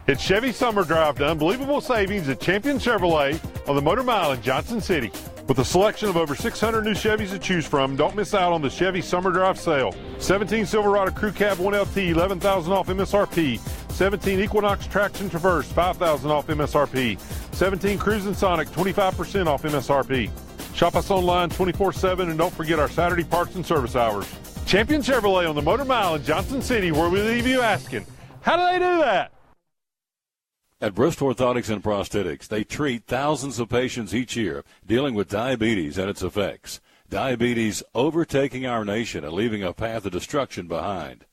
It's Chevy Summer Drive to unbelievable savings at Champion Chevrolet on the Motor Mile in Johnson City. With a selection of over 600 new Chevys to choose from, don't miss out on the Chevy Summer Drive sale. 17 Silverado Crew Cab 1LT, $11,000 off MSRP. 17 Equinox Traction Traverse, $5,000 off MSRP. 17 Cruisin' Sonic, 25% off MSRP. Shop us online 24/7 and don't forget our Saturday parts and service hours. Champion Chevrolet on the Motor Mile in Johnson City, where we leave you asking, how do they do that? At Brist Orthotics and Prosthetics, they treat thousands of patients each year dealing with diabetes and its effects. Diabetes overtaking our nation and leaving a path of destruction behind.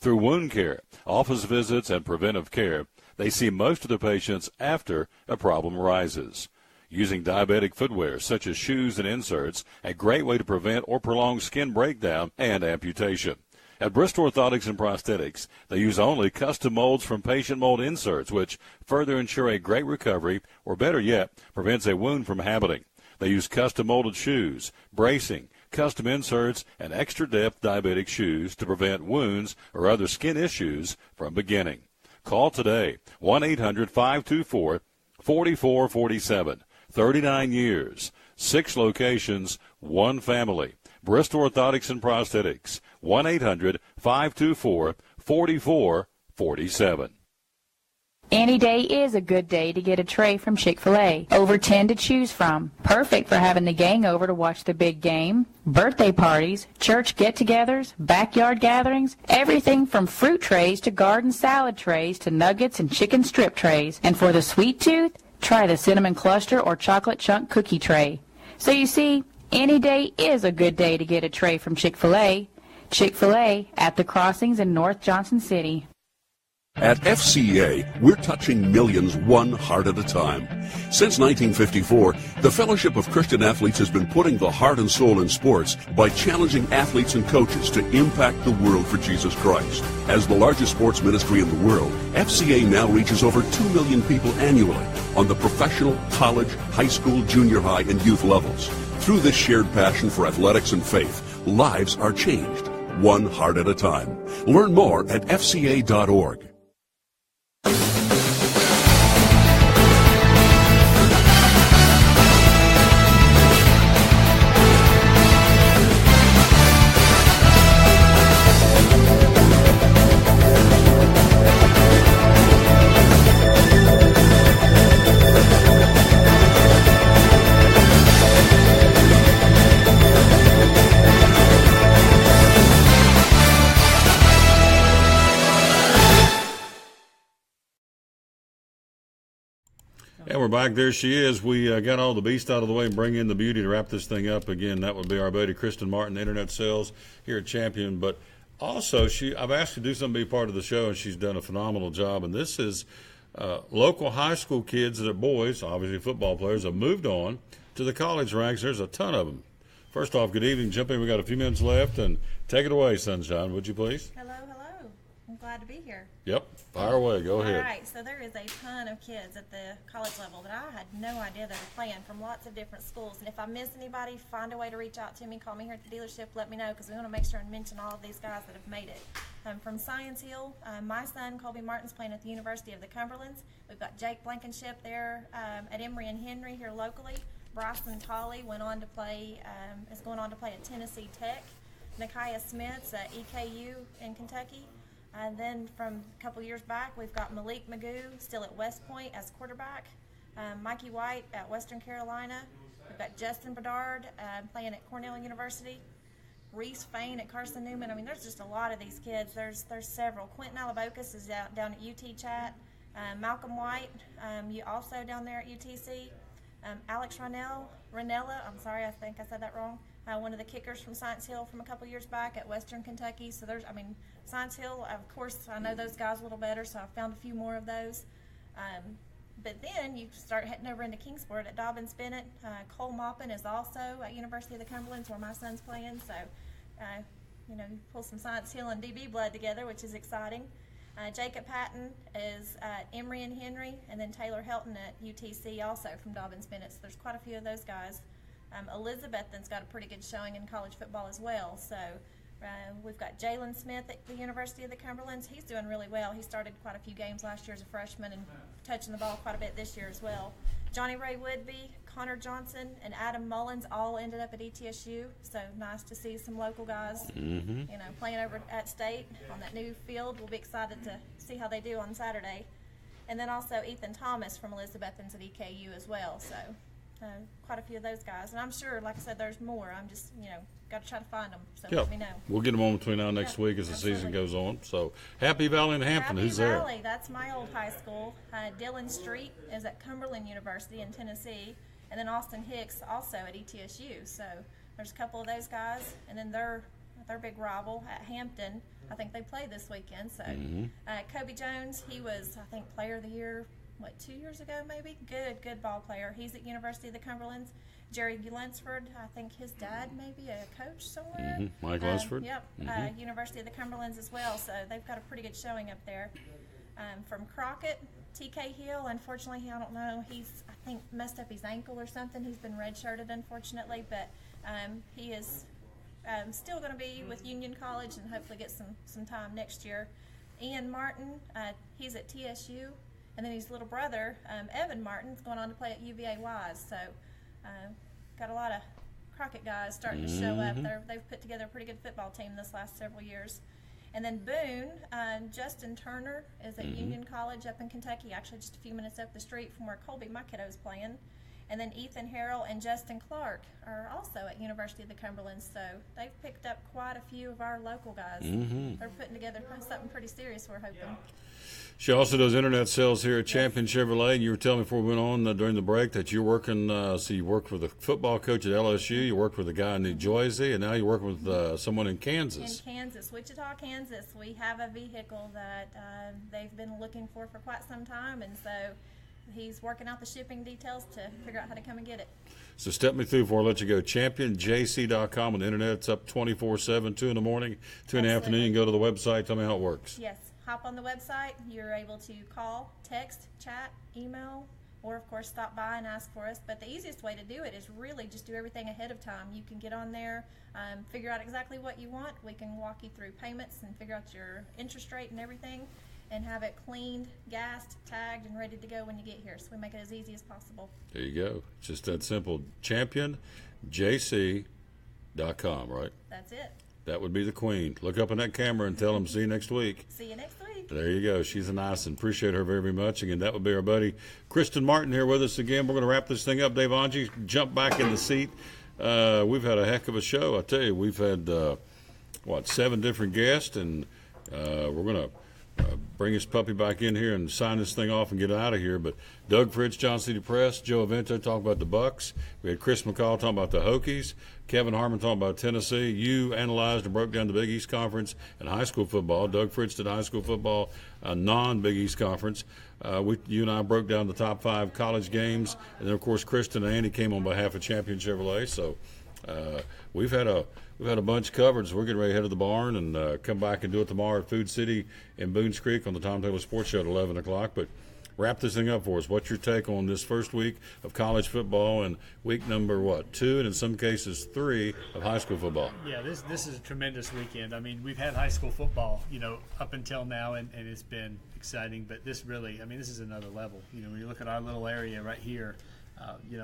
Through wound care, office visits, and preventive care, they see most of the patients after a problem arises. Using diabetic footwear such as shoes and inserts, a great way to prevent or prolong skin breakdown and amputation. At Bristol Orthotics and Prosthetics, they use only custom molds from patient mold inserts, which further ensure a great recovery, or better yet, prevents a wound from happening. They use custom molded shoes, bracing, custom inserts, and extra depth diabetic shoes to prevent wounds or other skin issues from beginning. Call today, 1-800-524-4447. 39 years, 6 locations, 1 family. Bristol Orthotics and Prosthetics, 1-800-524-4447. Any day is a good day to get a tray from Chick-fil-A. Over 10 to choose from. Perfect for having the gang over to watch the big game, birthday parties, church get-togethers, backyard gatherings, everything from fruit trays to garden salad trays to nuggets and chicken strip trays. And for the sweet tooth, try the cinnamon cluster or chocolate chunk cookie tray. So you see, any day is a good day to get a tray from Chick-fil-A. Chick-fil-A at the Crossings in North Johnson City. At FCA, we're touching millions one heart at a time. Since 1954, the Fellowship of Christian Athletes has been putting the heart and soul in sports by challenging athletes and coaches to impact the world for Jesus Christ. As the largest sports ministry in the world, FCA now reaches over 2 million people annually on the professional, college, high school, junior high, and youth levels. Through this shared passion for athletics and faith, lives are changed, one heart at a time. Learn more at fca.org. And we're back. There she is. We got all the beast out of the way and bring in the beauty to wrap this thing up. Again, that would be our buddy Kristen Martin, Internet Sales here at Champion. But also, I've asked her to do something, be part of the show, and she's done a phenomenal job. And this is local high school kids that are boys, obviously football players, have moved on to the college ranks. There's a ton of them. First off, good evening. Jump in. We got a few minutes left. And take it away, Sunshine, would you please? Hello. I'm glad to be here. Yep. Fire away. Go ahead. All right. So there is a ton of kids at the college level that I had no idea they were playing from lots of different schools. And if I miss anybody, find a way to reach out to me. Call me here at the dealership. Let me know, because we want to make sure and mention all of these guys that have made it. From Science Hill, my son, Colby Martin's playing at the University of the Cumberlands. We've got Jake Blankenship there at Emory and Henry here locally. Bryson Tolley is going on to play at Tennessee Tech. Nakiah Smith's at EKU in Kentucky. And then from a couple years back, we've got Malik Magoo still at West Point as quarterback. Mikey White at Western Carolina. We've got Justin Bedard playing at Cornell University. Reese Fain at Carson Newman. I mean, there's just a lot of these kids. There's several. Quentin Alabocas is down at UT Chat. Malcolm White, you also down there at UTC. Alex Ranella, I'm sorry, I think I said that wrong. One of the kickers from Science Hill from a couple years back at Western Kentucky. So Science Hill, of course, I know those guys a little better, so I found a few more of those. But then you start heading over into Kingsport at Dobbins Bennett. Cole Maupin is also at University of the Cumberlands, where my son's playing. So, you pull some Science Hill and DB blood together, which is exciting. Jacob Patton is at Emory and Henry, and then Taylor Helton at UTC also from Dobbins Bennett. So there's quite a few of those guys. Elizabethton's got a pretty good showing in college football as well. So we've got Jalen Smith at the University of the Cumberlands. He's doing really well. He started quite a few games last year as a freshman and touching the ball quite a bit this year as well. Johnny Ray Woodby, Connor Johnson, and Adam Mullins all ended up at ETSU. So nice to see some local guys, playing over at State on that new field. We'll be excited to see how they do on Saturday. And then also Ethan Thomas from Elizabethton's at EKU as well. So quite a few of those guys. And I'm sure, like I said, there's more. I'm just, got to try to find them. So let me know. We'll get them on between now and next week as the season goes on. So Happy Valley in Hampton. Who's there? Happy Valley. That's my old high school. Dylan Street is at Cumberland University in Tennessee. And then Austin Hicks also at ETSU. So there's a couple of those guys. And then they're their big rival at Hampton. I think they play this weekend. So Kobe Jones, he was, I think, Player of the Year, 2 years ago maybe? Good ball player. He's at University of the Cumberlands. Jerry Lunsford, I think his dad may be a coach somewhere. Mike Lunsford. Yep, University of the Cumberlands as well. So they've got a pretty good showing up there. From Crockett, TK Hill, unfortunately, I don't know, he's, I think, messed up his ankle or something. He's been redshirted, unfortunately, but he is still going to be with Union College and hopefully get some time next year. Ian Martin, he's at TSU, and then his little brother, Evan Martin, is going on to play at UVA Wise. So got a lot of Crockett guys starting to show up. They've put together a pretty good football team this last several years. And then Boone, Justin Turner is at Union College up in Kentucky, actually just a few minutes up the street from where Colby, my kiddo, is playing. And then Ethan Harrell and Justin Clark are also at University of the Cumberland. So they've picked up quite a few of our local guys. They're putting together something pretty serious, we're hoping. She also does internet sales here at Champion Chevrolet. And you were telling me before we went on during the break that you're working, so you worked with a football coach at LSU, you worked with a guy in New Jersey, and now you're working with someone in Kansas. In Kansas, Wichita, Kansas. We have a vehicle that they've been looking for quite some time, and so he's working out the shipping details to figure out how to come and get it. So step me through before I let you go. ChampionJC.com on the internet. It's up 24/7, 2 in the morning, 2 in the afternoon. You can go to the website. Tell me how it works. Yes. Hop on the website. You're able to call, text, chat, email, or, of course, stop by and ask for us. But the easiest way to do it is really just do everything ahead of time. You can get on there, figure out exactly what you want. We can walk you through payments and figure out your interest rate and everything, and have it cleaned, gassed, tagged, and ready to go when you get here. So we make it as easy as possible. There you go. It's just that simple. ChampionJC.com, right? That's it. That would be the queen. Look up in that camera and tell them, see you next week. See you next week. There you go. She's a nice one. Appreciate her very, very much. Again, that would be our buddy Kristen Martin here with us again. We're going to wrap this thing up. Dave Angie, jump back in the seat. We've had a heck of a show. I tell you, we've had, 7 different guests, and we're going to bring his puppy back in here and sign this thing off and get out of here. But Doug Fritz, Johnson City Press, Joe Avento talking about the Bucks. We had Chris McCall talking about the Hokies. Kevin Harmon talking about Tennessee. You analyzed and broke down the Big East Conference and high school football. Doug Fritz did high school football, non-Big East Conference. You and I broke down the top 5 college games. And then, of course, Kristen and Andy came on behalf of Champion Chevrolet. So we've had a bunch covered, so we're getting ready to head to the barn and come back and do it tomorrow at Food City in Boones Creek on the Tom Taylor Sports Show at 11 o'clock. But wrap this thing up for us. What's your take on this first week of college football and week number, 2, and in some cases 3 of high school football? Yeah, this is a tremendous weekend. I mean, we've had high school football, up until now, and it's been exciting. But this really, this is another level. When you look at our little area right here,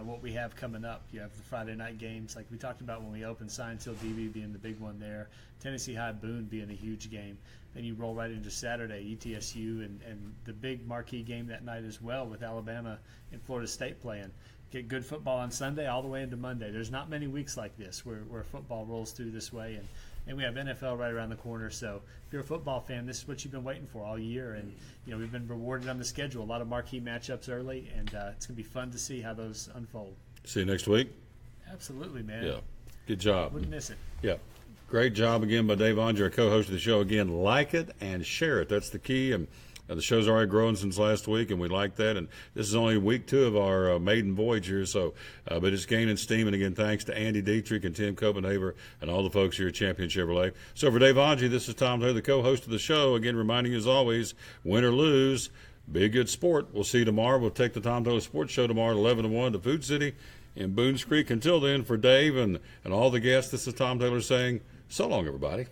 what we have coming up. You have the Friday night games like we talked about when we opened, Science Hill DB being the big one there, Tennessee High Boone being a huge game. Then you roll right into Saturday, ETSU and the big marquee game that night as well with Alabama and Florida State playing. Get good football on Sunday all the way into Monday. There's not many weeks like this where football rolls through this way, and we have NFL right around the corner. So if you're a football fan, this is what you've been waiting for all year. And we've been rewarded on the schedule. A lot of marquee matchups early, and it's going to be fun to see how those unfold. See you next week. Absolutely, man. Yeah, good job. Wouldn't miss it. Yeah, great job again by Dave Andre, our co-host of the show. Again, like it and share it. That's the key. And the show's already grown since last week, and we like that. And this is only week 2 of our maiden voyage here, so but it's gaining steam. And again, thanks to Andy Dietrich and Tim Copenhaver and all the folks here at Champion Chevrolet. So for Dave Angie, this is Tom Taylor, the co-host of the show. Again, reminding you as always, win or lose, be a good sport. We'll see you tomorrow. We'll take the Tom Taylor Sports Show tomorrow at 11 to 1 to Food City in Boones Creek. Until then, for Dave and all the guests, this is Tom Taylor saying, so long, everybody.